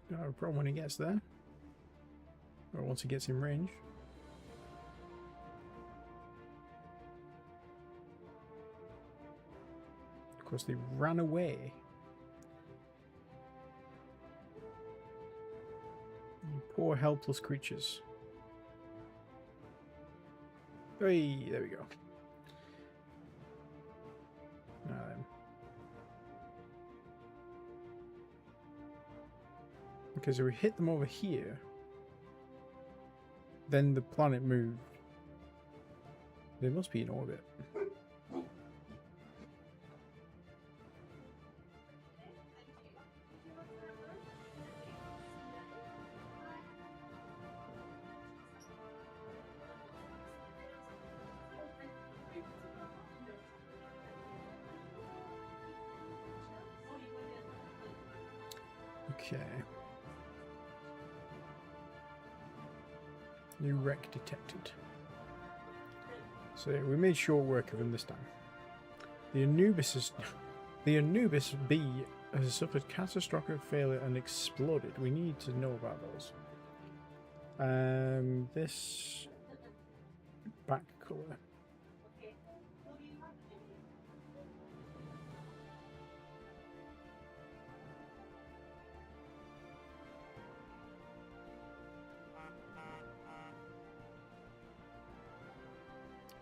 Don't have a problem when he gets there. Or once he gets in range. Of course, they ran away. You poor helpless creatures. Hey, there we go. Now then. Because if we hit them over here, then the planet moved. They must be in orbit. Okay. New wreck detected. So we made short work of him this time. The Anubis B has suffered catastrophic failure and exploded. We need to know about those. This back colour.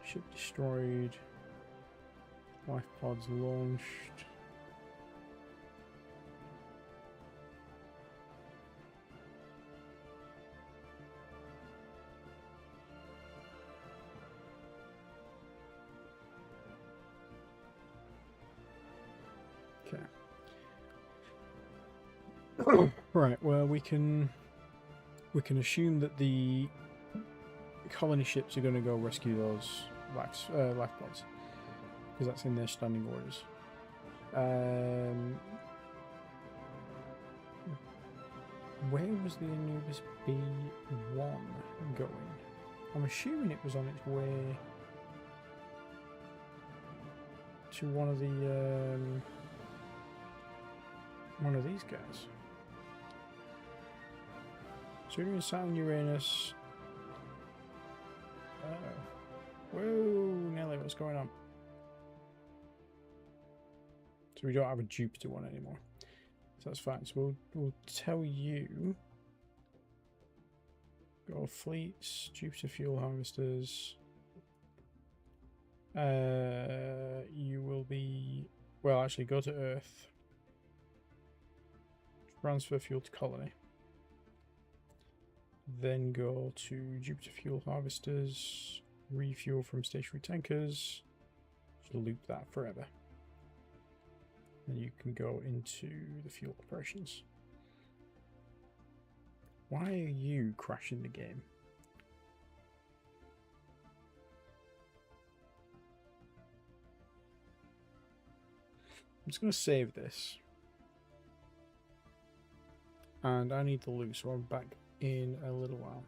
Ship destroyed. Life pods launched. Okay. Right, well we can assume that the colony ships are going to go rescue those life pods, because that's in their standing orders. Where was the Anubis B1 going? I'm assuming it was on its way to one of these guys. So we're doing Saturn, Uranus. Whoa, Nelly, what's going on? So we don't have a Jupiter one anymore. So that's fine. So we'll tell you. Go fleets, Jupiter fuel harvesters. You will be, well, actually go to Earth. Transfer fuel to colony. Then go to Jupiter fuel harvesters. Refuel from stationary tankers. Just loop that forever. And you can go into the fuel operations. Why are you crashing the game? I'm just going to save this. And I need the loot, so I'll be back in a little while.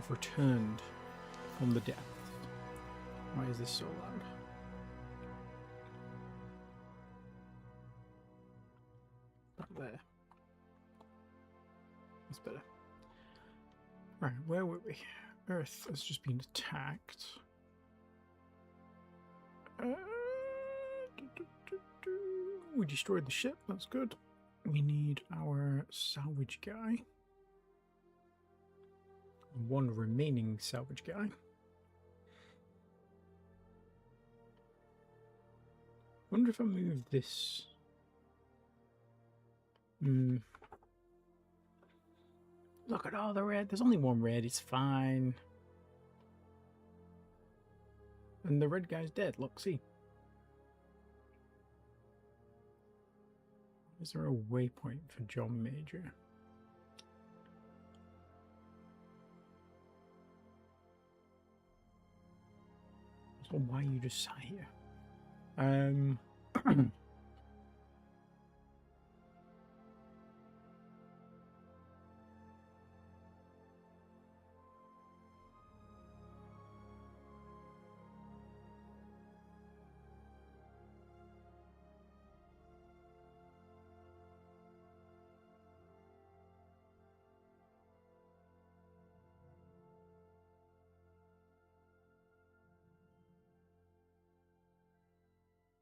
have returned from the depth. Why is this so loud? Back there. That's better. Right, where were we? Earth has just been attacked. We destroyed the ship, that's good. We need our salvage guy. One remaining salvage guy. Wonder if I move this. Look at all the red. There's only one red, it's fine. And the red guy's dead, look, see. Is there a waypoint for John Major? So why you just sat here?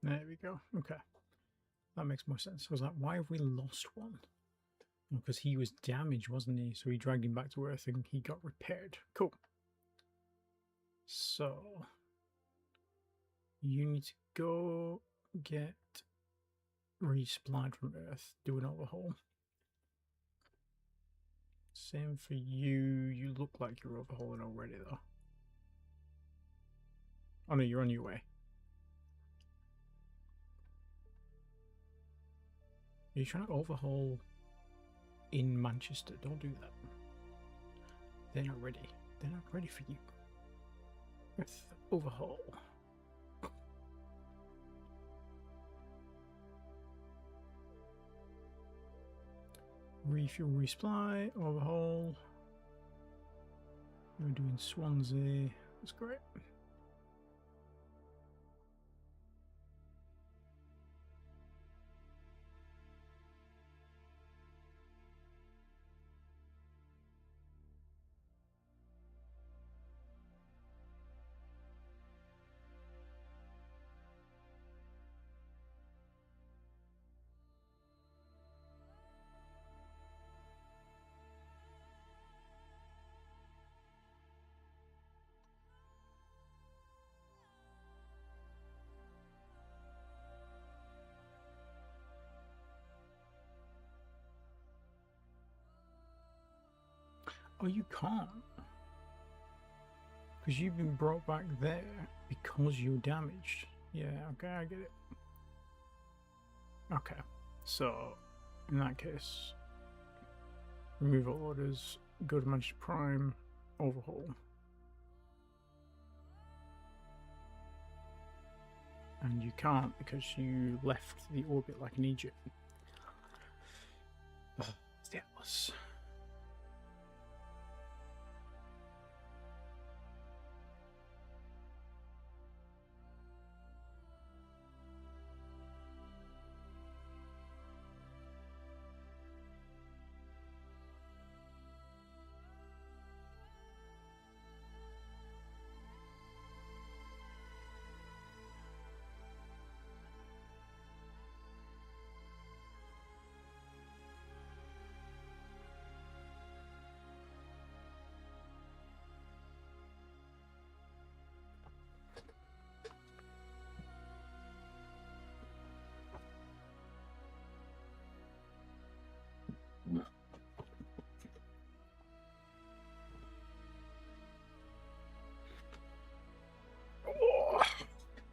There we go. Okay. That makes more sense. I was like, why have we lost one? Because he was damaged, wasn't he? So we dragged him back to Earth and he got repaired. Cool. So you need to go get resupplied from Earth, do an overhaul. Same for you. You look like you're overhauling already, though. Oh no, you're on your way. Are you trying to overhaul in Manchester? Don't do that. They're not ready. They're not ready for you. Earth overhaul. Refuel, resupply, overhaul. We're doing Swansea. That's great. Oh, you can't. Because you've been brought back there because you're damaged. Yeah, okay, I get it. Okay, so in that case, remove all orders, go to Manchester Prime, overhaul. And you can't because you left the orbit like an Egypt. That was...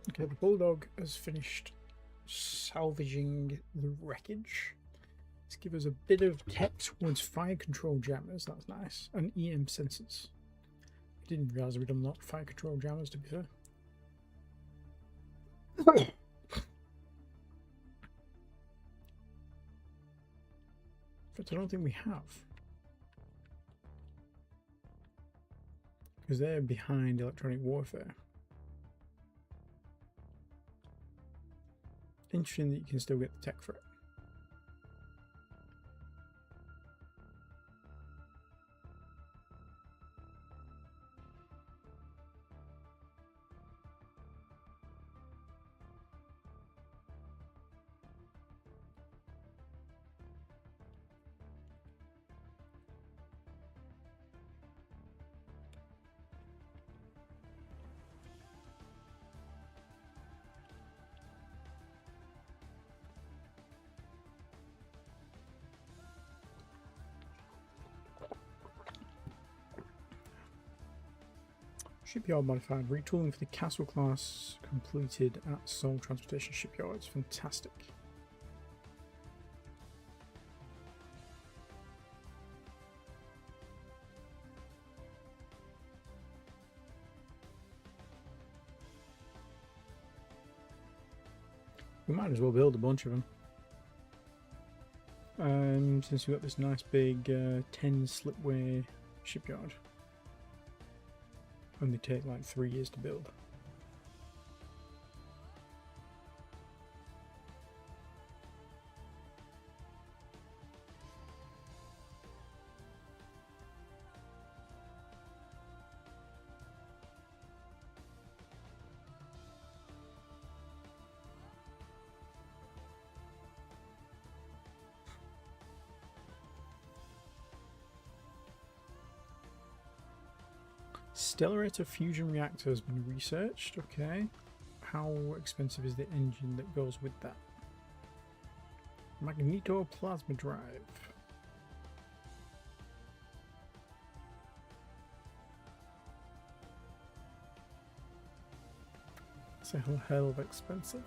Okay, the Bulldog has finished salvaging the wreckage. Let's give us a bit of tech towards fire control jammers, that's nice, and EM sensors. I didn't realise we'd unlocked fire control jammers, to be fair. But I don't think we have. because they're behind electronic warfare. Interesting that you can still get the tech for it. Shipyard modified. Retooling for the Castle class completed at Seoul Transportation Shipyards. Fantastic. We might as well build a bunch of them. Since we've got this nice big 10 slipway shipyard. Only take like 3 years to build. Stellarator fusion reactor has been researched. Okay. How expensive is the engine that goes with that? Magneto plasma drive. That's a hell of expensive.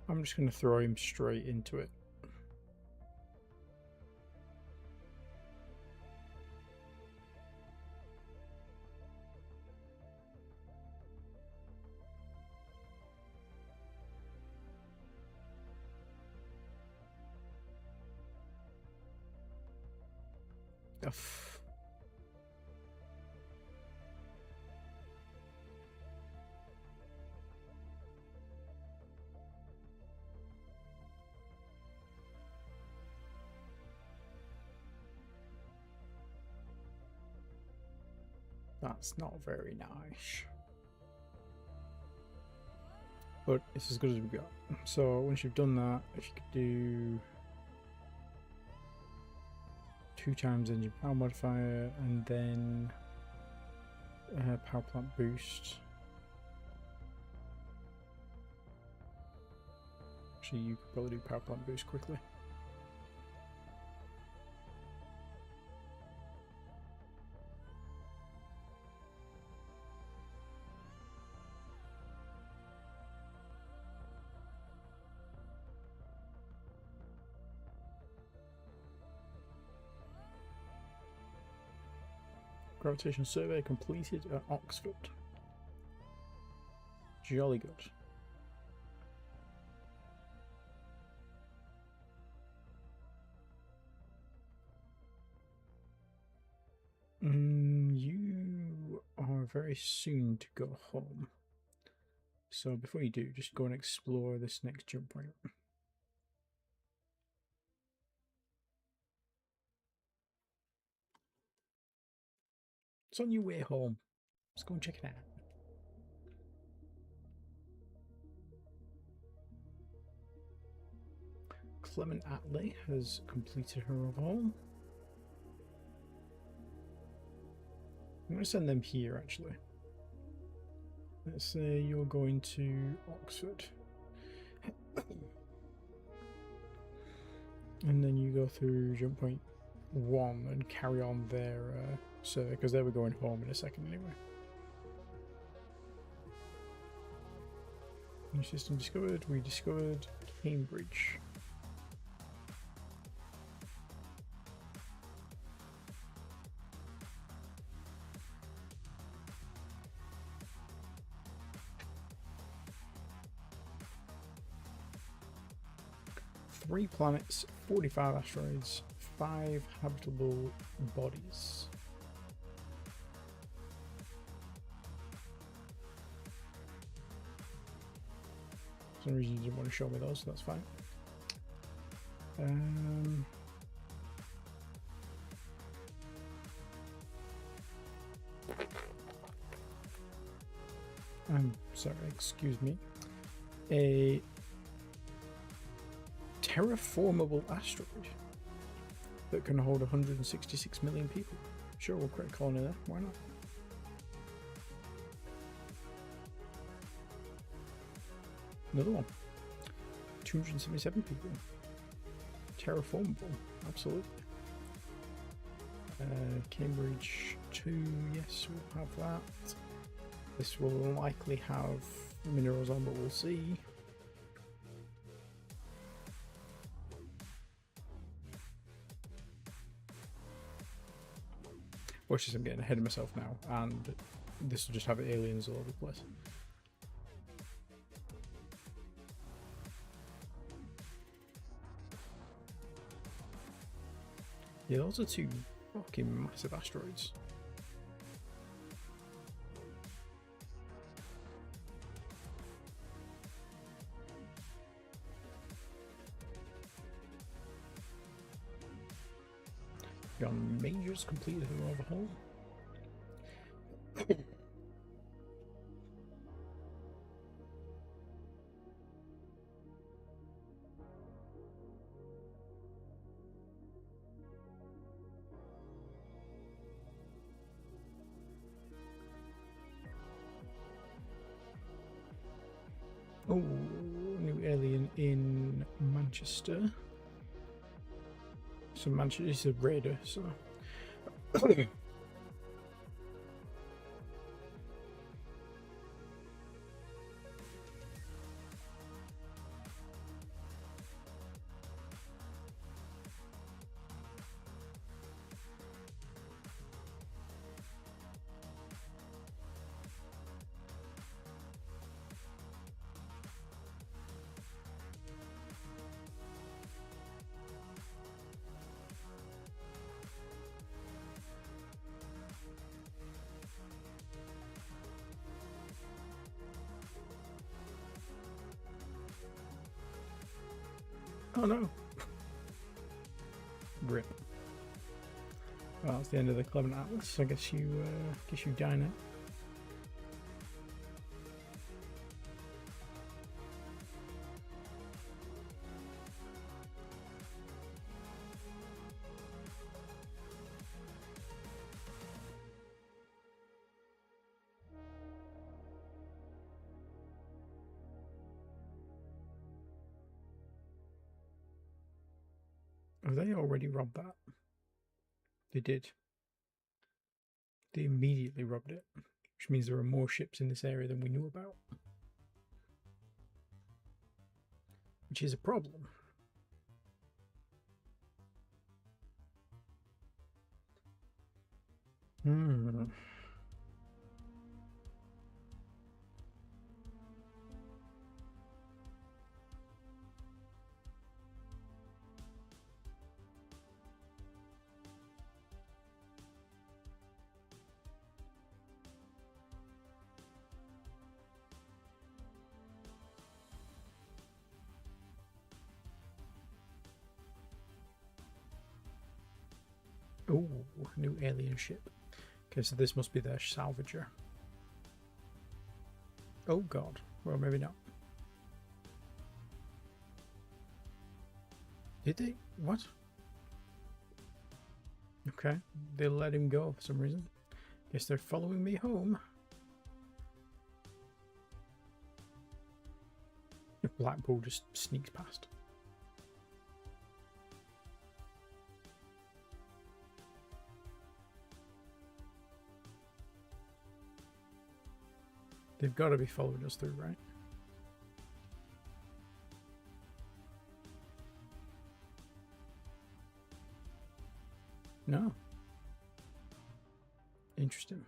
I'm just going to throw him straight into it. Uff. That's not very nice. But it's as good as we got. So once you've done that, if you could do 2 times engine power modifier and then power plant boost. Actually, you could probably do power plant boost quickly. Gravitation survey completed at Oxford. Jolly good. You are very soon to go home. So before you do, just go and explore this next jump point. It's on your way home. Let's go and check it out. Clement Attlee has completed her overhaul. I'm going to send them here, actually. Let's say you're going to Oxford. And then you go through jump point 1 and carry on their survey, because they were going home in a second anyway. New system discovered. We discovered Cambridge. Three planets, 45 asteroids, 5 habitable bodies. For some reason you didn't want to show me those, so that's fine. I'm sorry, excuse me. A terraformable asteroid that can hold 166 million people. Sure, we'll create a colony there. Why not? Another one. 277 people. Terraformable. Absolutely. Cambridge 2. Yes, we'll have that. This will likely have minerals on, but we'll see. Watch this, I'm getting ahead of myself now, and this will just have aliens all over the place. Yeah, those are 2 fucking massive asteroids. John Majors completed her overhaul. Oh, new alien in Manchester. So Manchester is a raider, so oh no. Rip. Well, that's the end of the Clement Atlas. I guess you die now. Have they already robbed that? They did. They immediately robbed it, which means there are more ships in this area than we knew about. Which is a problem. Oh, new alien ship. Okay, so this must be their salvager. Oh god. Well, maybe not. Did they? What? Okay, they let him go for some reason. Guess they're following me home. Blackpool just sneaks past. They've got to be following us through, right? No. Interesting.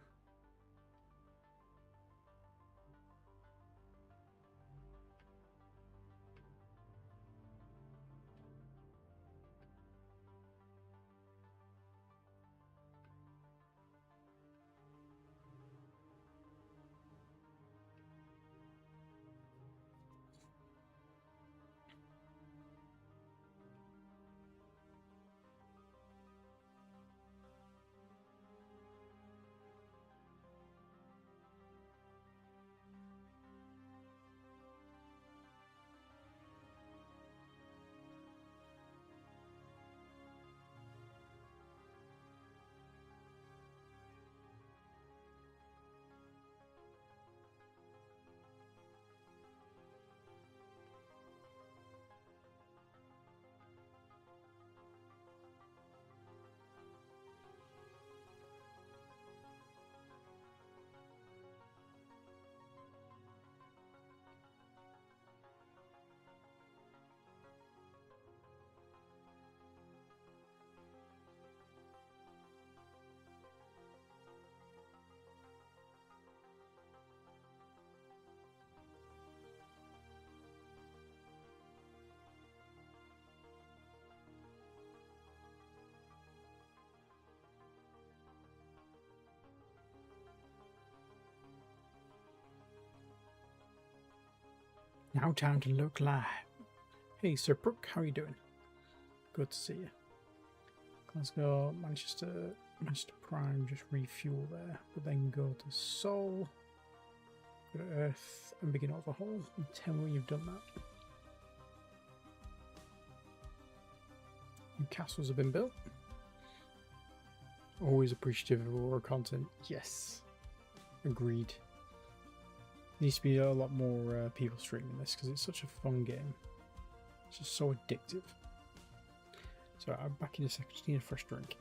Now time to look live. Hey, Sir Brooke, how are you doing? Good to see you. Glasgow, Manchester Prime, just refuel there, but then go to Seoul, go to Earth, and begin overhaul. And tell me when you've done that. New castles have been built. Always appreciative of Aurora content. Yes, agreed. Needs to be a lot more people streaming this because it's such a fun game. It's just so addictive. So I'm back in a second. Just need a fresh drink.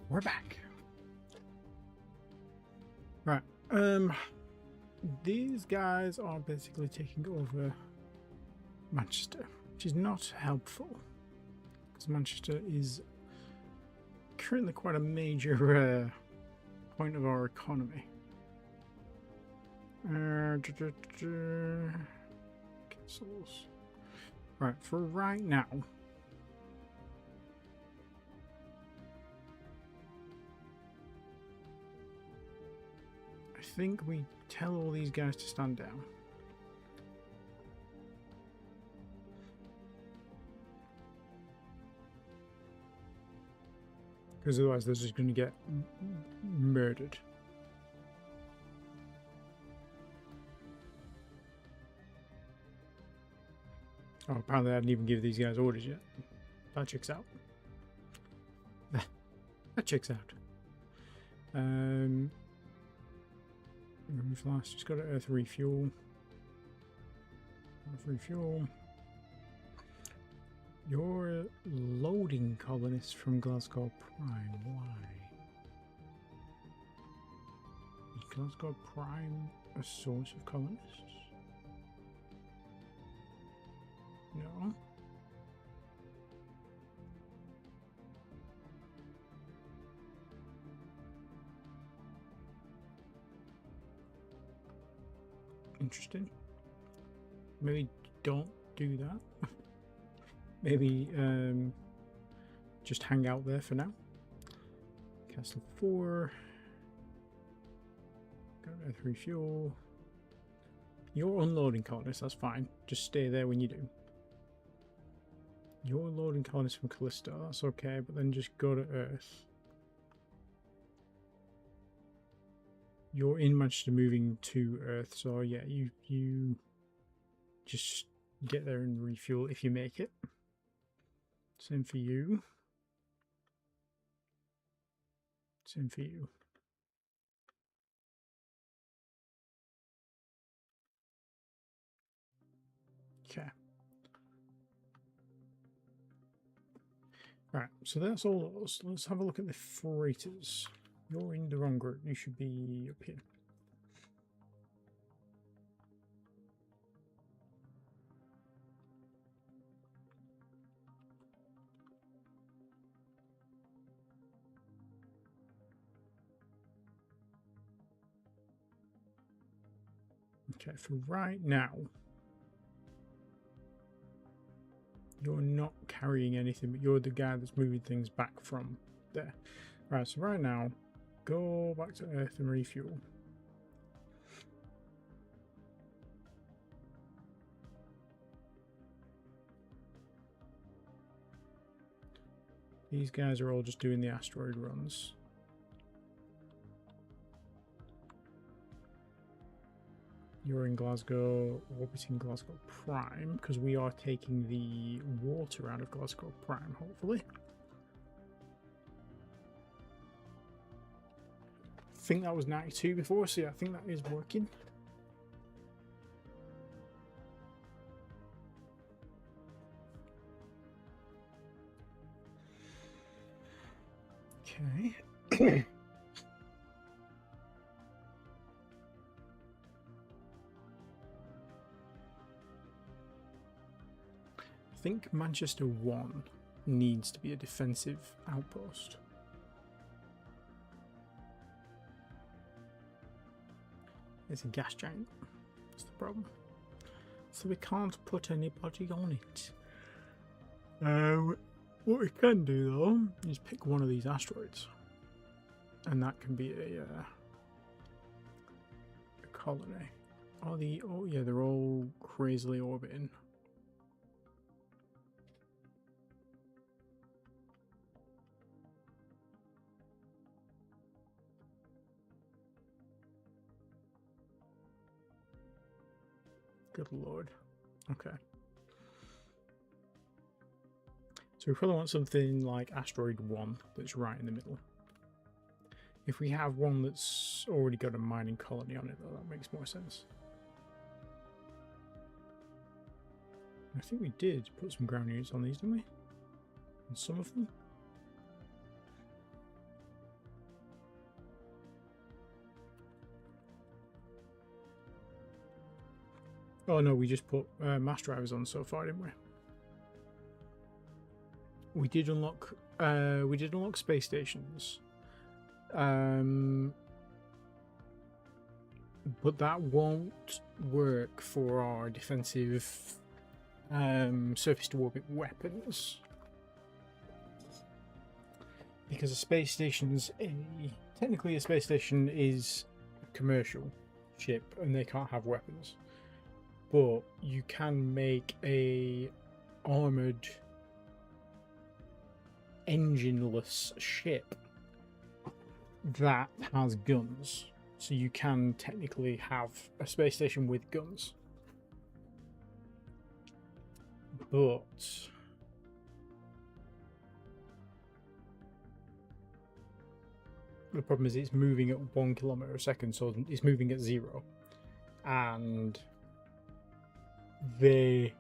we're back. Right. These guys are basically taking over Manchester, which is not helpful because Manchester is currently quite a major point of our economy. Castles. Right, for right now. I think we tell all these guys to stand down. Because otherwise they're just going to get murdered. Oh, apparently I didn't even give these guys orders yet. That checks out. That checks out. Remove last, just got to earth refuel. Earth refuel. You're loading colonists from Glasgow Prime. Why? Is Glasgow Prime a source of colonists? No. Interesting. Maybe don't do that. Maybe just hang out there for now. Castle 4. Got earth refuel. You're unloading colonists, that's fine. Just stay there when you do. You're loading colonists from Callisto, that's okay, but then just go to Earth. You're in Manchester moving to Earth, so yeah, you just get there and refuel if you make it. Same for you. Same for you. Okay. Right, so that's all those. Let's have a look at the freighters. You're in the wrong group. You should be up here. Okay, for right now, you're not carrying anything, but you're the guy that's moving things back from there. Right, so right now, go back to Earth and refuel. These guys are all just doing the asteroid runs. You're in Glasgow, orbiting Glasgow Prime, because we are taking the water out of Glasgow Prime, hopefully. I think that was 92 before, so yeah, I think that is working. Okay. I think Manchester 1 needs to be a defensive outpost. It's a gas giant. That's the problem. So we can't put anybody on it. What we can do though is pick one of these asteroids, and that can be a colony. Oh yeah, they're all crazily orbiting. Good lord. Okay. So we probably want something like Asteroid 1 that's right in the middle. If we have one that's already got a mining colony on it, though, that makes more sense. I think we did put some ground units on these, didn't we? On some of them. Oh no, we just put mass drivers on so far, didn't we? We did unlock space stations. But that won't work for our defensive surface to orbit weapons. Because a space station's technically a space station is a commercial ship and they can't have weapons. But you can make a armored engineless ship that has guns. So you can technically have a space station with guns. But the problem is it's moving at 1 kilometer a second, so it's moving at 0. And they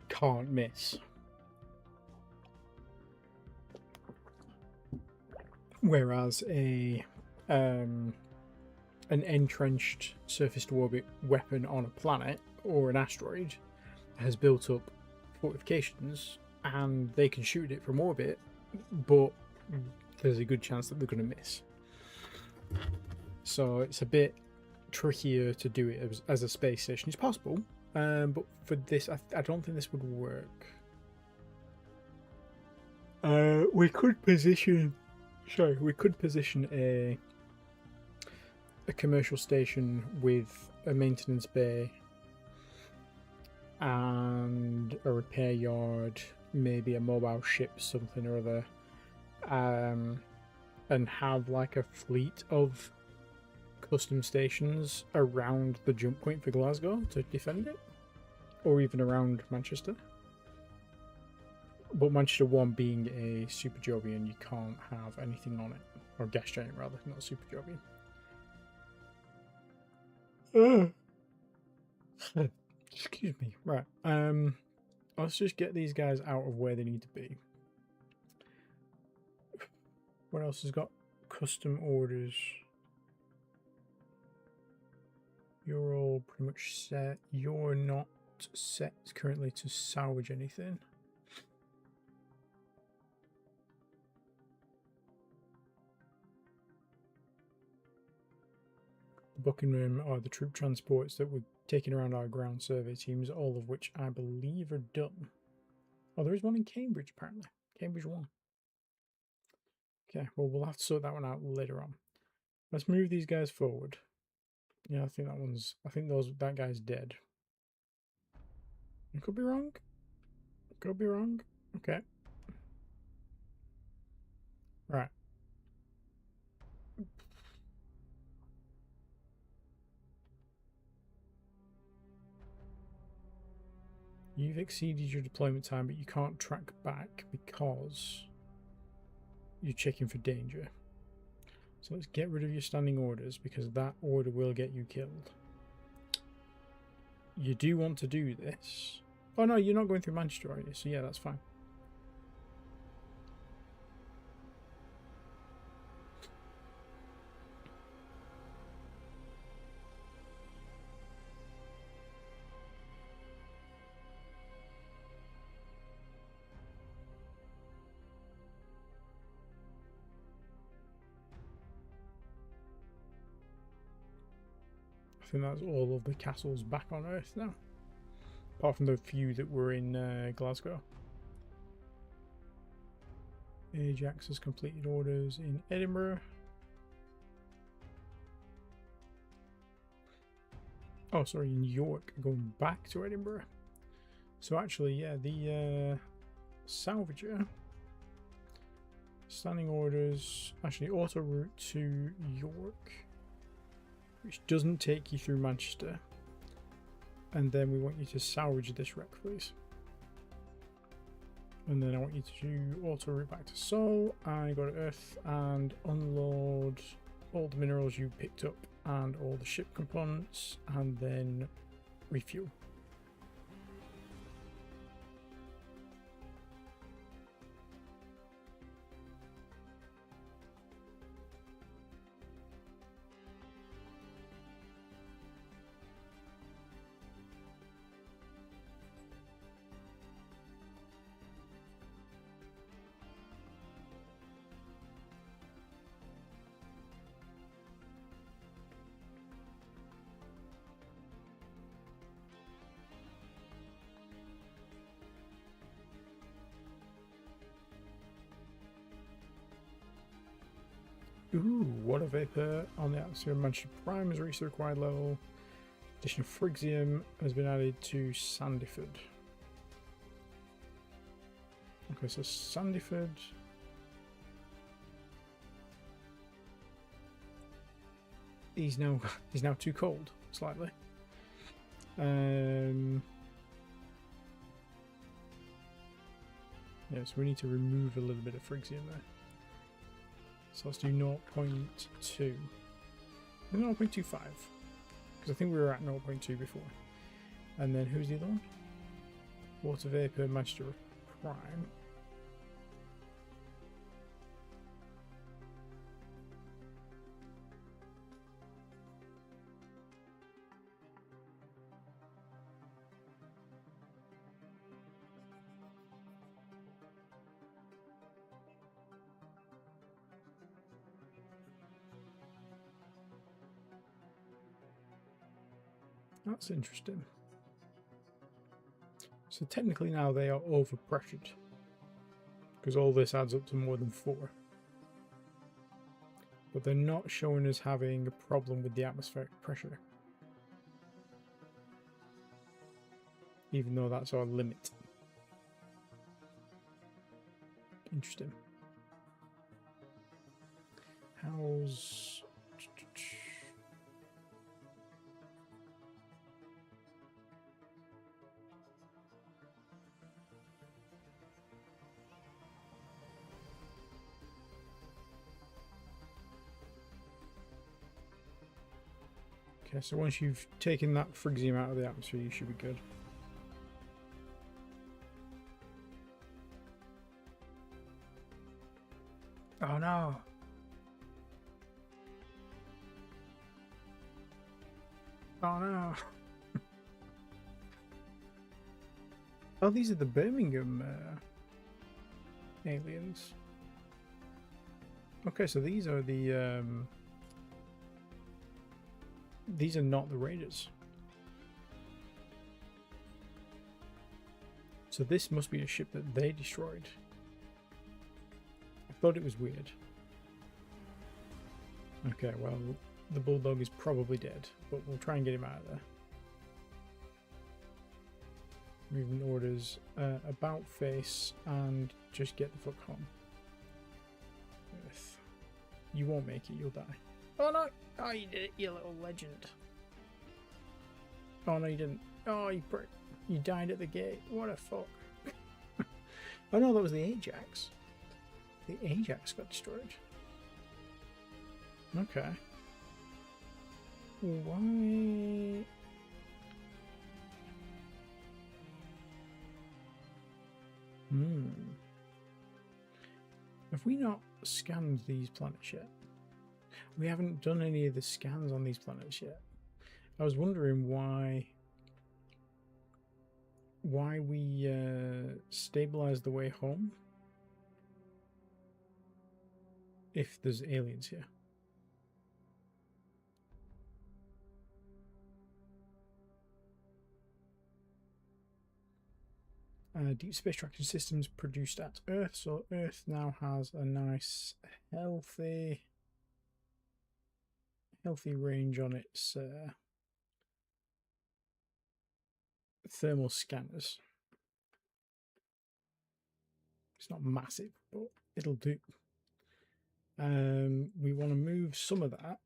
can't miss. Whereas an entrenched surface to orbit weapon on a planet or an asteroid has built up fortifications and they can shoot it from orbit, but there's a good chance that they're going to miss. So it's a bit trickier to do it as a space station. It's possible, but for this, I don't think this would work. We could position a commercial station with a maintenance bay and a repair yard, maybe a mobile ship, something or other, and have like a fleet of custom stations around the jump point for Glasgow to defend it, or even around Manchester. But Manchester 1 being a Super Jovian, you can't have anything on it, or gas giant rather, not Super Jovian. Excuse me. Right. Let's just get these guys out of where they need to be. What else has got custom orders? You're all pretty much set. You're not set currently to salvage anything. The booking room are the troop transports that were taken around our ground survey teams, all of which I believe are done. Oh, there is one in Cambridge, apparently. Cambridge 1. Okay, well, we'll have to sort that one out later on. Let's move these guys forward. Yeah, I think that guy's dead. I could be wrong. Could be wrong. Okay. Right. You've exceeded your deployment time, but you can't track back because you're checking for danger. So let's get rid of your standing orders because that order will get you killed. You do want to do this. Oh no, you're not going through Manchester, are you? So yeah, that's fine. I think that's all of the castles back on Earth now. Apart from the few that were in Glasgow. Ajax has completed orders in Edinburgh. Oh, sorry, in York, going back to Edinburgh. So actually, yeah, the Salvager standing orders actually auto route to York, which doesn't take you through Manchester. And then we want you to salvage this wreck, please. And then I want you to auto route back to Seoul and go to Earth and unload all the minerals you picked up and all the ship components and then refuel. Ooh, water vapor on the atmosphere of Manchester Prime has reached the required level. Addition of Phrygium has been added to Sandyford. Okay, so Sandyford. He's now too cold, slightly. Yes, we need to remove a little bit of Phrygium there. So let's do 0.2. 0.25. Because I think we were at 0.2 before. And then who's the other one? Water Vapor, Manchester Prime. That's interesting. So technically now they are overpressured, because all this adds up to more than 4. But they're not showing us having a problem with the atmospheric pressure, even though that's our limit. Interesting. How's... Okay, so once you've taken that Phrygium out of the atmosphere, you should be good. Oh no! Oh no! Oh, these are the Birmingham aliens. Okay, so these are the these are not the Raiders. So this must be a ship that they destroyed. I thought it was weird. Okay, well, the Bulldog is probably dead, but we'll try and get him out of there. Movement orders, about face, and just get the fuck home. Earth. You won't make it, you'll die. Oh no! Oh, you did it, you little legend. Oh no, you didn't. Oh, you died at the gate. What a fuck. Oh no, that was the Ajax. The Ajax got destroyed. Okay. Why? Have we not scanned these planets yet? We haven't done any of the scans on these planets yet. I was wondering why we stabilize the way home if there's aliens here. Deep space tracking systems produced at Earth, so Earth now has a nice healthy range on its thermal scanners. It's not massive, but it'll do. We want to move some of that.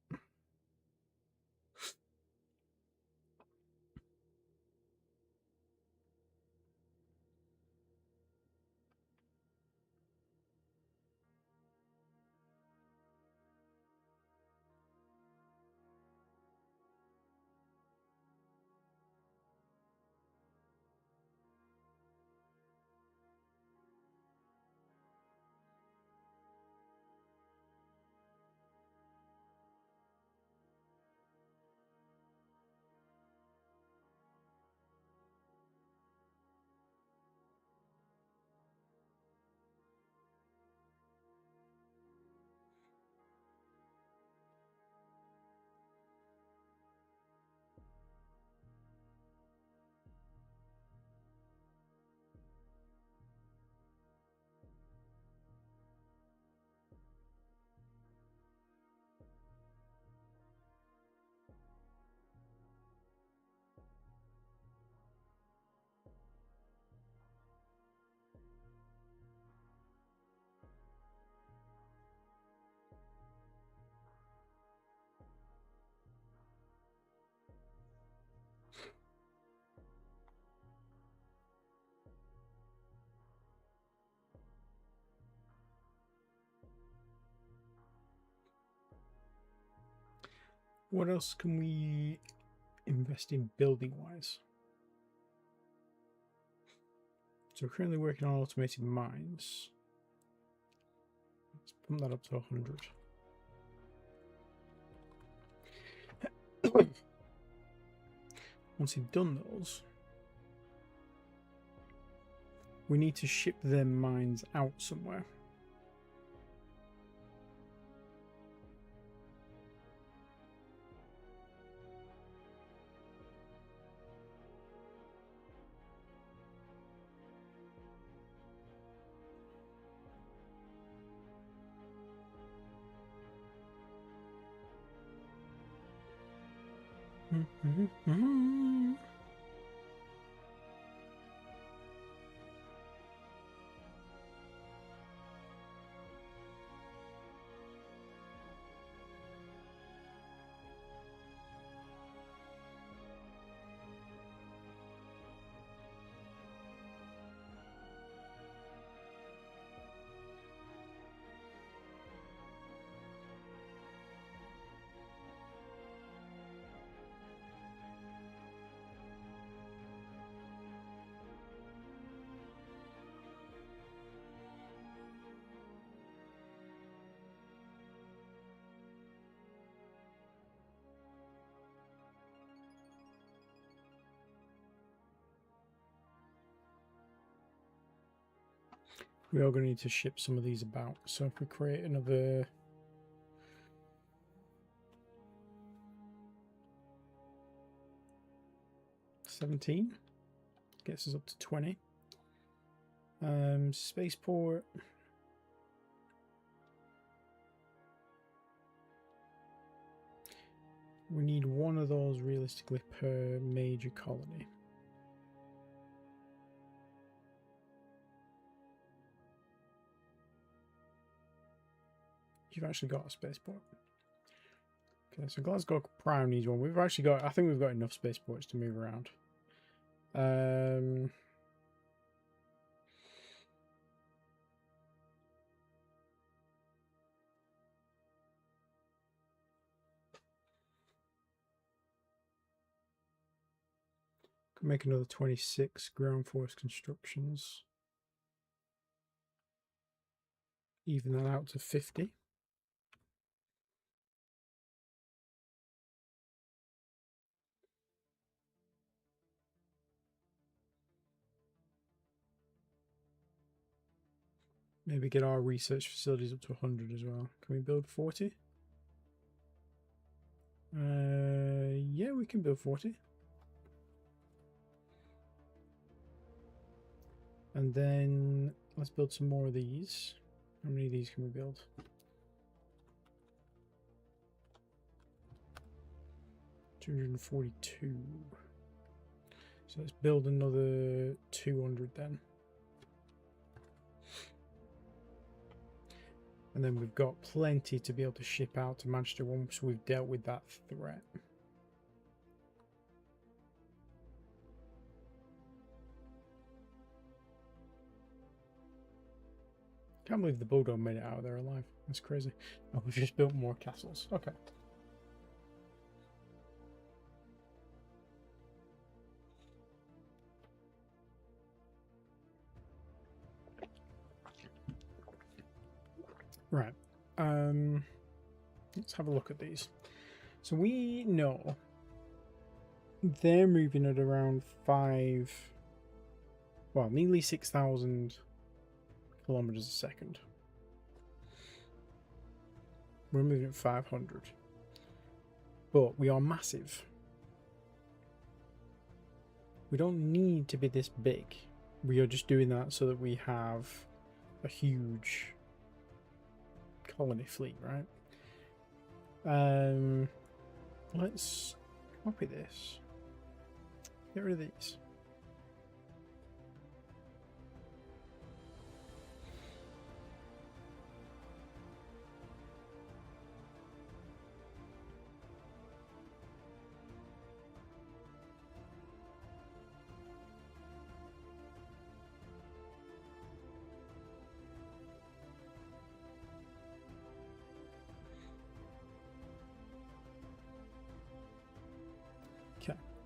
What else can we invest in building wise? So we're currently working on automated mines. Let's pump that up to 100. Once you've done those, we need to ship them mines out somewhere. We are going to need to ship some of these about. So if we create another 17, gets us up to 20. Spaceport. We need one of those realistically per major colony. You've actually got a spaceport. Okay, so Glasgow Prime needs one. We've actually got, I think we've got enough spaceports to move around. Could make another 26 ground force constructions. Even that out to 50. Maybe get our research facilities up to 100 as well. Can we build 40? Yeah, we can build 40. And then let's build some more of these. How many of these can we build? $242. So let's build another 200 then. And then we've got plenty to be able to ship out to Manchester once we've dealt with that threat. Can't believe the Bulldog made it out of there alive. That's crazy. Oh, we've just built more castles. Okay. Right. Let's have a look at these. So we know they're moving at around nearly 6,000 kilometers a second. We're moving at 500. But we are massive. We don't need to be this big. We are just doing that so that we have a huge colony fleet, right? Let's copy this. Get rid of these.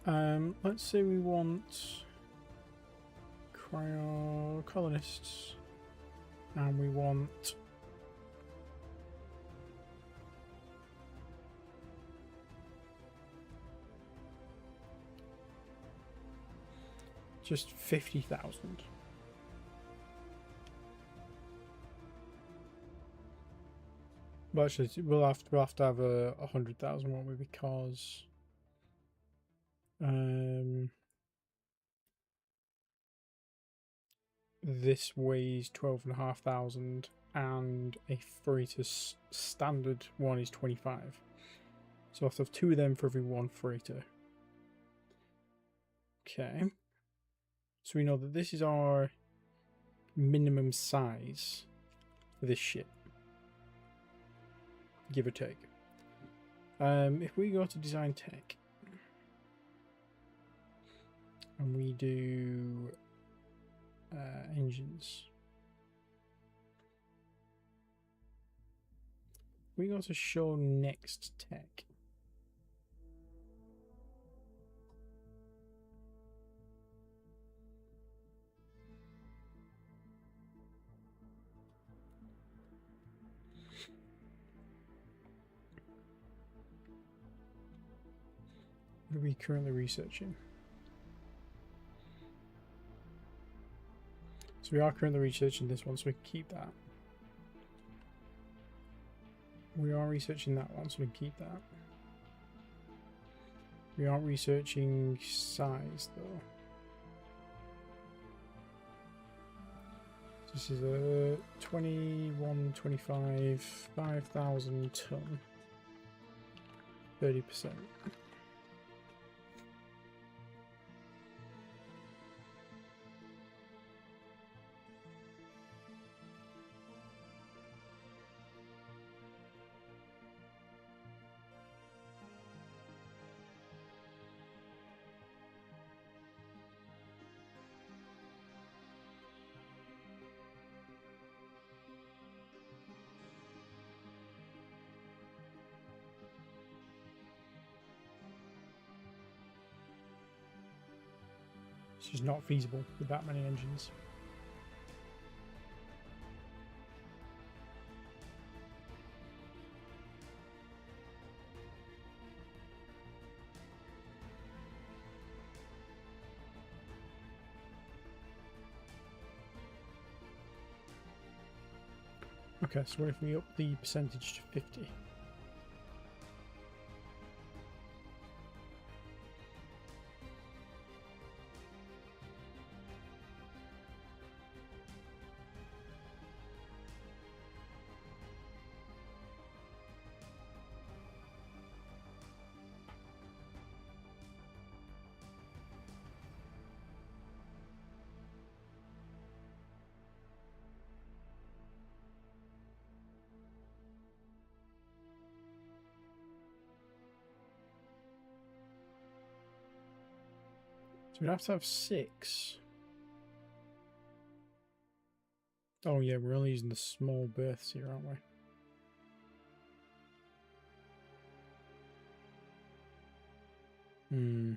Let's say we want cryo colonists, and we want just 50,000. But actually, we'll have to have 100,000, won't we? Because this weighs 12,500, and a freighter standard one is 25. So I'll have to have 2 of them for every 1 freighter. Okay. So we know that this is our minimum size for this ship, give or take. If we go to design tech and we do engines, we go to show next tech. What are we currently researching? So we are currently researching this one, so we can keep that. We are researching that one, so we can keep that. We aren't researching size, though. This is a 21, 25, 5,000 ton, 30%. It's just not feasible with that many engines. Okay, so what if we up the percentage to 50? So we'd have to have 6. Oh yeah, we're only using the small berths here, aren't we? Hmm.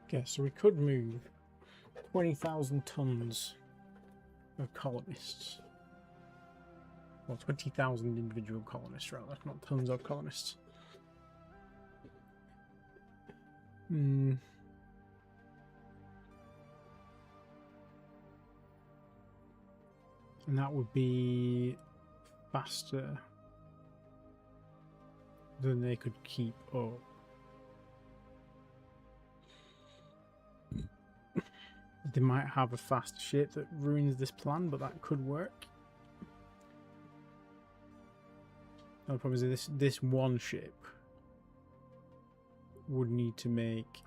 Okay, so we could move 20,000 tons of colonists. Well, 20,000 individual colonists, rather, not tons of colonists. And that would be faster than they could keep up. They might have a fast ship that ruins this plan, but that could work. The problem is this one ship would need to make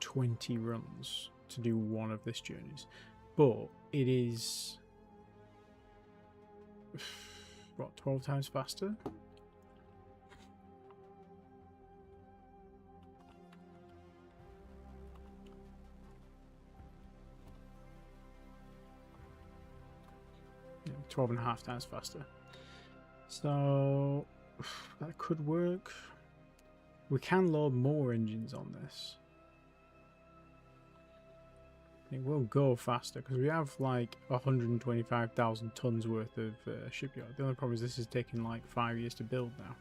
20 runs to do one of this journeys, but it is what, 12 times faster? Yeah, 12.5 times faster. So that could work. We can load more engines on this. It will go faster because we have like 125,000 tons worth of shipyard. The only problem is this is taking like 5 years to build now.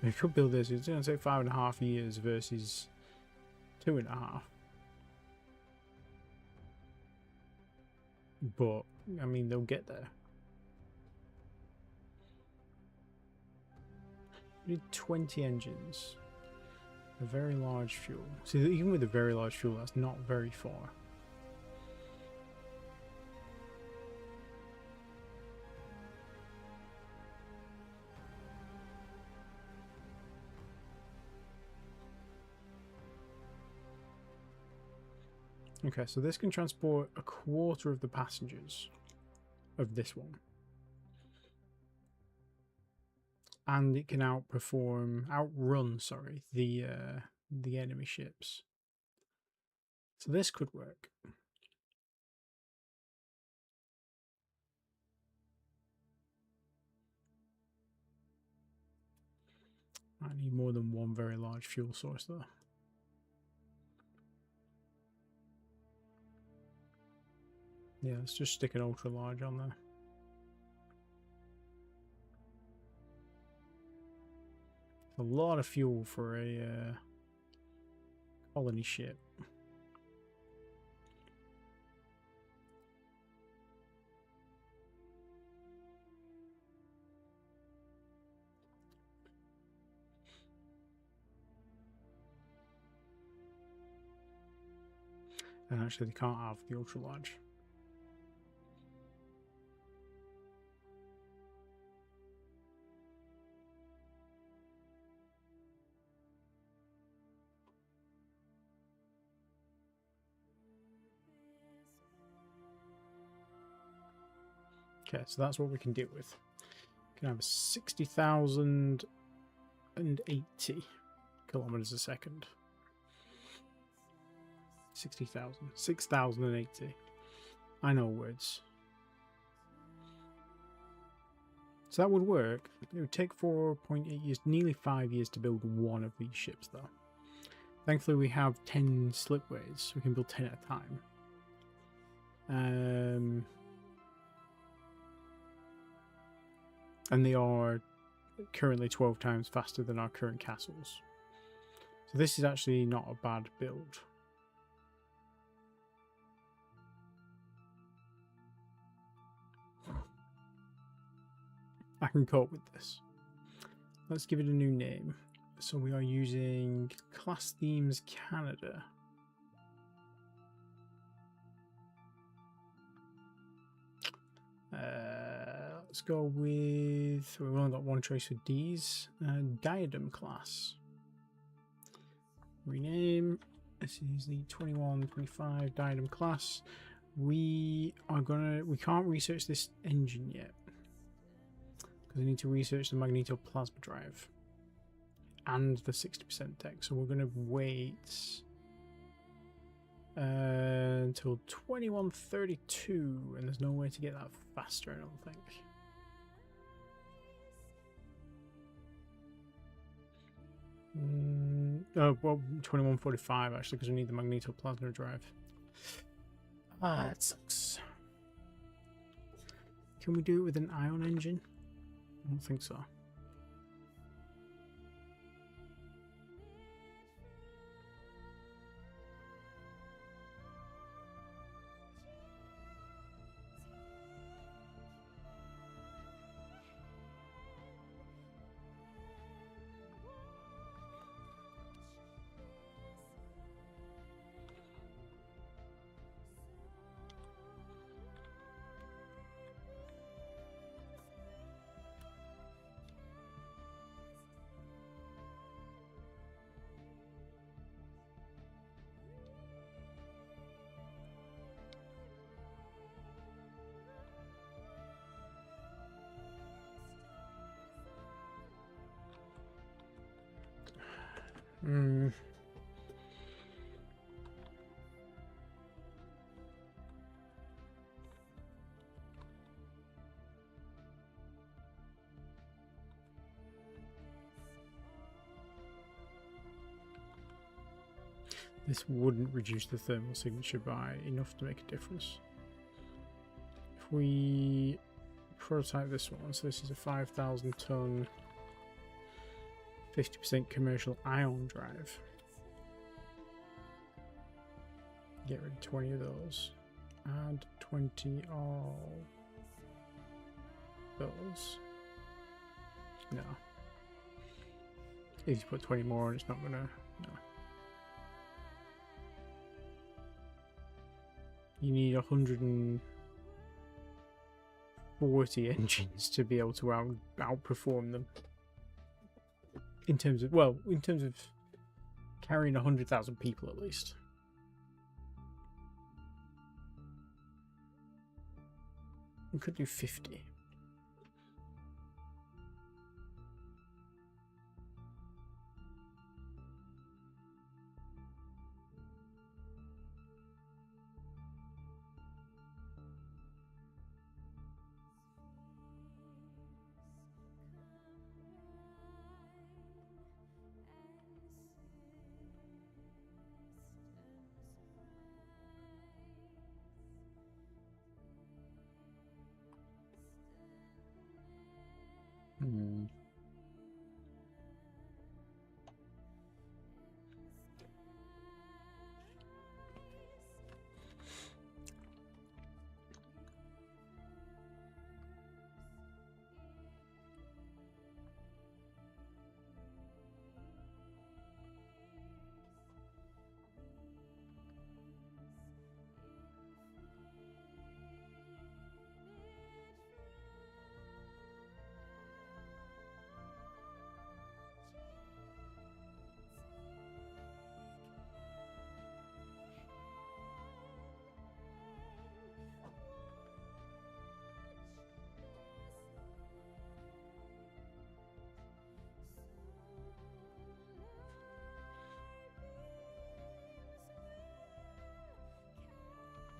We could build this, it's going to take 5.5 years versus 2.5. But, I mean, they'll get there. We need 20 engines. A very large fuel. See, even with a very large fuel, that's not very far. Okay, so this can transport a quarter of the passengers of this one. And it can outrun, the enemy ships. So this could work. I need more than one very large fuel source though. Yeah, let's just stick an ultra large on there. A lot of fuel for a colony ship. And actually they can't have the ultra large. Okay, so that's what we can deal with. We can have 60,080 kilometers a second. 60,000. 6,080. I know words. So that would work. It would take 4.8 years, nearly 5 years to build one of these ships though. Thankfully we have 10 slipways. We can build 10 at a time. And they are currently 12 times faster than our current castles. So this is actually not a bad build. I can cope with this. Let's give it a new name. So we are using Class Themes Canada. Let's go with, we've only got one choice with D's. Diadem class. Rename. This is the 2125 Diadem class. We can't research this engine yet. Because we need to research the magnetoplasma drive. And the 60% tech. So we're going to wait until 2132. And there's no way to get that faster, I don't think. Well, 2145 actually, because we need the magnetoplasma drive. Ah, that sucks. Can we do it with an ion engine? I don't think so. This wouldn't reduce the thermal signature by enough to make a difference. If we prototype this one, so this is a 5,000 ton 50% commercial ion drive. Get rid of 20 of those. Add 20 all those. No. If you put 20 more on, it's not gonna. No. You need 140 engines to be able to outperform them. In terms of, well, in terms of carrying 100,000 people at least. We could do 50.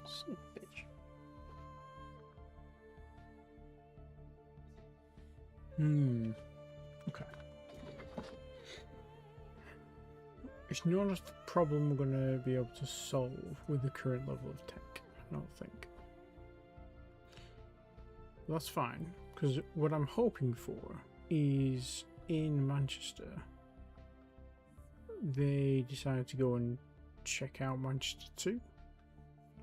Son of a bitch. Okay. It's not a problem we're going to be able to solve with the current level of tech, I don't think. That's fine, because what I'm hoping for is in Manchester, they decide to go and check out Manchester 2,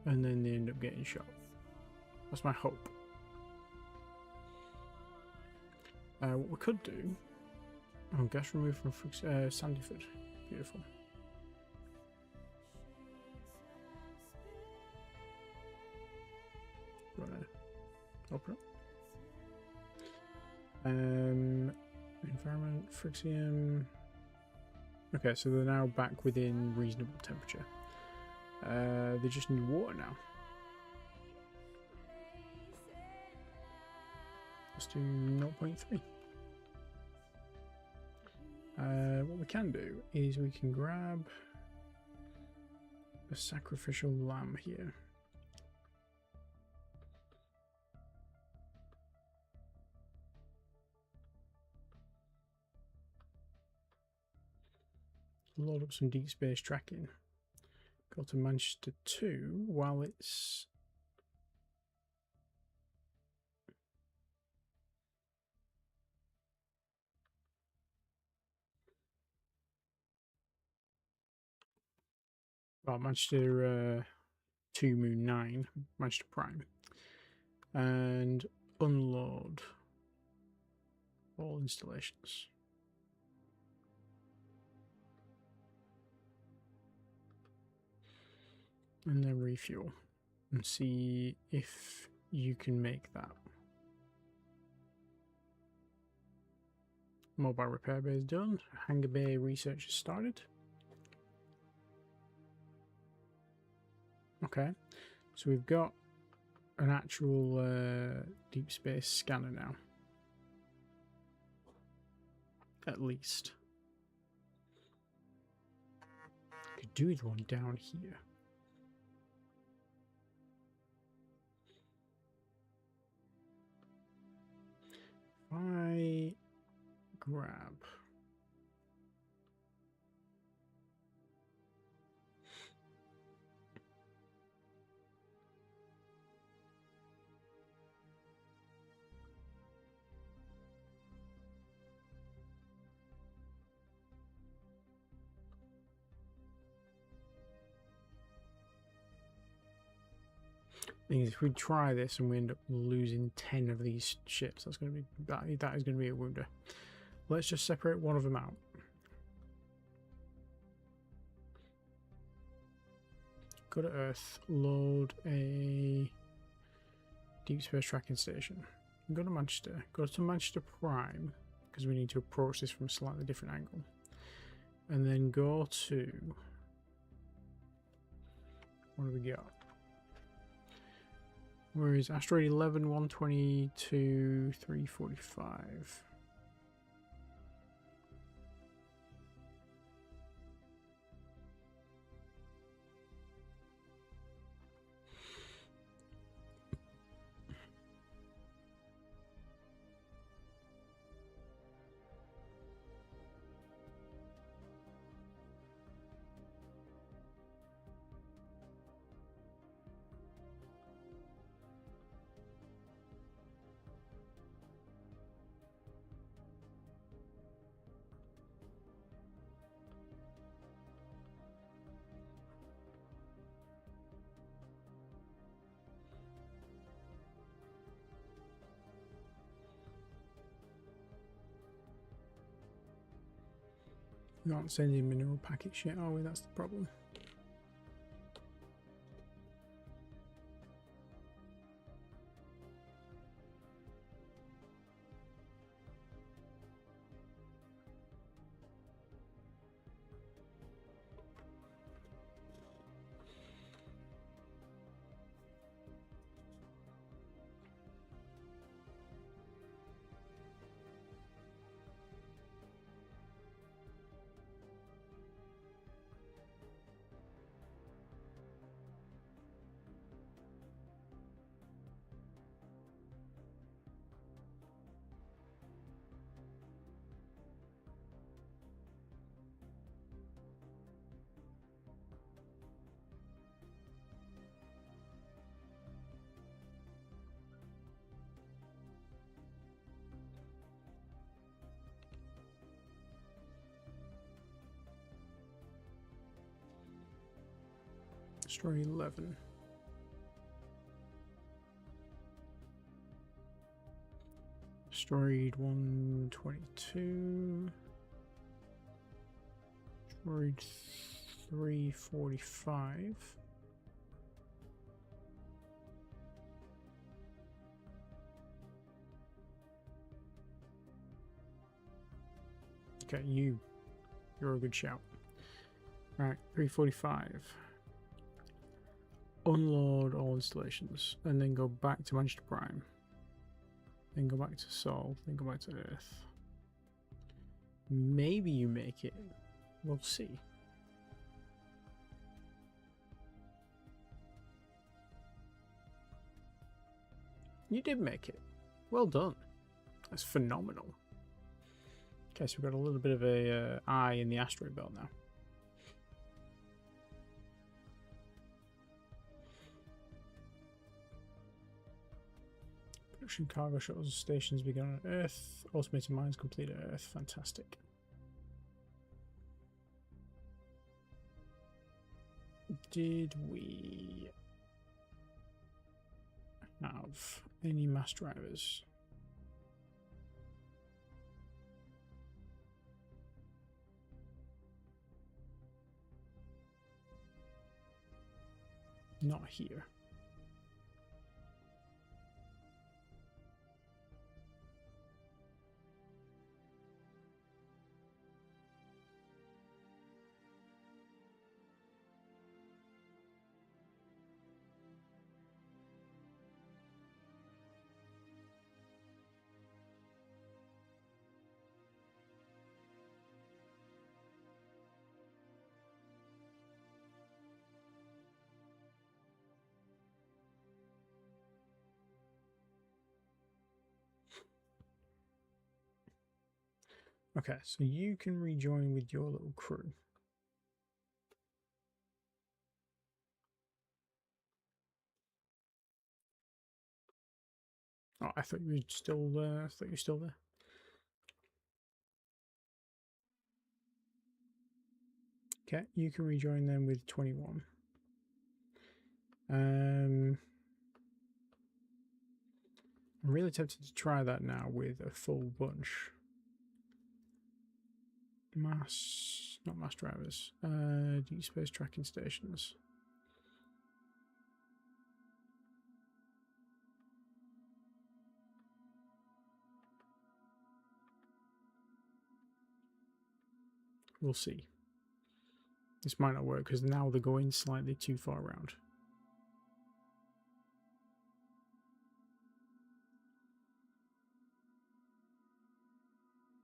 and then they end up getting shot. That's my hope. What we could do... Oh, gas removed from Sandyford. Beautiful. You want to open up? Environment, Frixium. Okay, so they're now back within reasonable temperature. They just need water now. Let's do 0.3. What we can do is we can grab a sacrificial lamb here. load up some deep space tracking. Go to Manchester 2 while it's... Well, Manchester 2 Moon 9, Manchester Prime. And unload all installations. And then refuel and see if you can make that. Mobile repair bay is done. Hangar bay research has started. Okay, so we've got an actual deep space scanner now. At least. Could do with one down here. If I grab... Thing is, if we try this and we end up losing 10 of these ships, that's going to be that is going to be a wounder. Let's just separate one of them out. Go to Earth, load a deep space tracking station. Go to Manchester. Go to Manchester Prime because we need to approach this from a slightly different angle, and then go to what do we got? Where is asteroid 11, 122, 345? We aren't sending mineral packets yet, are we? That's the problem. Story 11. Storied 122. Storied 345. Okay, you're a good shout. Alright, 345. Unload all installations and then go back to Manchester Prime. Then go back to Sol, then go back to Earth. Maybe you make it. We'll see. You did make it. Well done. That's phenomenal. Okay, so we've got a little bit of a eye in the asteroid belt now. Production cargo shuttles stations begun on Earth. Automated mines complete at Earth. Fantastic. Did we have any mass drivers? Not here. Okay, so you can rejoin with your little crew. Oh, I thought you were still there. I thought you were still there. Okay, you can rejoin them with 21. I'm really tempted to try that now with a full bunch. Not mass drivers. Deep space tracking stations. We'll see. This might not work because now they're going slightly too far around.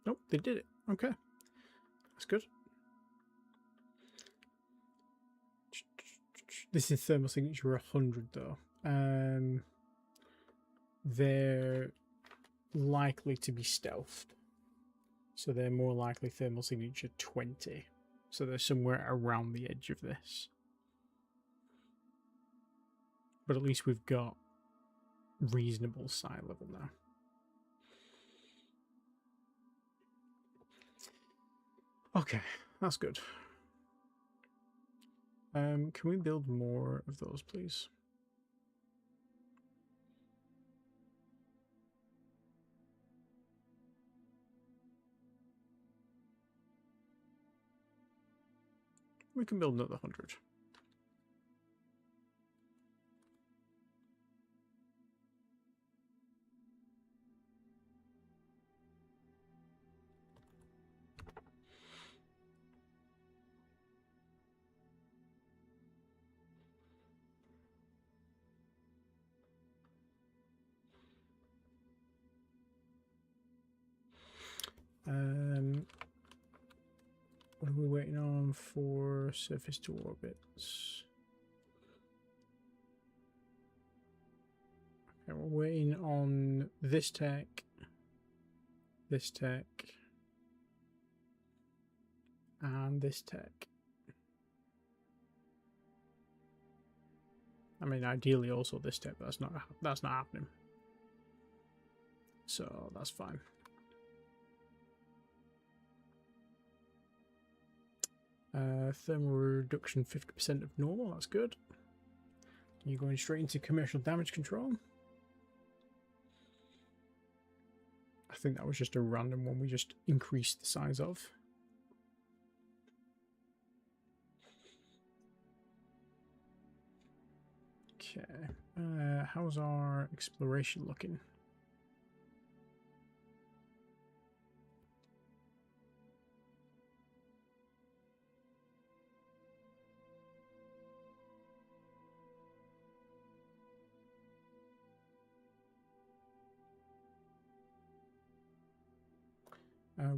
Nope, they did it. Okay. That's good. This is thermal signature 100 though. They're likely to be stealthed. So they're more likely thermal signature 20. So they're somewhere around the edge of this. But at least we've got reasonable psi level now. Okay, that's good. Can we build more of those, please? We can build another 100. What are we waiting on for surface to orbits? Okay, we're waiting on this tech, and this tech. I mean, ideally also this tech, but that's not happening. So that's fine. Thermal reduction 50% of normal, that's good. You're going straight into commercial damage control. I think that was just a random one we just increased the size of. Okay, how's our exploration looking?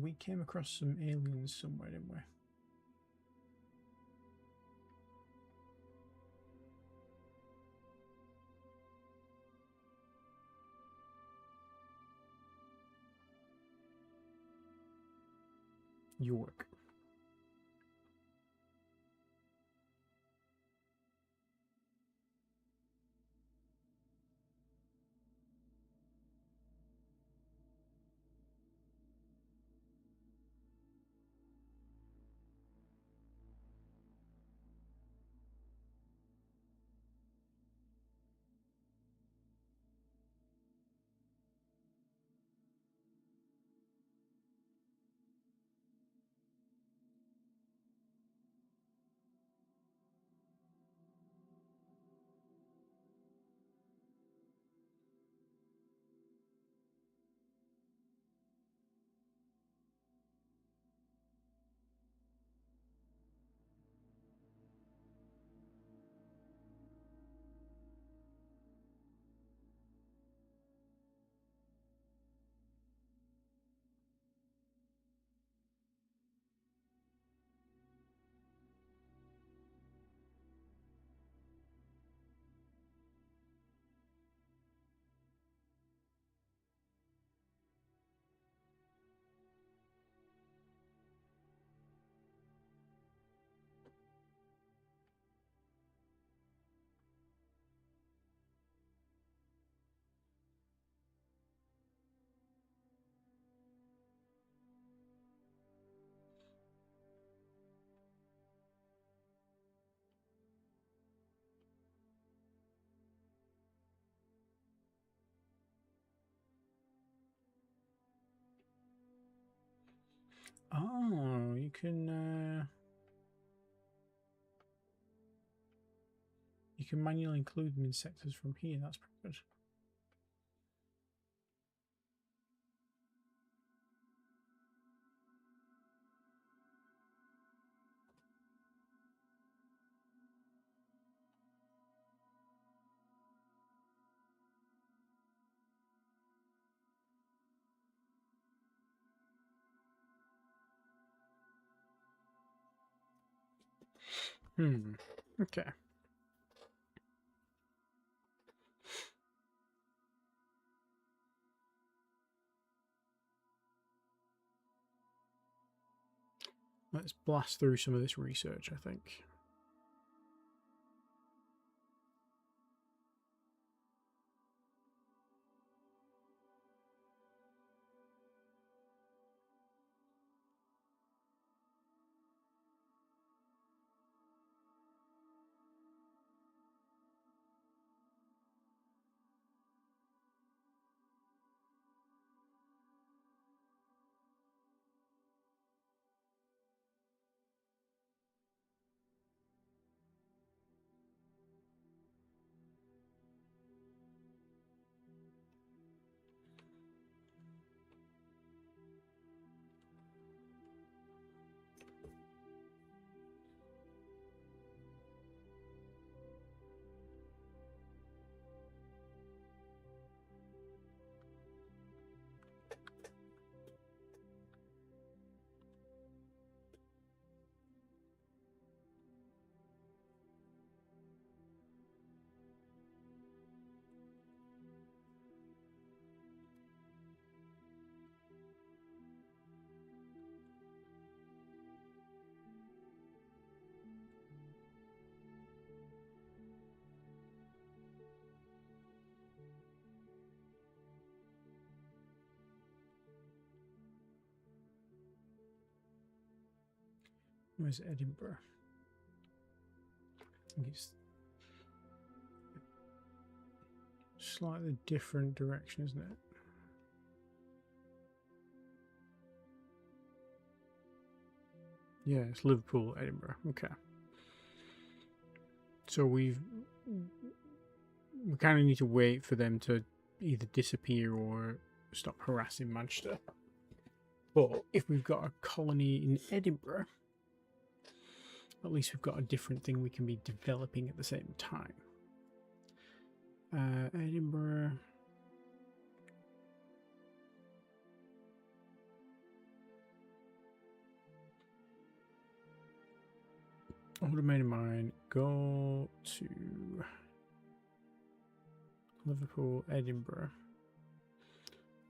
We came across some aliens somewhere, didn't we? York. Oh, you can manually include them in sectors from here. That's pretty good. Okay. Let's blast through some of this research, I think. Where's Edinburgh? I think it's slightly different direction, isn't it? Yeah, it's Liverpool, Edinburgh. Okay. So we kind of need to wait for them to either disappear or stop harassing Manchester. But if we've got a colony in Edinburgh, at least we've got a different thing we can be developing at the same time. Edinburgh. Automated mine. Go to Liverpool, Edinburgh.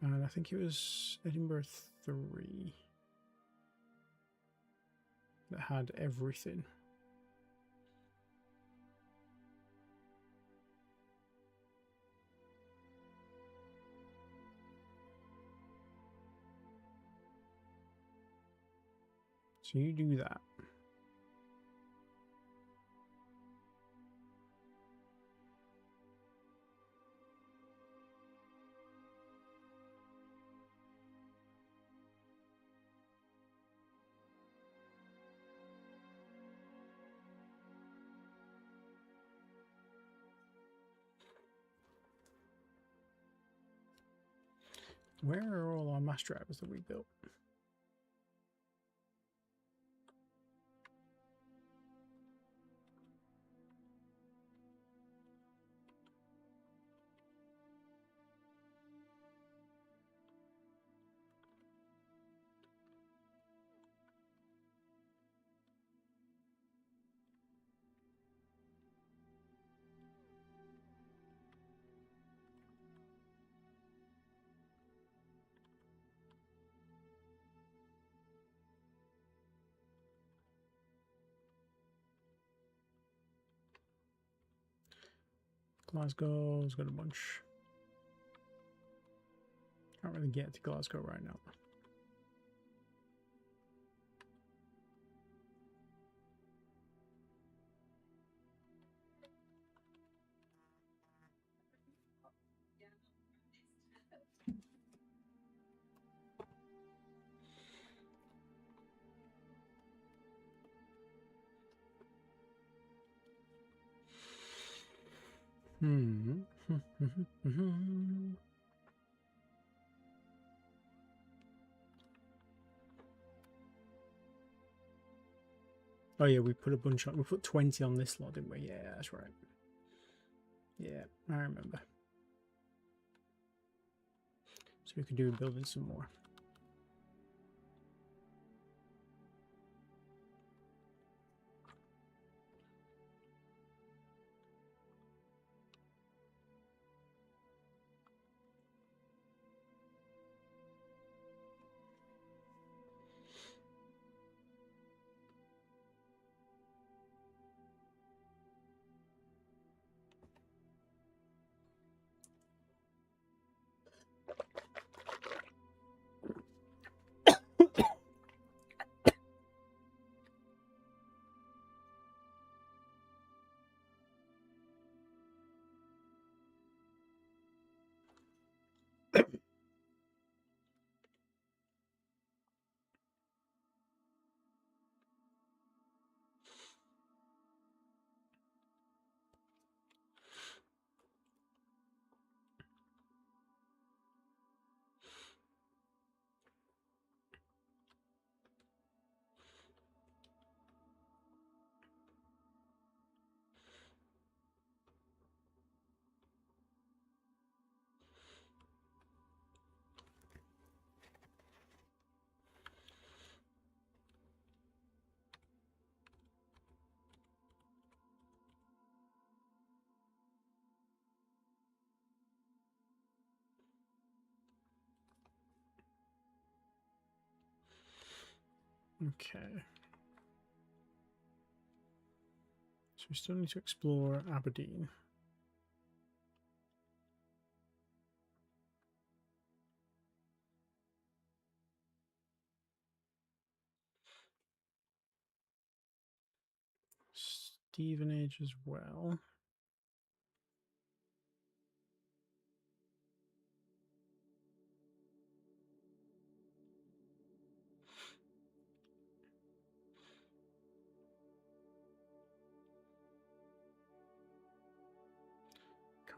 And I think it was Edinburgh 3 that had everything. So you do that. Where are all our mass drivers that we built? Glasgow's got a bunch. Can't really get to Glasgow right now. Oh yeah, we put a bunch on. We put 20 on this lot, didn't we? Yeah, that's right. Yeah, I remember. So we could do building some more. Okay. So we still need to explore Aberdeen. Stevenage as well.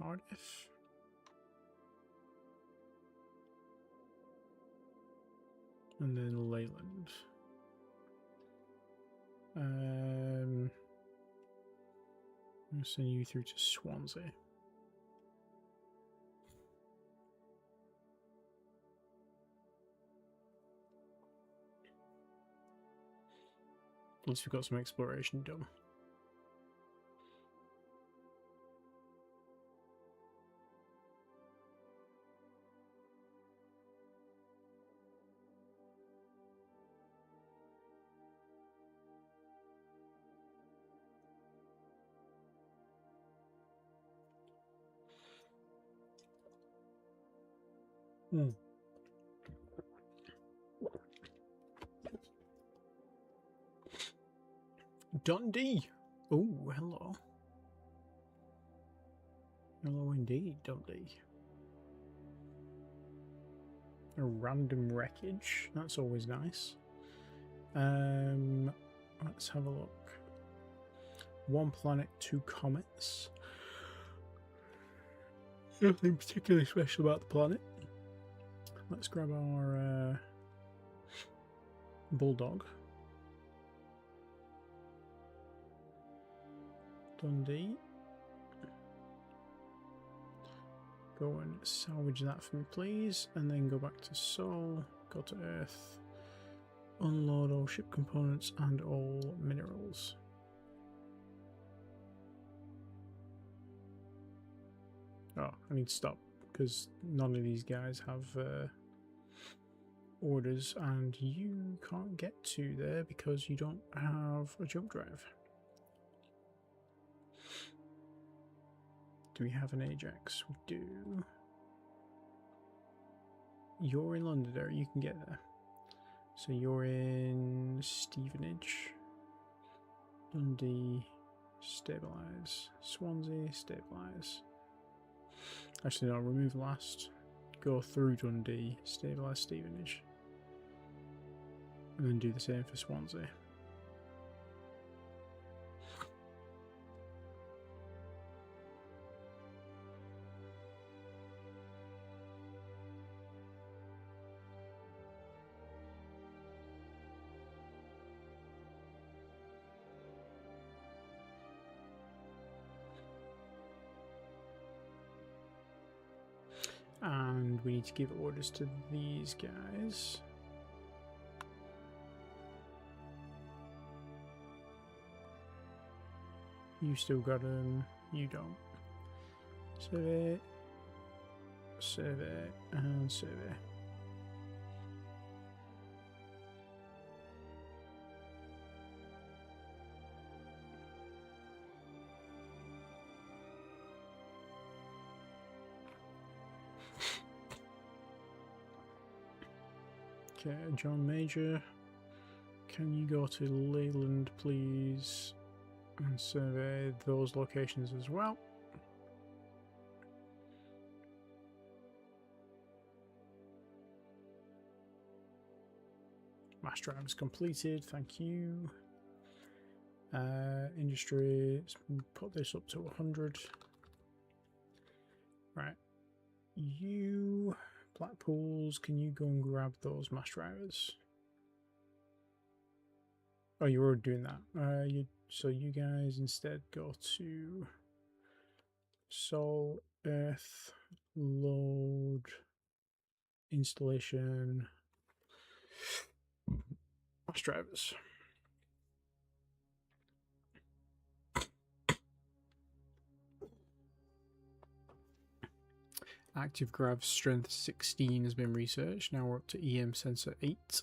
Cardiff. And then Leyland. I'm going to send you through to Swansea. At least we've got some exploration done. Dundee. Oh, hello. Hello indeed, Dundee. A random wreckage. That's always nice. Let's have a look. One planet, two comets. Nothing particularly special about the planet. Let's grab our bulldog. Dundee. Go and salvage that for me, please. And then go back to Sol. Go to Earth. Unload all ship components and all minerals. Oh, I need to stop because none of these guys have orders, and you can't get to there because you don't have a jump drive. Do we have an Ajax? We do. You're in Londonderry, you can get there. So you're in Stevenage. Dundee, stabilize. Swansea, stabilize. Actually, no, remove last. Go through Dundee, stabilize Stevenage. And then do the same for Swansea. And we need to give orders to these guys. You still got them, you don't. Survey, survey, and survey. Okay, John Major, can you go to Leyland, please, and survey those locations as well? Mass drives completed, thank you. Industry, let's put this up to 100. Right, you, Blackpools, can you go and grab those mass drivers? Oh, you're already doing that. So you guys instead go to Sol, Earth, Load, Installation, mass drivers. Active grav strength 16 has been researched. Now we're up to EM sensor 8.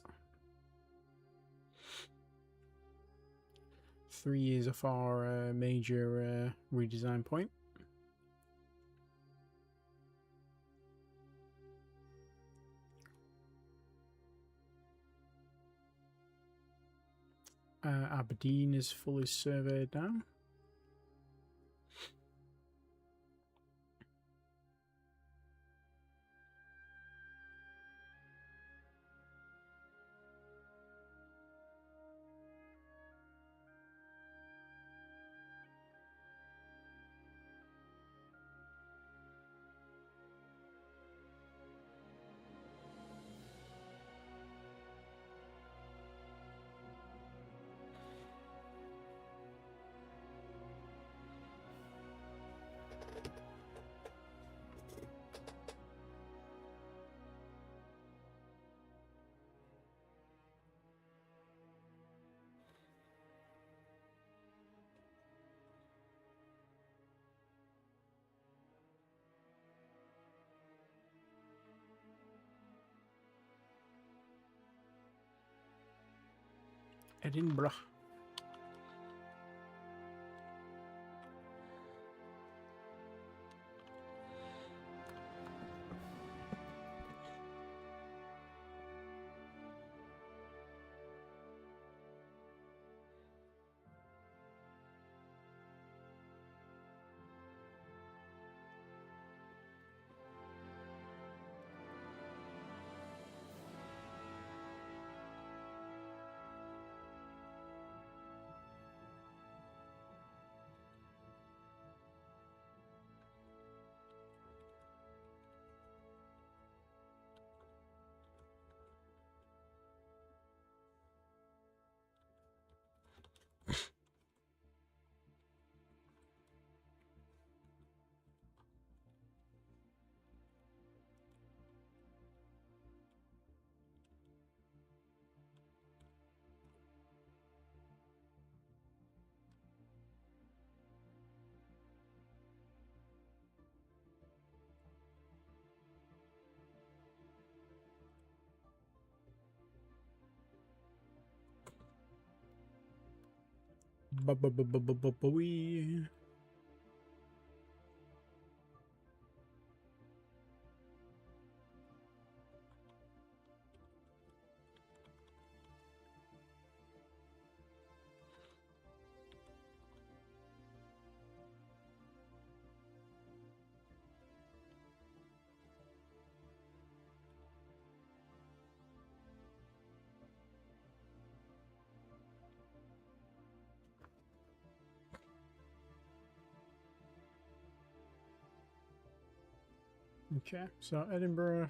3 is a far major redesign point. Aberdeen is fully surveyed now. Edinburgh. Wee. Okay, so Edinburgh.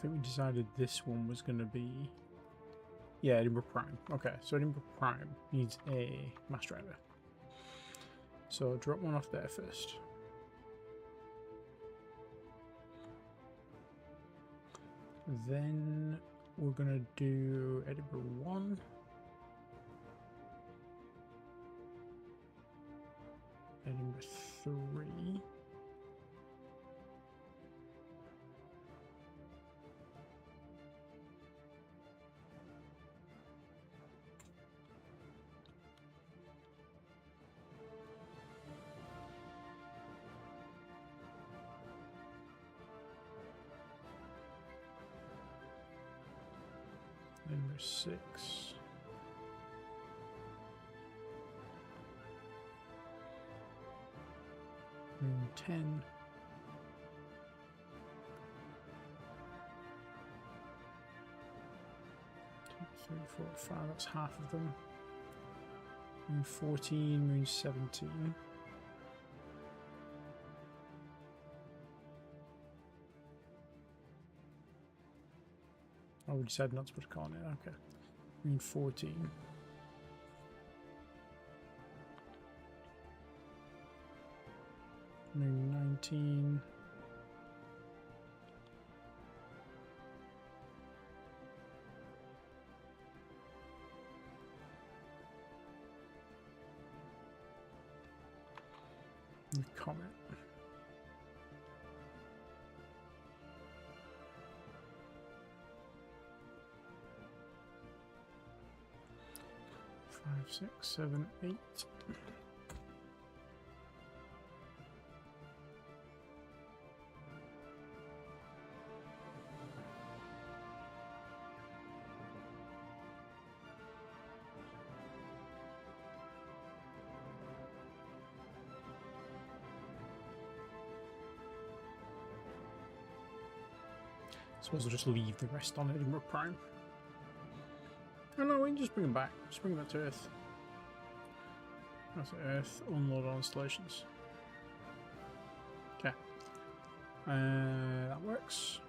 think we decided this one was going to be... Yeah, Edinburgh Prime. Okay, so Edinburgh Prime needs a mass driver. So drop one off there first. Then we're going to do Edinburgh 1. Edinburgh 3. Number 6. Moon 10. Two, 3, 4, 5. That's half of them. Moon 14. Moon 17. Oh, we decided not to put a colony in. Okay. Moon 14. Moon 19. And Comet. Five, 6, 7, 8. Suppose I'll just leave the rest on Edinburgh Prime. Oh no, we can just bring them back. Just bring them back to Earth. That's Earth, unload all installations. Okay. That works.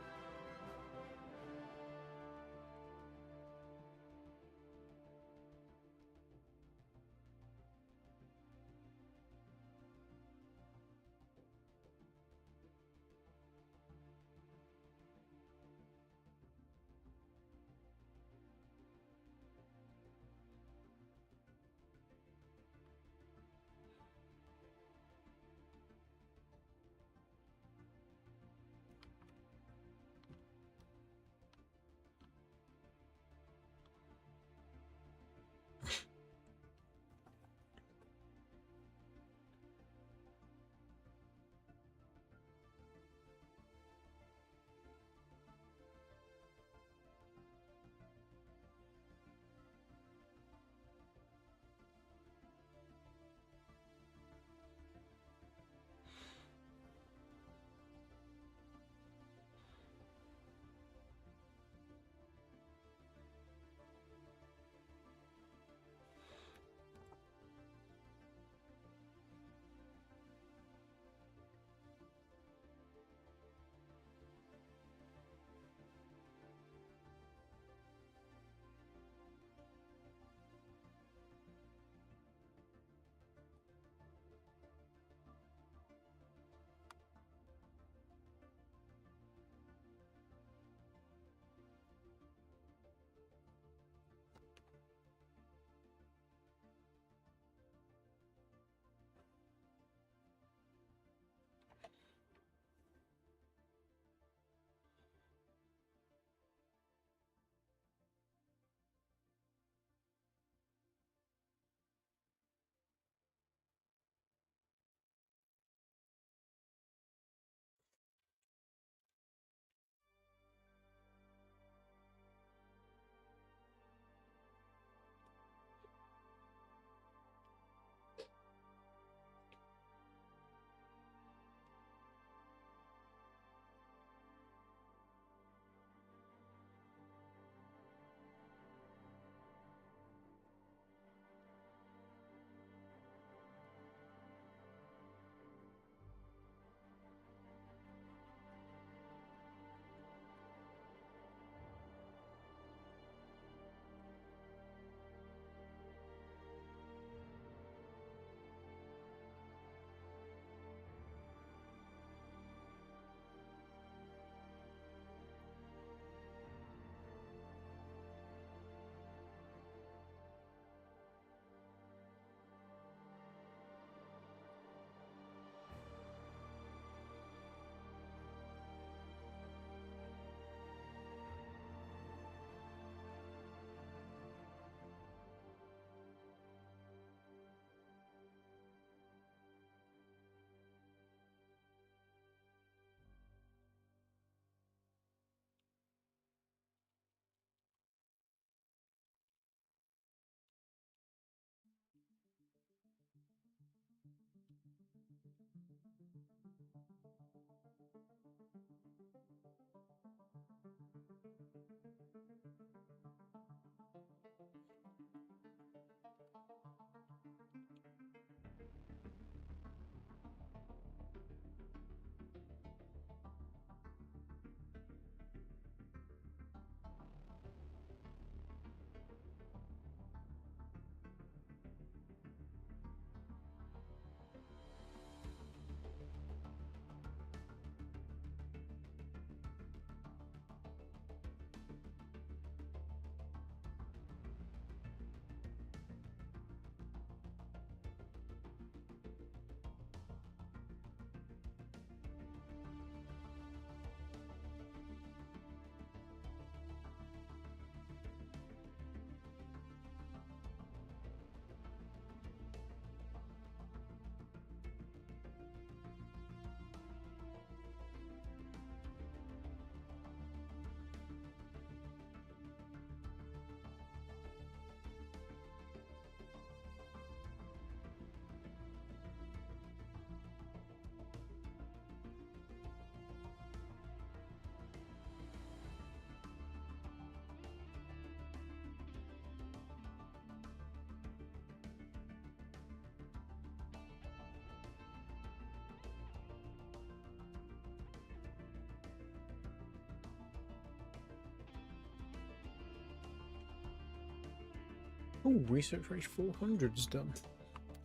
Oh, research rate 400 is done.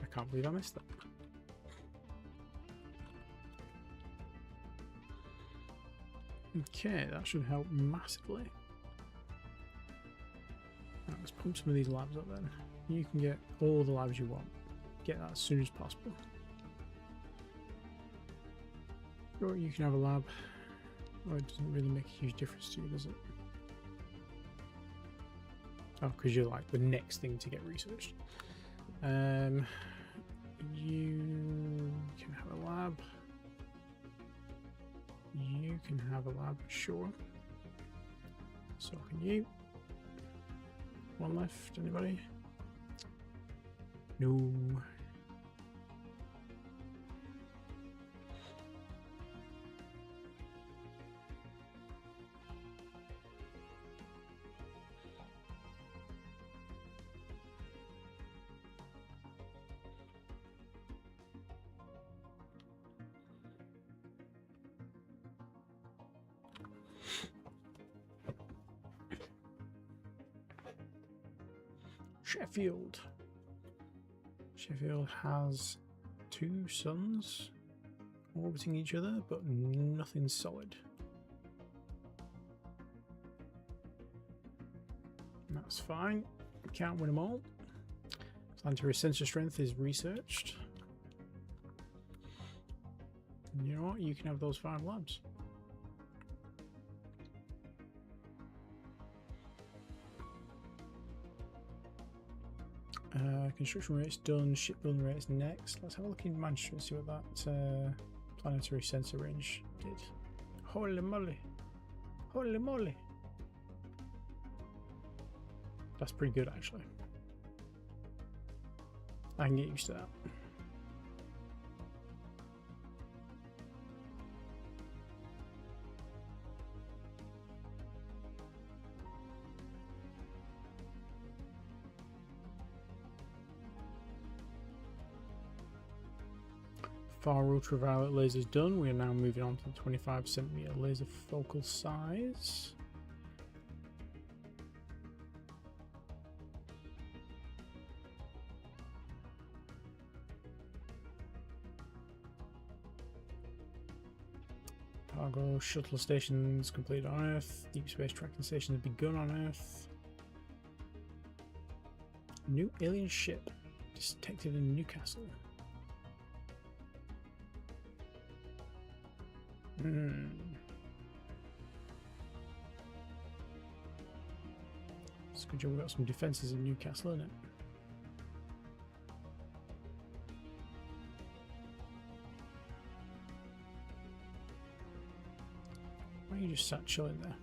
I can't believe I missed that. Okay, that should help massively. Right, let's pump some of these labs up then. You can get all the labs you want. Get that as soon as possible. Or you can have a lab. Oh, it doesn't really make a huge difference to you, does it? Oh, because you're like the next thing to get researched. You can have a lab. You can have a lab, sure. So can you. One left, anybody? No. Sheffield. Sheffield has 2 suns orbiting each other, but nothing solid. That's fine. Can't win them all. Planetary sensor strength is researched. And you know what? You can have those 5 labs. Construction rates done, shipbuilding rates next. Let's have a look in Manchester and see what that planetary sensor range did. Holy moly! Holy moly! That's pretty good actually. I can get used to that. Far ultraviolet lasers done. We are now moving on to the 25cm laser focal size. Cargo shuttle stations completed on Earth. Deep space tracking station has begun on Earth. New alien ship detected in Newcastle. It's good job we've got some defences in Newcastle, isn't it? Why are you just sat chilling there?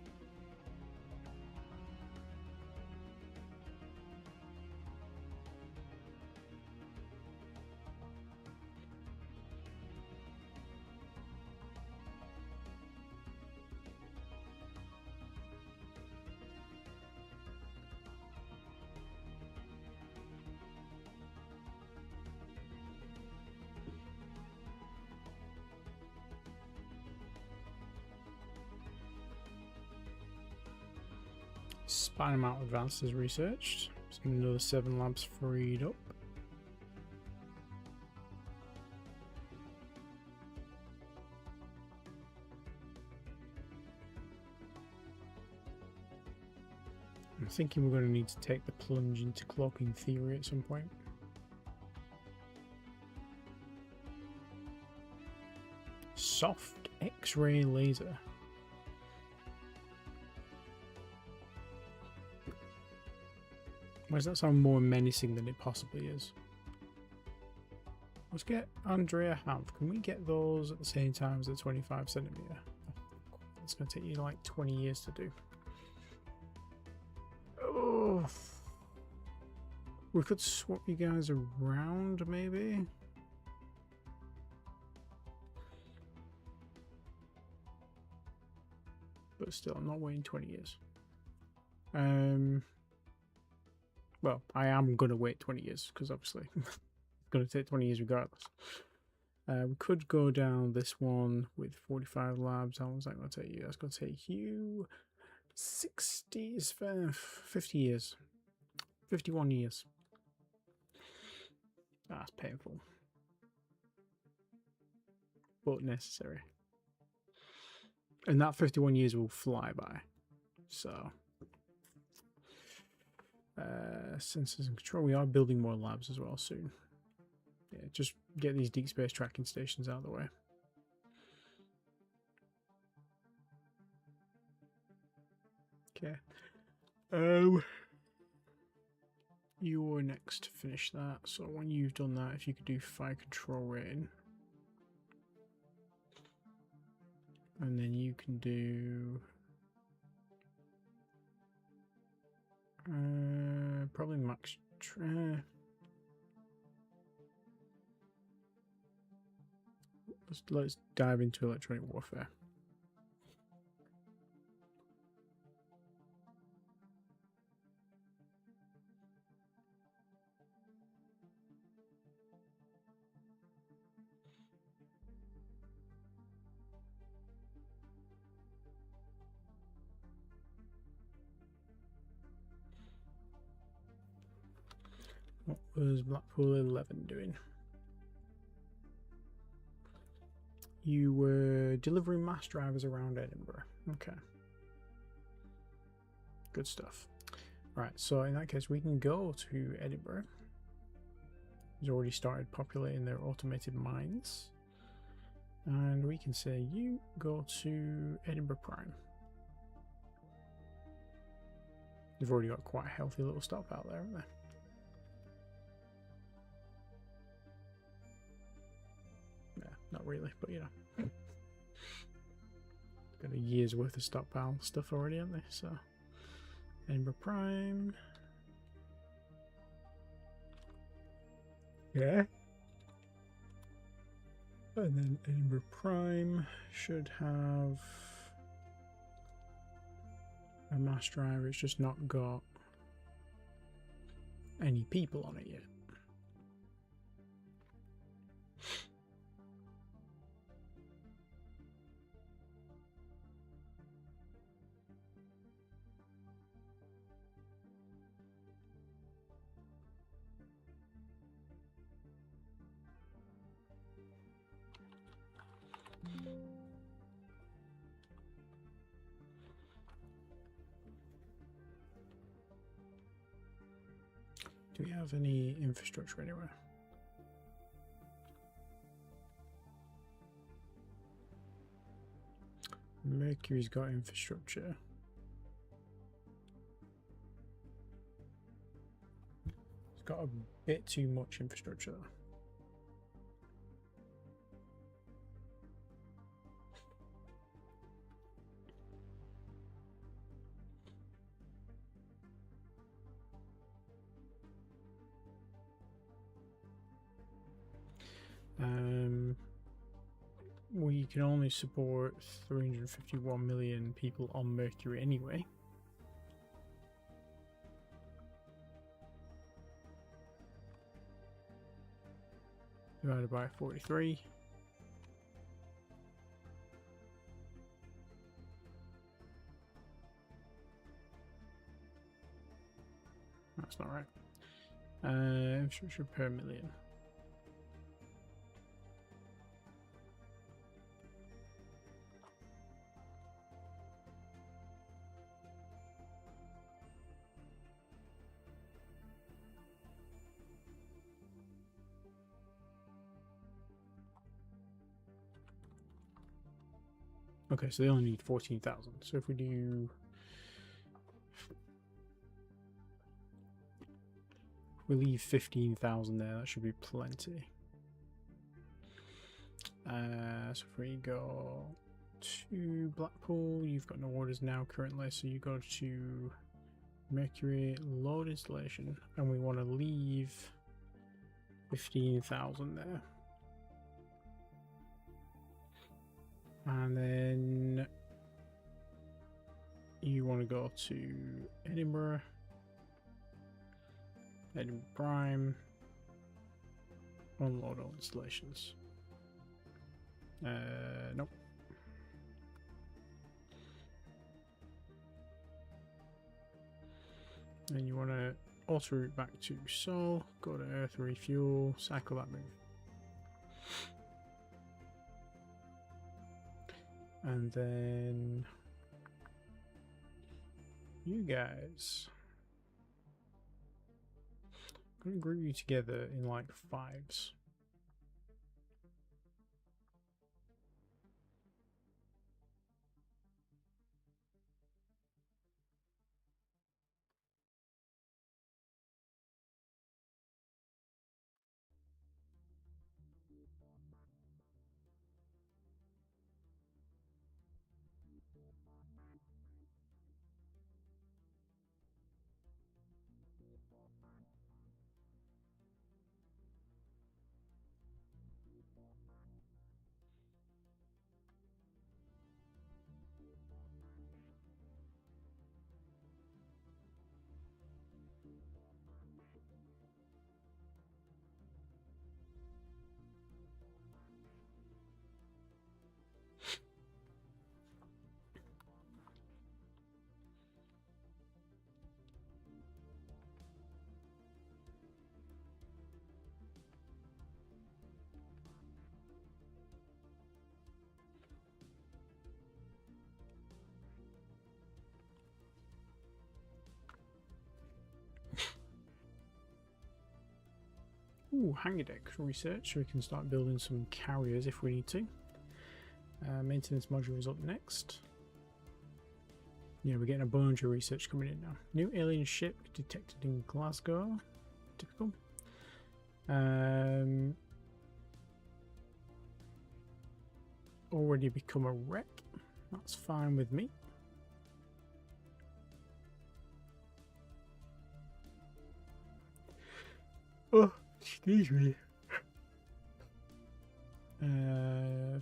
Spine mount advanced is researched. So another 7 labs freed up. I'm thinking we're going to need to take the plunge into cloaking theory at some point. Soft X-ray laser. Why does that sound more menacing than it possibly is? Let's get Andrea Hanf. Can we get those at the same time as the 25cm? It's going to take you like 20 years to do. Oh, we could swap you guys around maybe. But still, I'm not waiting 20 years. Well, I am going to wait 20 years because obviously it's going to take 20 years regardless. We could go down this one with 45 labs. How long is that going to take you? That's going to take you 50 years. 51 years. That's painful. But necessary. And that 51 years will fly by. So, sensors and control. We are building more labs as well soon. Yeah, just get these deep space tracking stations out of the way. Okay. You were next to finish that. So when you've done that, if you could do fire control rating. And then you can do probably max let's dive into electronic warfare. What was Blackpool 11 doing? You were delivering mass drivers around Edinburgh. Okay. Good stuff. Right, so in that case, we can go to Edinburgh. He's already started populating their automated mines. And we can say, you go to Edinburgh Prime. They've already got quite a healthy little stop out there, haven't they? Not really, but you know. Got a year's worth of stockpile stuff already, haven't they? So, Edinburgh Prime. Yeah. And then Edinburgh Prime should have a mass driver. It's just not got any people on it yet. Do we have any infrastructure anywhere? Mercury's got infrastructure. It's got a bit too much infrastructure though. We can only support 351 million people on Mercury anyway. Divided by 43. That's not right. Infrastructure per million. Okay, so they only need 14,000. So if we do... we leave 15,000 there, that should be plenty. So if we go to Blackpool, you've got no orders now currently, so you go to Mercury, load installation, and we want to leave 15,000 there. And then you want to go to Edinburgh, Edinburgh Prime, unload all installations. Nope. And you want to auto route back to Sol, go to Earth, refuel, cycle that move. And then you guys, I'm going to group you together in like fives. Ooh, hangar deck research. We can start building some carriers if we need to. Maintenance module is up next. Yeah, we're getting a bunch of research coming in now. New alien ship detected in Glasgow. Typical. Already become a wreck. That's fine with me. Oh, excuse me.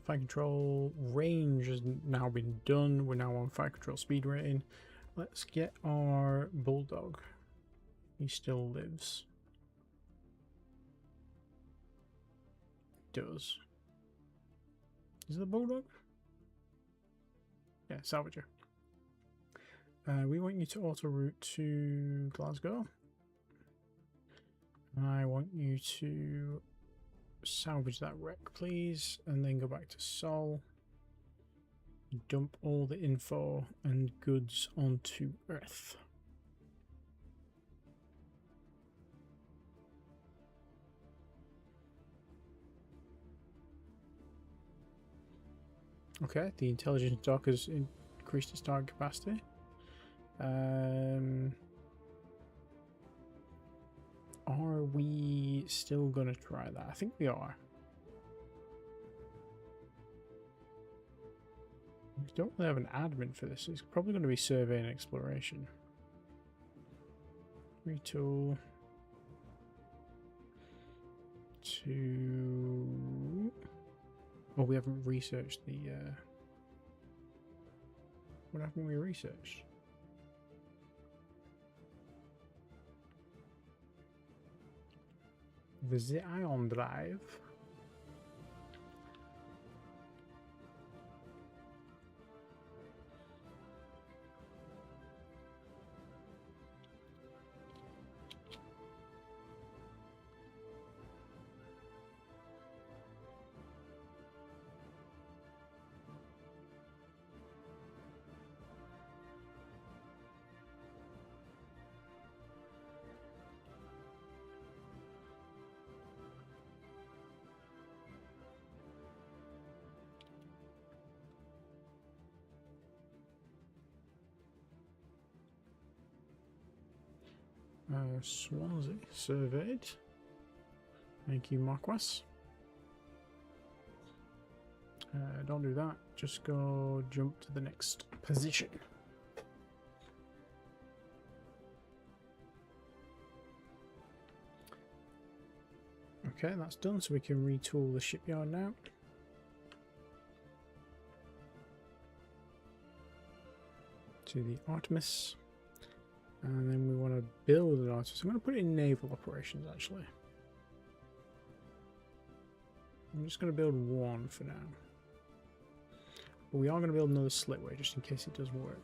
Fire control range has now been done. We're now on fire control speed rating. Let's get our bulldog. He still lives. Does. Is it a bulldog? Yeah, salvager. We want you to auto route to Glasgow. I want you to salvage that wreck, please, and then go back to Sol. Dump all the info and goods onto Earth. Okay, the intelligence dock has increased its target capacity. Are we still going to try that? I think we are. We don't really have an admin for this. It's probably going to be survey and exploration. Retool. To... Oh, we haven't researched the... What haven't we researched? The ion drive. Swansea surveyed. Thank you, Marquess. Don't do that. Just go jump to the next position. Okay, that's done, so we can retool the shipyard now. To the Artemis. And then we want to build an Artemis. I'm going to put it in naval operations, actually. I'm just going to build one for now. But we are going to build another slitway, just in case it doesn't work.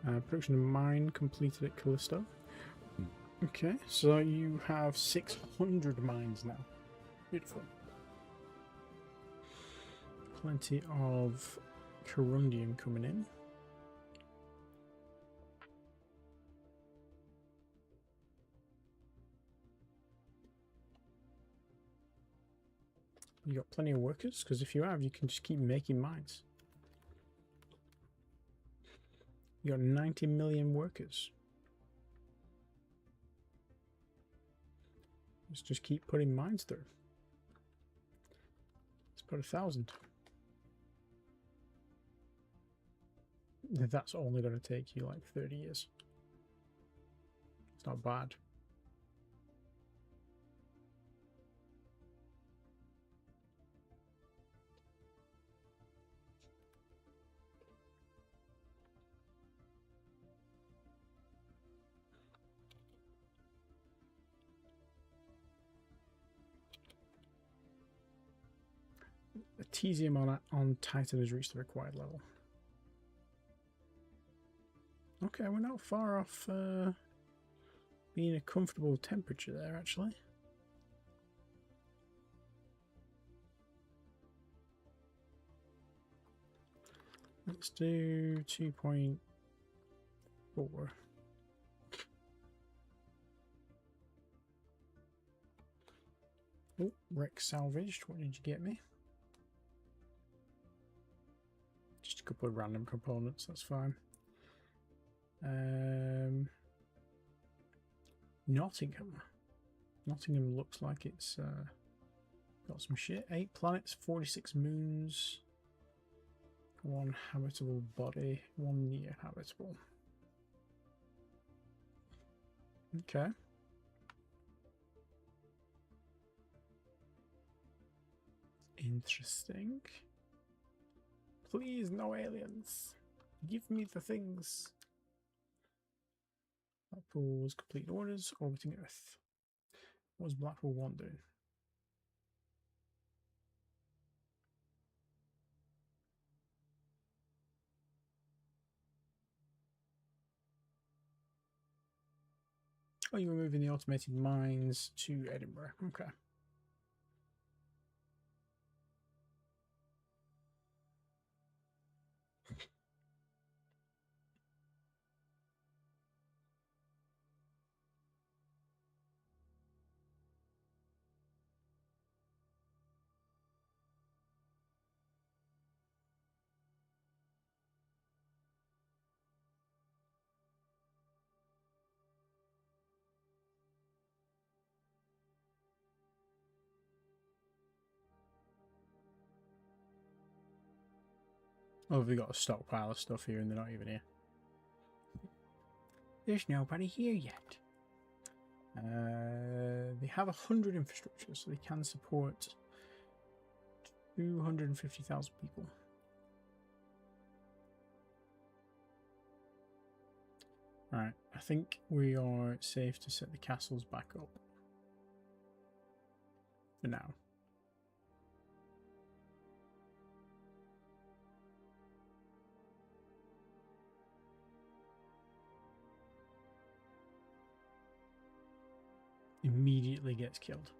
Production of mine completed at Callisto. Okay, so you have 600 mines now. Beautiful. Plenty of corundium coming in. You got plenty of workers, because if you have, you can just keep making mines. You got 90 million workers. Let's just keep putting mines through. Let's put 1,000. That's only going to take you like 30 years. It's not bad. The Tesium on Titan has reached the required level. Okay, we're not far off being a comfortable temperature there, actually. Let's do 2.4. Oh, wreck salvaged. What did you get me? Just a couple of random components, that's fine. Nottingham. Nottingham looks like it's got some shit. 8 planets, 46 moons, 1 habitable body, 1 near habitable. Okay. Interesting. Please, no aliens. Give me the things. Blackpool's complete orders, orbiting Earth. What was Blackpool 1 doing? Oh, you were moving the automated mines to Edinburgh. Okay. Oh, we got a stockpile of stuff here and they're not even here. There's nobody here yet. They have 100 infrastructure, so they can support 250,000 people. Alright, I think we are safe to set the castles back up. For now. Immediately gets killed.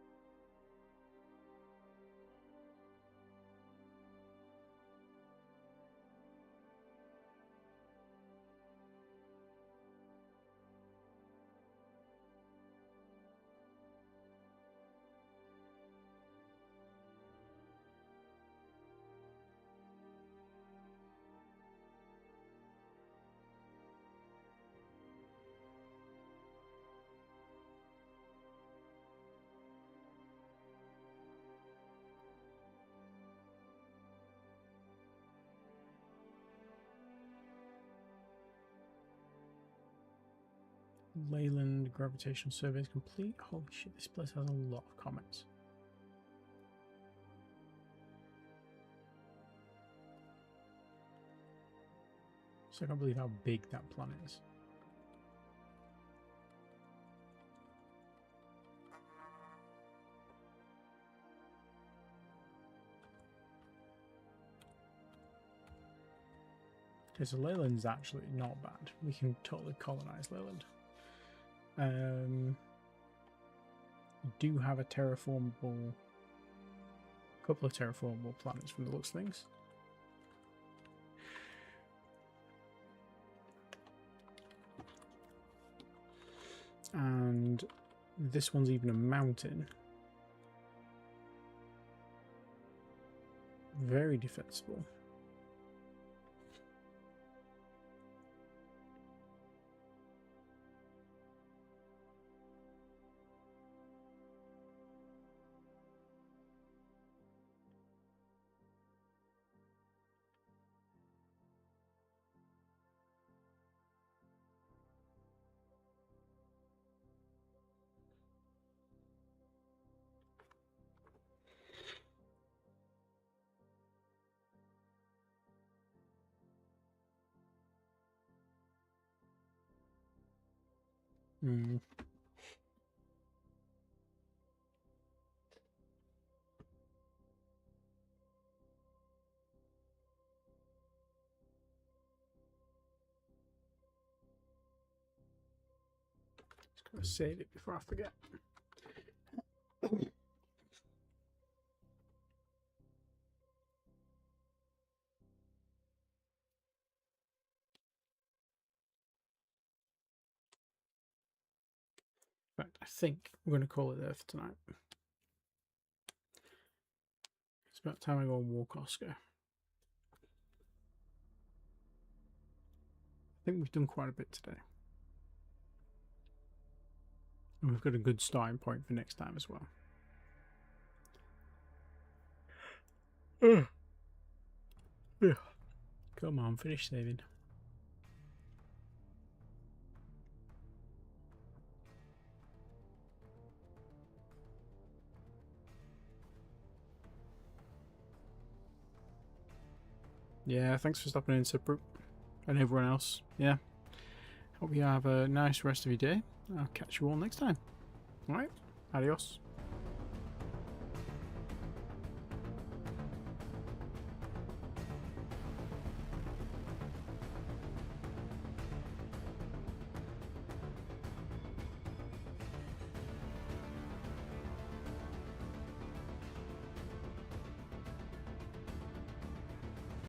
Leyland gravitational survey is complete. Holy shit, this place has a lot of comments. So I can't believe how big that planet is. Okay, so Leyland's actually not bad. We can totally colonize Leyland. We do have a terraformable, couple of terraformable planets from the looks of things. And this one's even a mountain. Very defensible. Hmm. Just gotta save it before I forget. In fact, I think we're going to call it there for tonight. It's about time I go and walk Oscar. I think we've done quite a bit today. And we've got a good starting point for next time as well. Yeah. Come on, finish saving. Yeah, thanks for stopping in, Sipru. And everyone else. Yeah. Hope you have a nice rest of your day. I'll catch you all next time. Alright, adios.